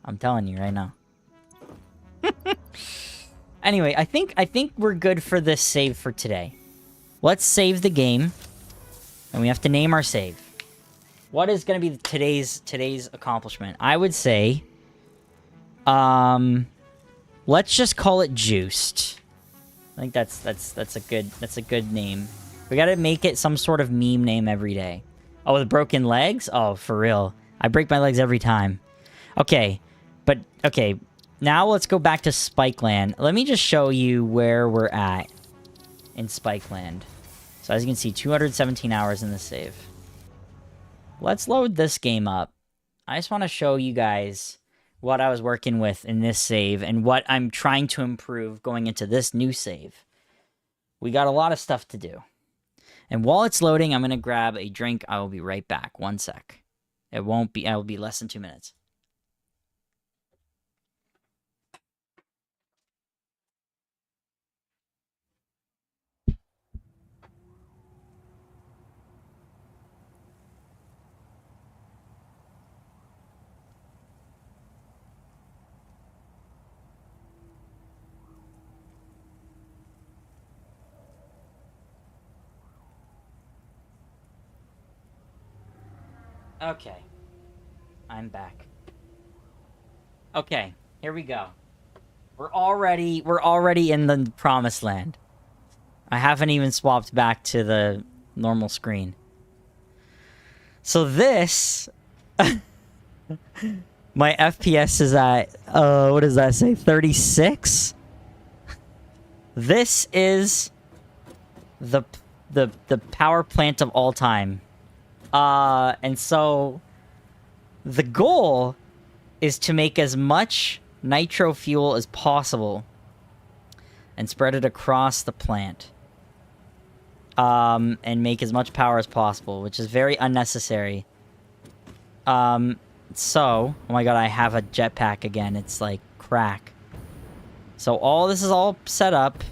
I'm telling you right now. Anyway, I think we're good for this save for today. Let's save the game. And we have to name our save. What is going to be today's accomplishment? I would say... let's just call it Juiced. I think that's a good name. We gotta make it some sort of meme name every day. Oh, with broken legs? Oh, for real. I break my legs every time. Okay, but okay. Now let's go back to Spikeland. Let me just show you where we're at in Spikeland. So as you can see, 217 hours in the save. Let's load this game up. I just want to show you guys what I was working with in this save and what I'm trying to improve going into this new save. We got a lot of stuff to do. And while it's loading, I'm going to grab a drink. I will be right back. 1 sec. I will be less than 2 minutes. Okay. I'm back. Okay, here we go. We're already in the promised land. I haven't even swapped back to the normal screen. So this... my FPS is at, what does that say? 36? This is the power plant of all time. And so the goal is to make as much nitro fuel as possible and spread it across the plant. And make as much power as possible, which is very unnecessary. So, oh my god, I have a jetpack again. It's like crack. So this is all set up,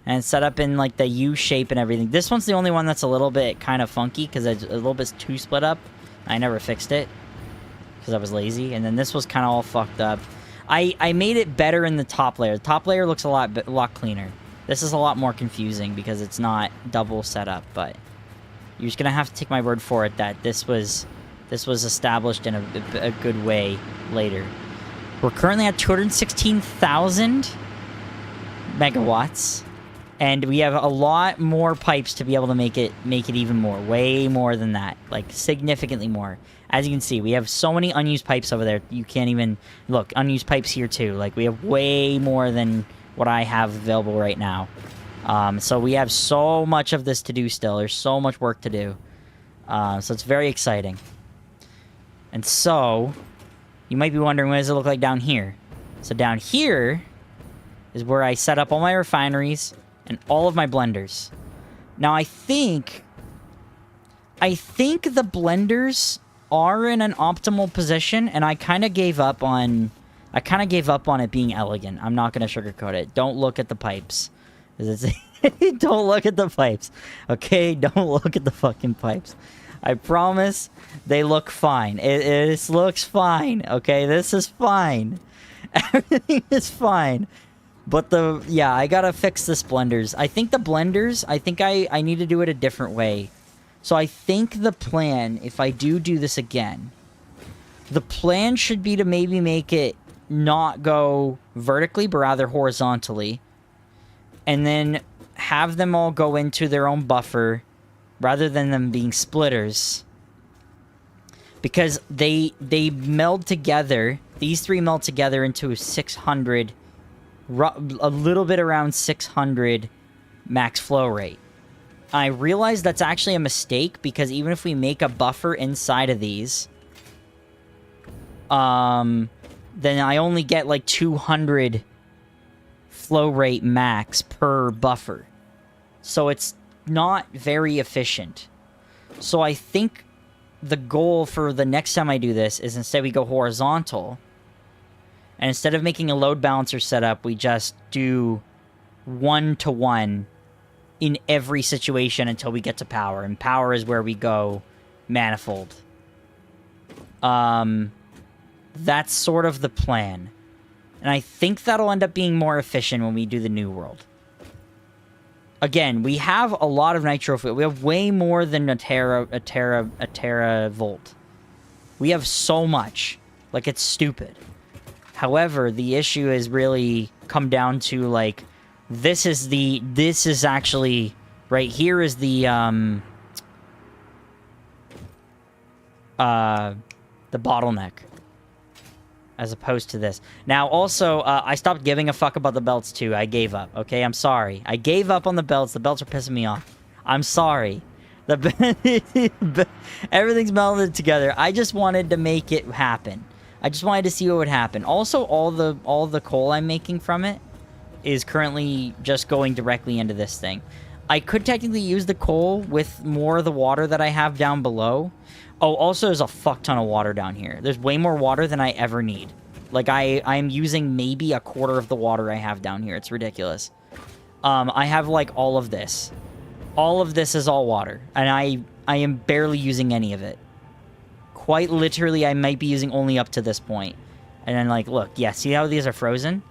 and it's set up in like the U shape and everything. This one's the only one that's a little bit kind of funky because it's a little bit too split up. I never fixed it because I was lazy, and then this was kind of all fucked up. I made it better in the top layer. The top layer looks a lot cleaner. This is a lot more confusing because it's not double set up, but you're just gonna have to take my word for it that this was established in a good way later. We're currently at 216,000 megawatts, and we have a lot more pipes to be able to make it even more, way more than that, like significantly more. As you can see, we have so many unused pipes over there. You can't even look. Unused pipes here too. Like we have way more than what I have available right now. So we have so much of this to do still. There's so much work to do. So it's very exciting. And so, you might be wondering, what does it look like down here? So down here is where I set up all my refineries and all of my blenders. Now I think the blenders are in an optimal position, and I kind of gave up on it being elegant. I'm not going to sugarcoat it. Don't look at the pipes. Don't look at the pipes. Okay? Don't look at the fucking pipes. I promise they look fine. It looks fine. Okay? This is fine. Everything is fine. But I gotta fix this blenders. I think the blenders, I need to do it a different way. So I think the plan, if I do this again, the plan should be to maybe make it not go vertically, but rather horizontally. And then have them all go into their own buffer, rather than them being splitters. Because they meld together, these three meld together into 600, a little bit around 600 max flow rate. I realize that's actually a mistake, because even if we make a buffer inside of these, then I only get like 200 flow rate max per buffer. So it's not very efficient. So I think the goal for the next time I do this is instead we go horizontal, and instead of making a load balancer setup, we just do 1-to-1 in every situation until we get to power, and power is where we go manifold. That's sort of the plan. And I think that'll end up being more efficient when we do the new world. Again, we have a lot of nitro fuel. We have way more than a teravolt. We have so much. Like, it's stupid. However, the issue is really come down to, like, this is actually, right here is the bottleneck. As opposed to this. Now, also, I stopped giving a fuck about the belts, too. I gave up, okay? I'm sorry. I gave up on the belts. The belts are pissing me off. I'm sorry. Everything's melded together. I just wanted to make it happen. I just wanted to see what would happen. Also, all the coal I'm making from it is currently just going directly into this thing. I could technically use the coal with more of the water that I have down below. Oh, also, there's a fuck ton of water down here. There's way more water than I ever need. Like, I'm using maybe a quarter of the water I have down here. It's ridiculous. I have, like, all of this. All of this is all water. And I am barely using any of it. Quite literally, I might be using only up to this point. And then, like, look. Yeah, see how these are frozen?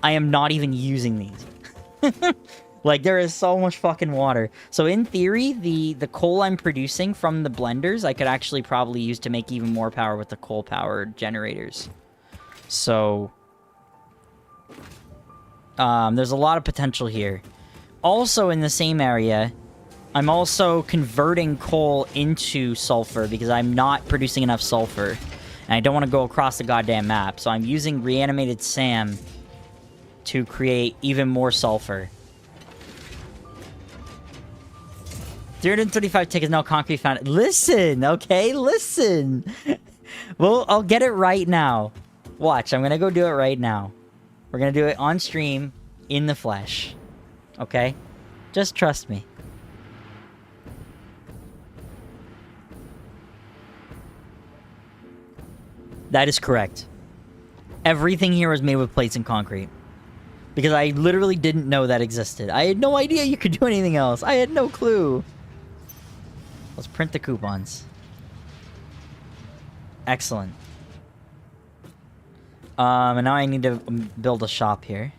I am not even using these. Like, there is so much fucking water. So, in theory, the coal I'm producing from the blenders, I could actually probably use to make even more power with the coal-powered generators. So, There's a lot of potential here. Also, in the same area, I'm also converting coal into sulfur because I'm not producing enough sulfur. And I don't want to go across the goddamn map. So I'm using reanimated SAM to create even more sulfur. 335 tickets, no concrete found. Listen, okay? Listen. Well, I'll get it right now. Watch, I'm going to go do it right now. We're going to do it on stream, in the flesh. Okay? Just trust me. That is correct. Everything here was made with plates and concrete. Because I literally didn't know that existed. I had no idea you could do anything else. I had no clue. Let's print the coupons. Excellent. And now I need to build a shop here.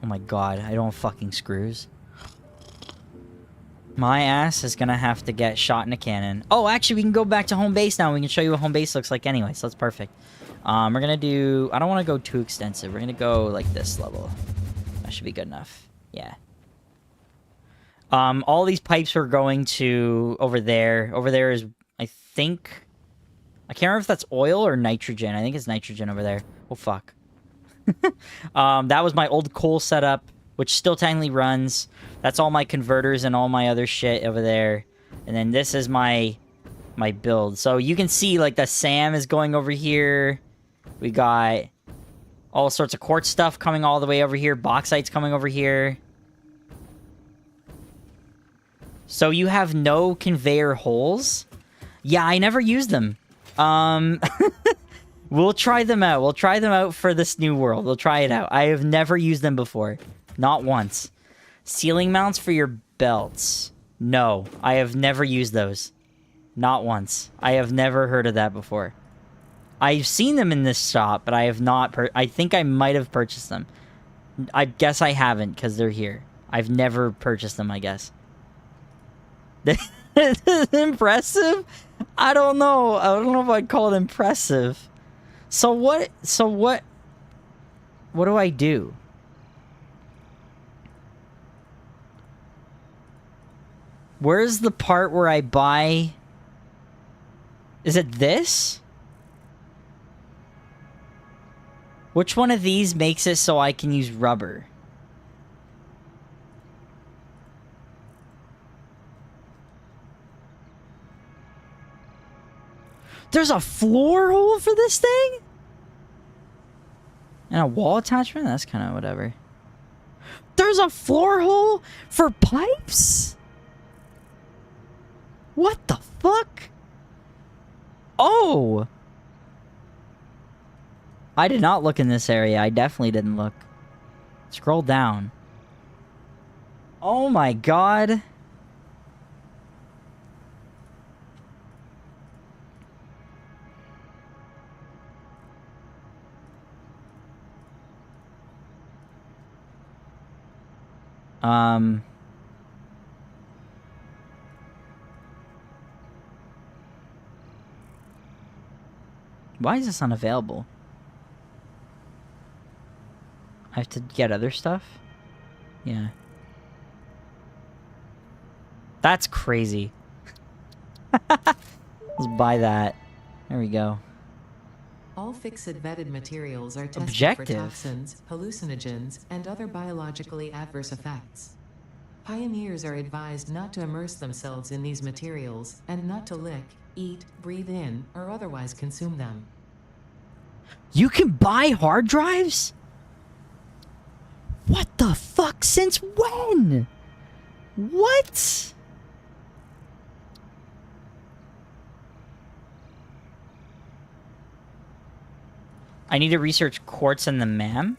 Oh my god, I don't have fucking screws. My ass is gonna have to get shot in a cannon. Oh, actually, we can go back to home base now. We can show you what home base looks like anyway, so that's perfect. We're gonna do... I don't want to go too extensive. We're gonna go, like, this level. That should be good enough. Yeah. All these pipes are going to over there. Over there is, I think... I can't remember if that's oil or nitrogen. I think it's nitrogen over there. Oh, fuck. That was my old coal setup, which still technically runs. That's all my converters and all my other shit over there. And then this is my build. So you can see, like, the SAM is going over here. We got all sorts of quartz stuff coming all the way over here. Bauxite's coming over here. So you have no conveyor holes? Yeah, I never used them. We'll try them out. We'll try them out for this new world. We'll try it out. I have never used them before. Not once. Ceiling mounts for your belts. No, I have never used those. Not once. I have never heard of that before. I've seen them in this shop, but I have not... I think I might have purchased them. I guess I haven't, because they're here. I've never purchased them, I guess. Impressive? I don't know. I don't know if I'd call it impressive. So what do I do? Where's the part where I buy... Is it this? Which one of these makes it so I can use rubber? There's a floor hole for this thing? And a wall attachment? That's kind of whatever. There's a floor hole for pipes? What the fuck? Oh! I did not look in this area. I definitely didn't look. Scroll down. Oh my god. Why is this unavailable? I have to get other stuff? Yeah. That's crazy. Let's buy that. There we go. All fixed vetted materials are tested Objective. for toxins, hallucinogens, and other biologically adverse effects. Pioneers are advised not to immerse themselves in these materials, and not to lick, eat, breathe in, or otherwise consume them. You can buy hard drives? What the fuck? Since when? What? I need to research quartz and the MAM?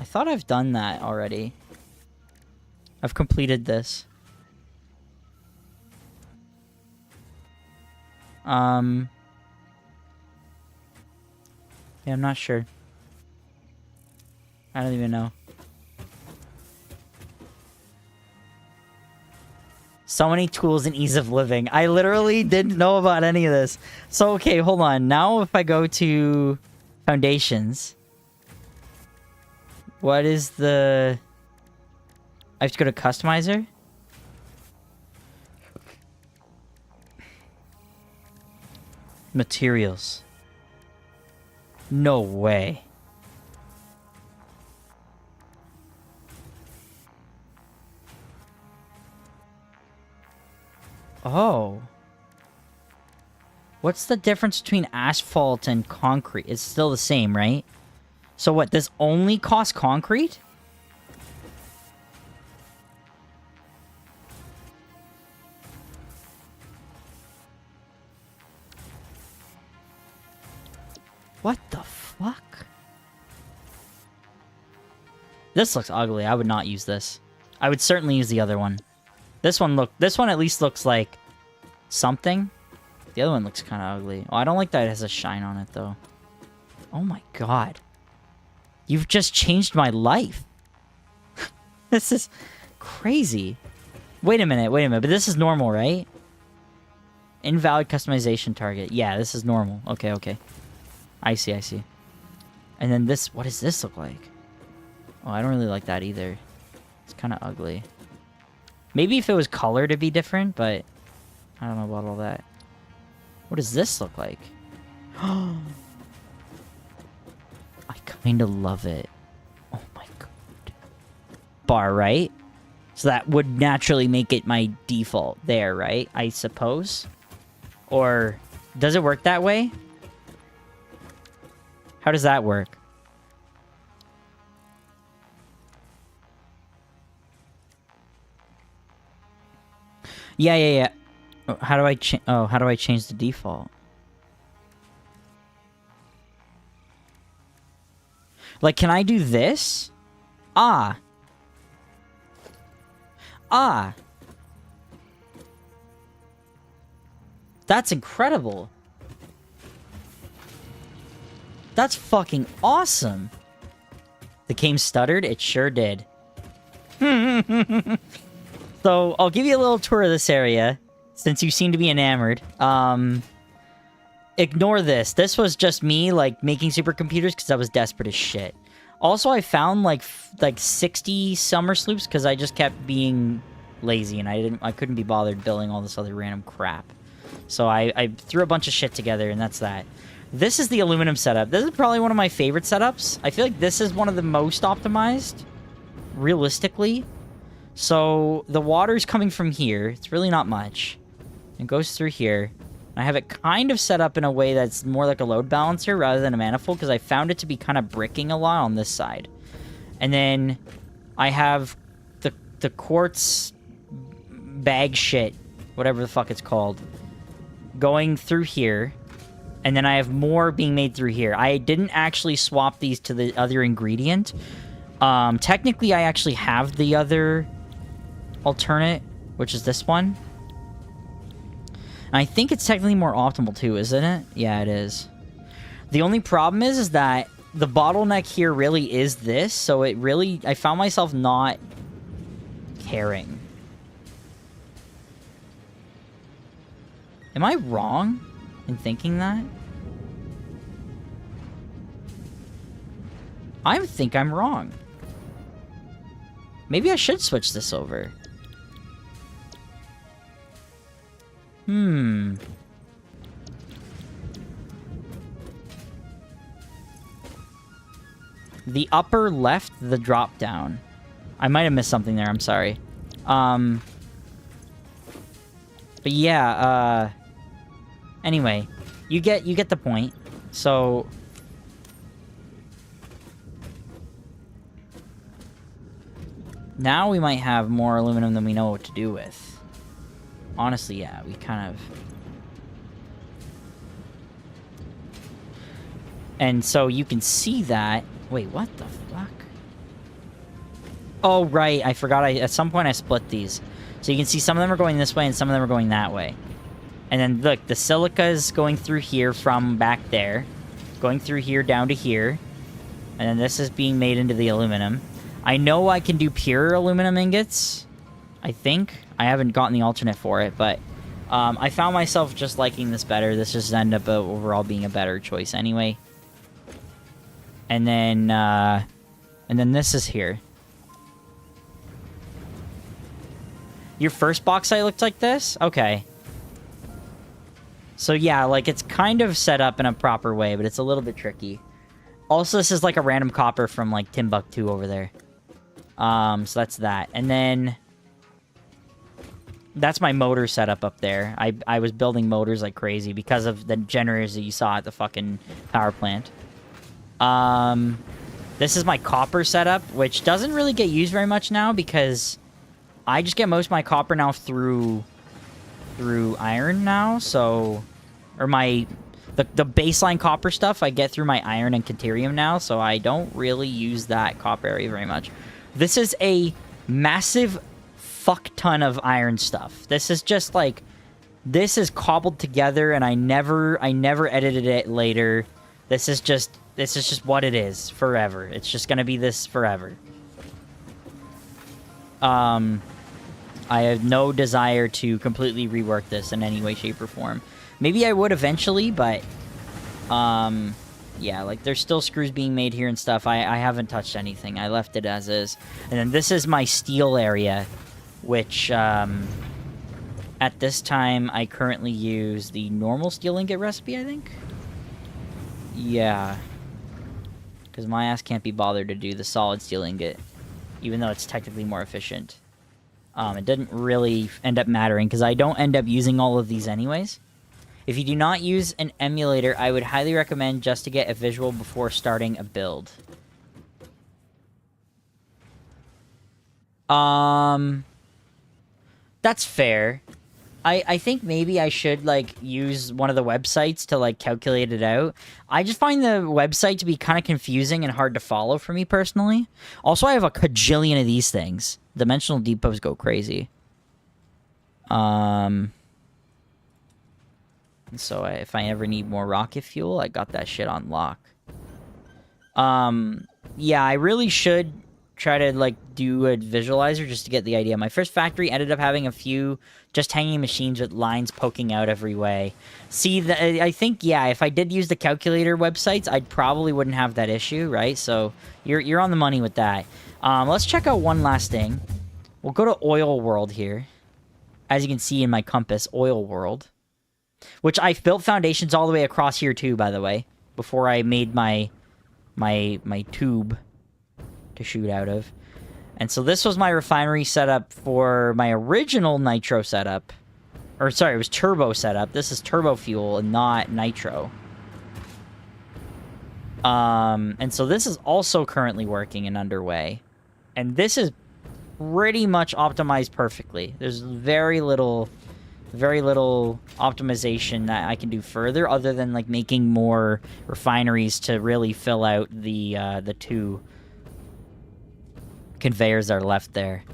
I thought I've done that already. I've completed this. Yeah, I'm not sure. I don't even know. So many tools and ease of living. I literally didn't know about any of this. So, okay, hold on. Now if I go to Foundations. What is the... I have to go to customizer? Materials. No way. Oh. What's the difference between asphalt and concrete? It's still the same, right? So what, this only costs concrete? What the fuck? This looks ugly. I would not use this. I would certainly use the other one. This one at least looks like something. The other one looks kind of ugly. Oh, I don't like that it has a shine on it, though. Oh my god. You've just changed my life. This is crazy. Wait a minute. But this is normal, right? Invalid customization target. Yeah, this is normal. Okay. I see. And then this... What does this look like? Oh, I don't really like that either. It's kind of ugly. Maybe if it was colored it'd be different, but... I don't know about all that. What does this look like? I kind of love it. Oh my god. Bar, right? So that would naturally make it my default there, right? I suppose? Or does it work that way? How does that work? Yeah. How do I change the default? Like, can I do this? Ah. That's incredible. That's fucking awesome. The game stuttered? It sure did. So, I'll give you a little tour of this area, since you seem to be enamored. Ignore this. This was just me, like, making supercomputers because I was desperate as shit. Also, I found, like 60 summer sloops because I just kept being lazy and I couldn't be bothered building all this other random crap. So I threw a bunch of shit together, and that's that. This is the aluminum setup. This is probably one of my favorite setups. I feel like this is one of the most optimized, realistically. So the water's coming from here. It's really not much. It goes through here. I have it kind of set up in a way that's more like a load balancer rather than a manifold, because I found it to be kind of bricking a lot on this side. And then I have the quartz bag shit, whatever the fuck it's called, going through here. And then I have more being made through here. I didn't actually swap these to the other ingredient. Technically, I actually have the other alternate, which is this one. And I think it's technically more optimal too, isn't it? Yeah, it is. The only problem is that the bottleneck here really is this, so it really... I found myself not caring. Am I wrong in thinking that? I think I'm wrong. Maybe I should switch this over. The upper left, the drop down. I might have missed something there, I'm sorry. But yeah, anyway, you get the point. So now we might have more aluminum than we know what to do with. Honestly, yeah, we kind of... And so you can see that... Wait, what the fuck? Oh, right, I forgot at some point I split these. So you can see some of them are going this way and some of them are going that way. And then, look, the silica is going through here from back there. Going through here down to here. And then this is being made into the aluminum. I know I can do pure aluminum ingots. I think. I haven't gotten the alternate for it, but I found myself just liking this better. This just ended up overall being a better choice anyway. And then this is here. Your first box site looked like this? Okay. So yeah, like, it's kind of set up in a proper way, but it's a little bit tricky. Also, this is like a random copper from, like, Timbuktu over there. So that's that. And then that's my motor setup up there. I was building motors like crazy because of the generators that you saw at the fucking power plant. This is my copper setup, which doesn't really get used very much now because I just get most of my copper now through iron now, so... Or the baseline copper stuff I get through my iron and Caterium now, so I don't really use that copper area very much. This is a massive fuck ton of iron stuff. This is just like... This is cobbled together, and I never edited it later. This is just what it is forever. It's just gonna be this forever. I have no desire to completely rework this in any way, shape, or form. Maybe I would eventually, but... yeah, like, there's still screws being made here and stuff. I haven't touched anything. I left it as is. And then this is my steel area, which, at this time, I currently use the normal steel ingot recipe, I think? Yeah. Because my ass can't be bothered to do the solid steel ingot, even though it's technically more efficient. It didn't really end up mattering, because I don't end up using all of these anyways. If you do not use an emulator, I would highly recommend just to get a visual before starting a build. That's fair. I think maybe I should, like, use one of the websites to, like, calculate it out. I just find the website to be kind of confusing and hard to follow for me, personally. Also, I have a cajillion of these things. Dimensional depots go crazy. So if I ever need more rocket fuel, I got that shit on lock. Yeah, I really should try to, like, do a visualizer just to get the idea. My first factory ended up having a few just hanging machines with lines poking out every way. See, I think, yeah, if I did use the calculator websites, I probably wouldn't have that issue, right? So you're on the money with that. Let's check out one last thing. We'll go to Oil World here. As you can see in my compass, Oil World. Which I've built foundations all the way across here too, by the way. Before I made my tube to shoot out of. And so this was my refinery setup for my original nitro setup. Or sorry, it was turbo setup. This is turbo fuel and not nitro. And so this is also currently working and underway. And this is pretty much optimized perfectly. There's very little optimization that I can do further other than, like, making more refineries to really fill out the two conveyors that are left there.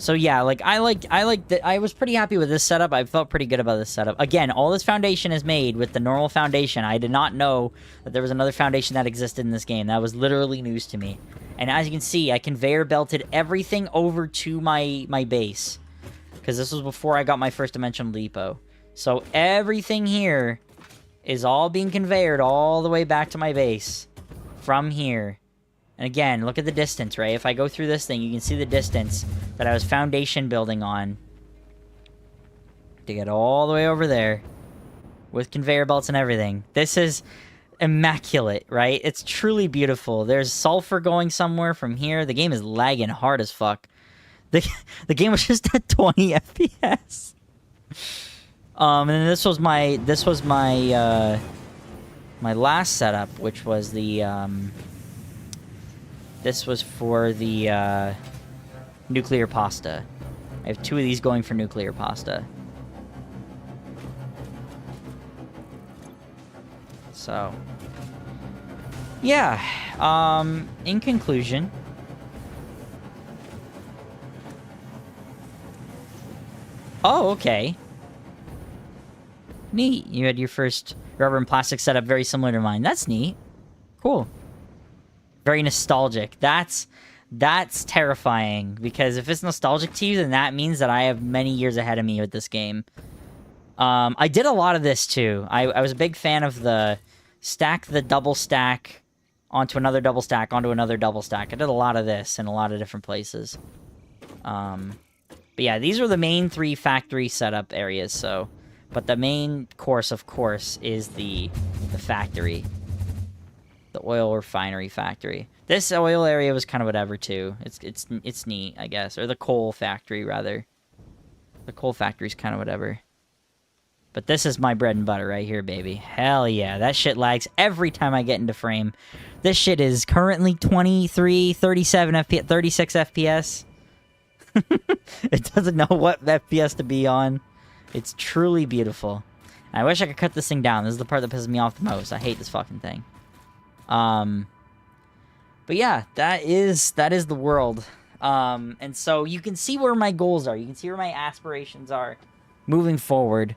So yeah, like, I was pretty happy with this setup. I felt pretty good about this setup. Again, all this foundation is made with the normal foundation. I did not know that there was another foundation that existed in this game. That was literally news to me. And as you can see, I conveyor belted everything over to my base. Because this was before I got my first dimensional depot. So everything here is all being conveyed all the way back to my base. From here. And again, look at the distance, right? If I go through this thing, you can see the distance that I was foundation building on. To get all the way over there. With conveyor belts and everything. This is immaculate, right? It's truly beautiful. There's sulfur going somewhere from here. The game is lagging hard as fuck. The game was just at 20 FPS. And then this was my my last setup, which was the this was for the nuclear pasta. I have two of these going for nuclear pasta. So, yeah. In conclusion, oh, okay. Neat. You had your first rubber and plastic setup very similar to mine. That's neat. Cool. Very nostalgic. That's That's terrifying, because if it's nostalgic to you, then that means that I have many years ahead of me with this game. I did a lot of this, too. I was a big fan of the double stack onto another double stack onto another double stack. I did a lot of this in a lot of different places. But yeah, these are the main 3 factory setup areas, so... But the main course, of course, is the factory. The oil refinery factory. This oil area was kind of whatever, too. It's neat, I guess. Or the coal factory, rather. The coal factory's kind of whatever. But this is my bread and butter right here, baby. Hell yeah. That shit lags every time I get into frame. This shit is currently 23, 37 FPS, 36 FPS. It doesn't know what FPS to be on. It's truly beautiful. I wish I could cut this thing down. This is the part that pisses me off the most. I hate this fucking thing. But yeah, that is the world. And so you can see where my goals are. You can see where my aspirations are moving forward.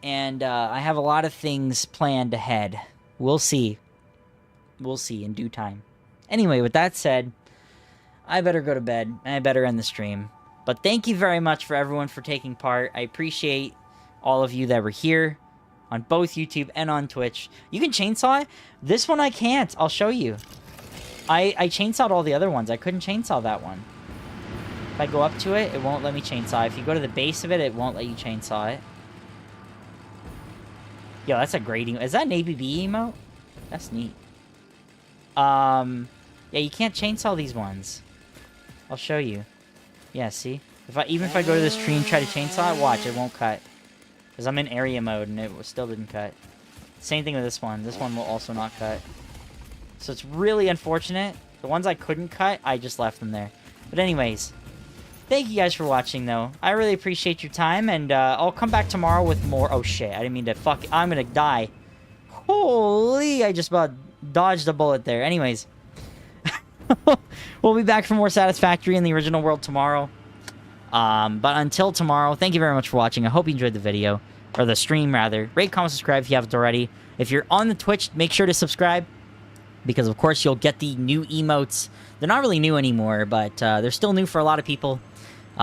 And I have a lot of things planned ahead. We'll see. We'll see in due time. Anyway, with that said, I better go to bed, and I better end the stream. But thank you very much for everyone for taking part. I appreciate all of you that were here on both YouTube and on Twitch. You can chainsaw it. This one I can't. I'll show you. I chainsawed all the other ones. I couldn't chainsaw that one. If I go up to it, it won't let me chainsaw. If you go to the base of it, it won't let you chainsaw it. Yo, that's a great emote. Is that an ABB emote? That's neat. Yeah, you can't chainsaw these ones. I'll show you. Yeah, see? Even if I go to the stream, try to chainsaw it, watch, it won't cut. Because I'm in area mode, and it still didn't cut. Same thing with this one. This one will also not cut. So it's really unfortunate. The ones I couldn't cut, I just left them there. But anyways, thank you guys for watching, though. I really appreciate your time, and I'll come back tomorrow with more... Oh, shit. I didn't mean to fuck... I'm gonna die. Holy... I just about dodged a bullet there. Anyways... We'll be back for more Satisfactory in the original world tomorrow. But until tomorrow, thank you very much for watching. I hope you enjoyed the video. Or the stream, rather. Rate, comment, subscribe if you haven't already. If you're on the Twitch, make sure to subscribe. Because, of course, you'll get the new emotes. They're not really new anymore, but they're still new for a lot of people.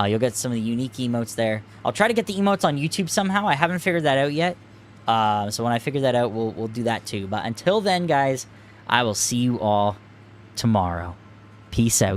You'll get some of the unique emotes there. I'll try to get the emotes on YouTube somehow. I haven't figured that out yet. So when I figure that out, we'll do that too. But until then, guys, I will see you all tomorrow. Peace out.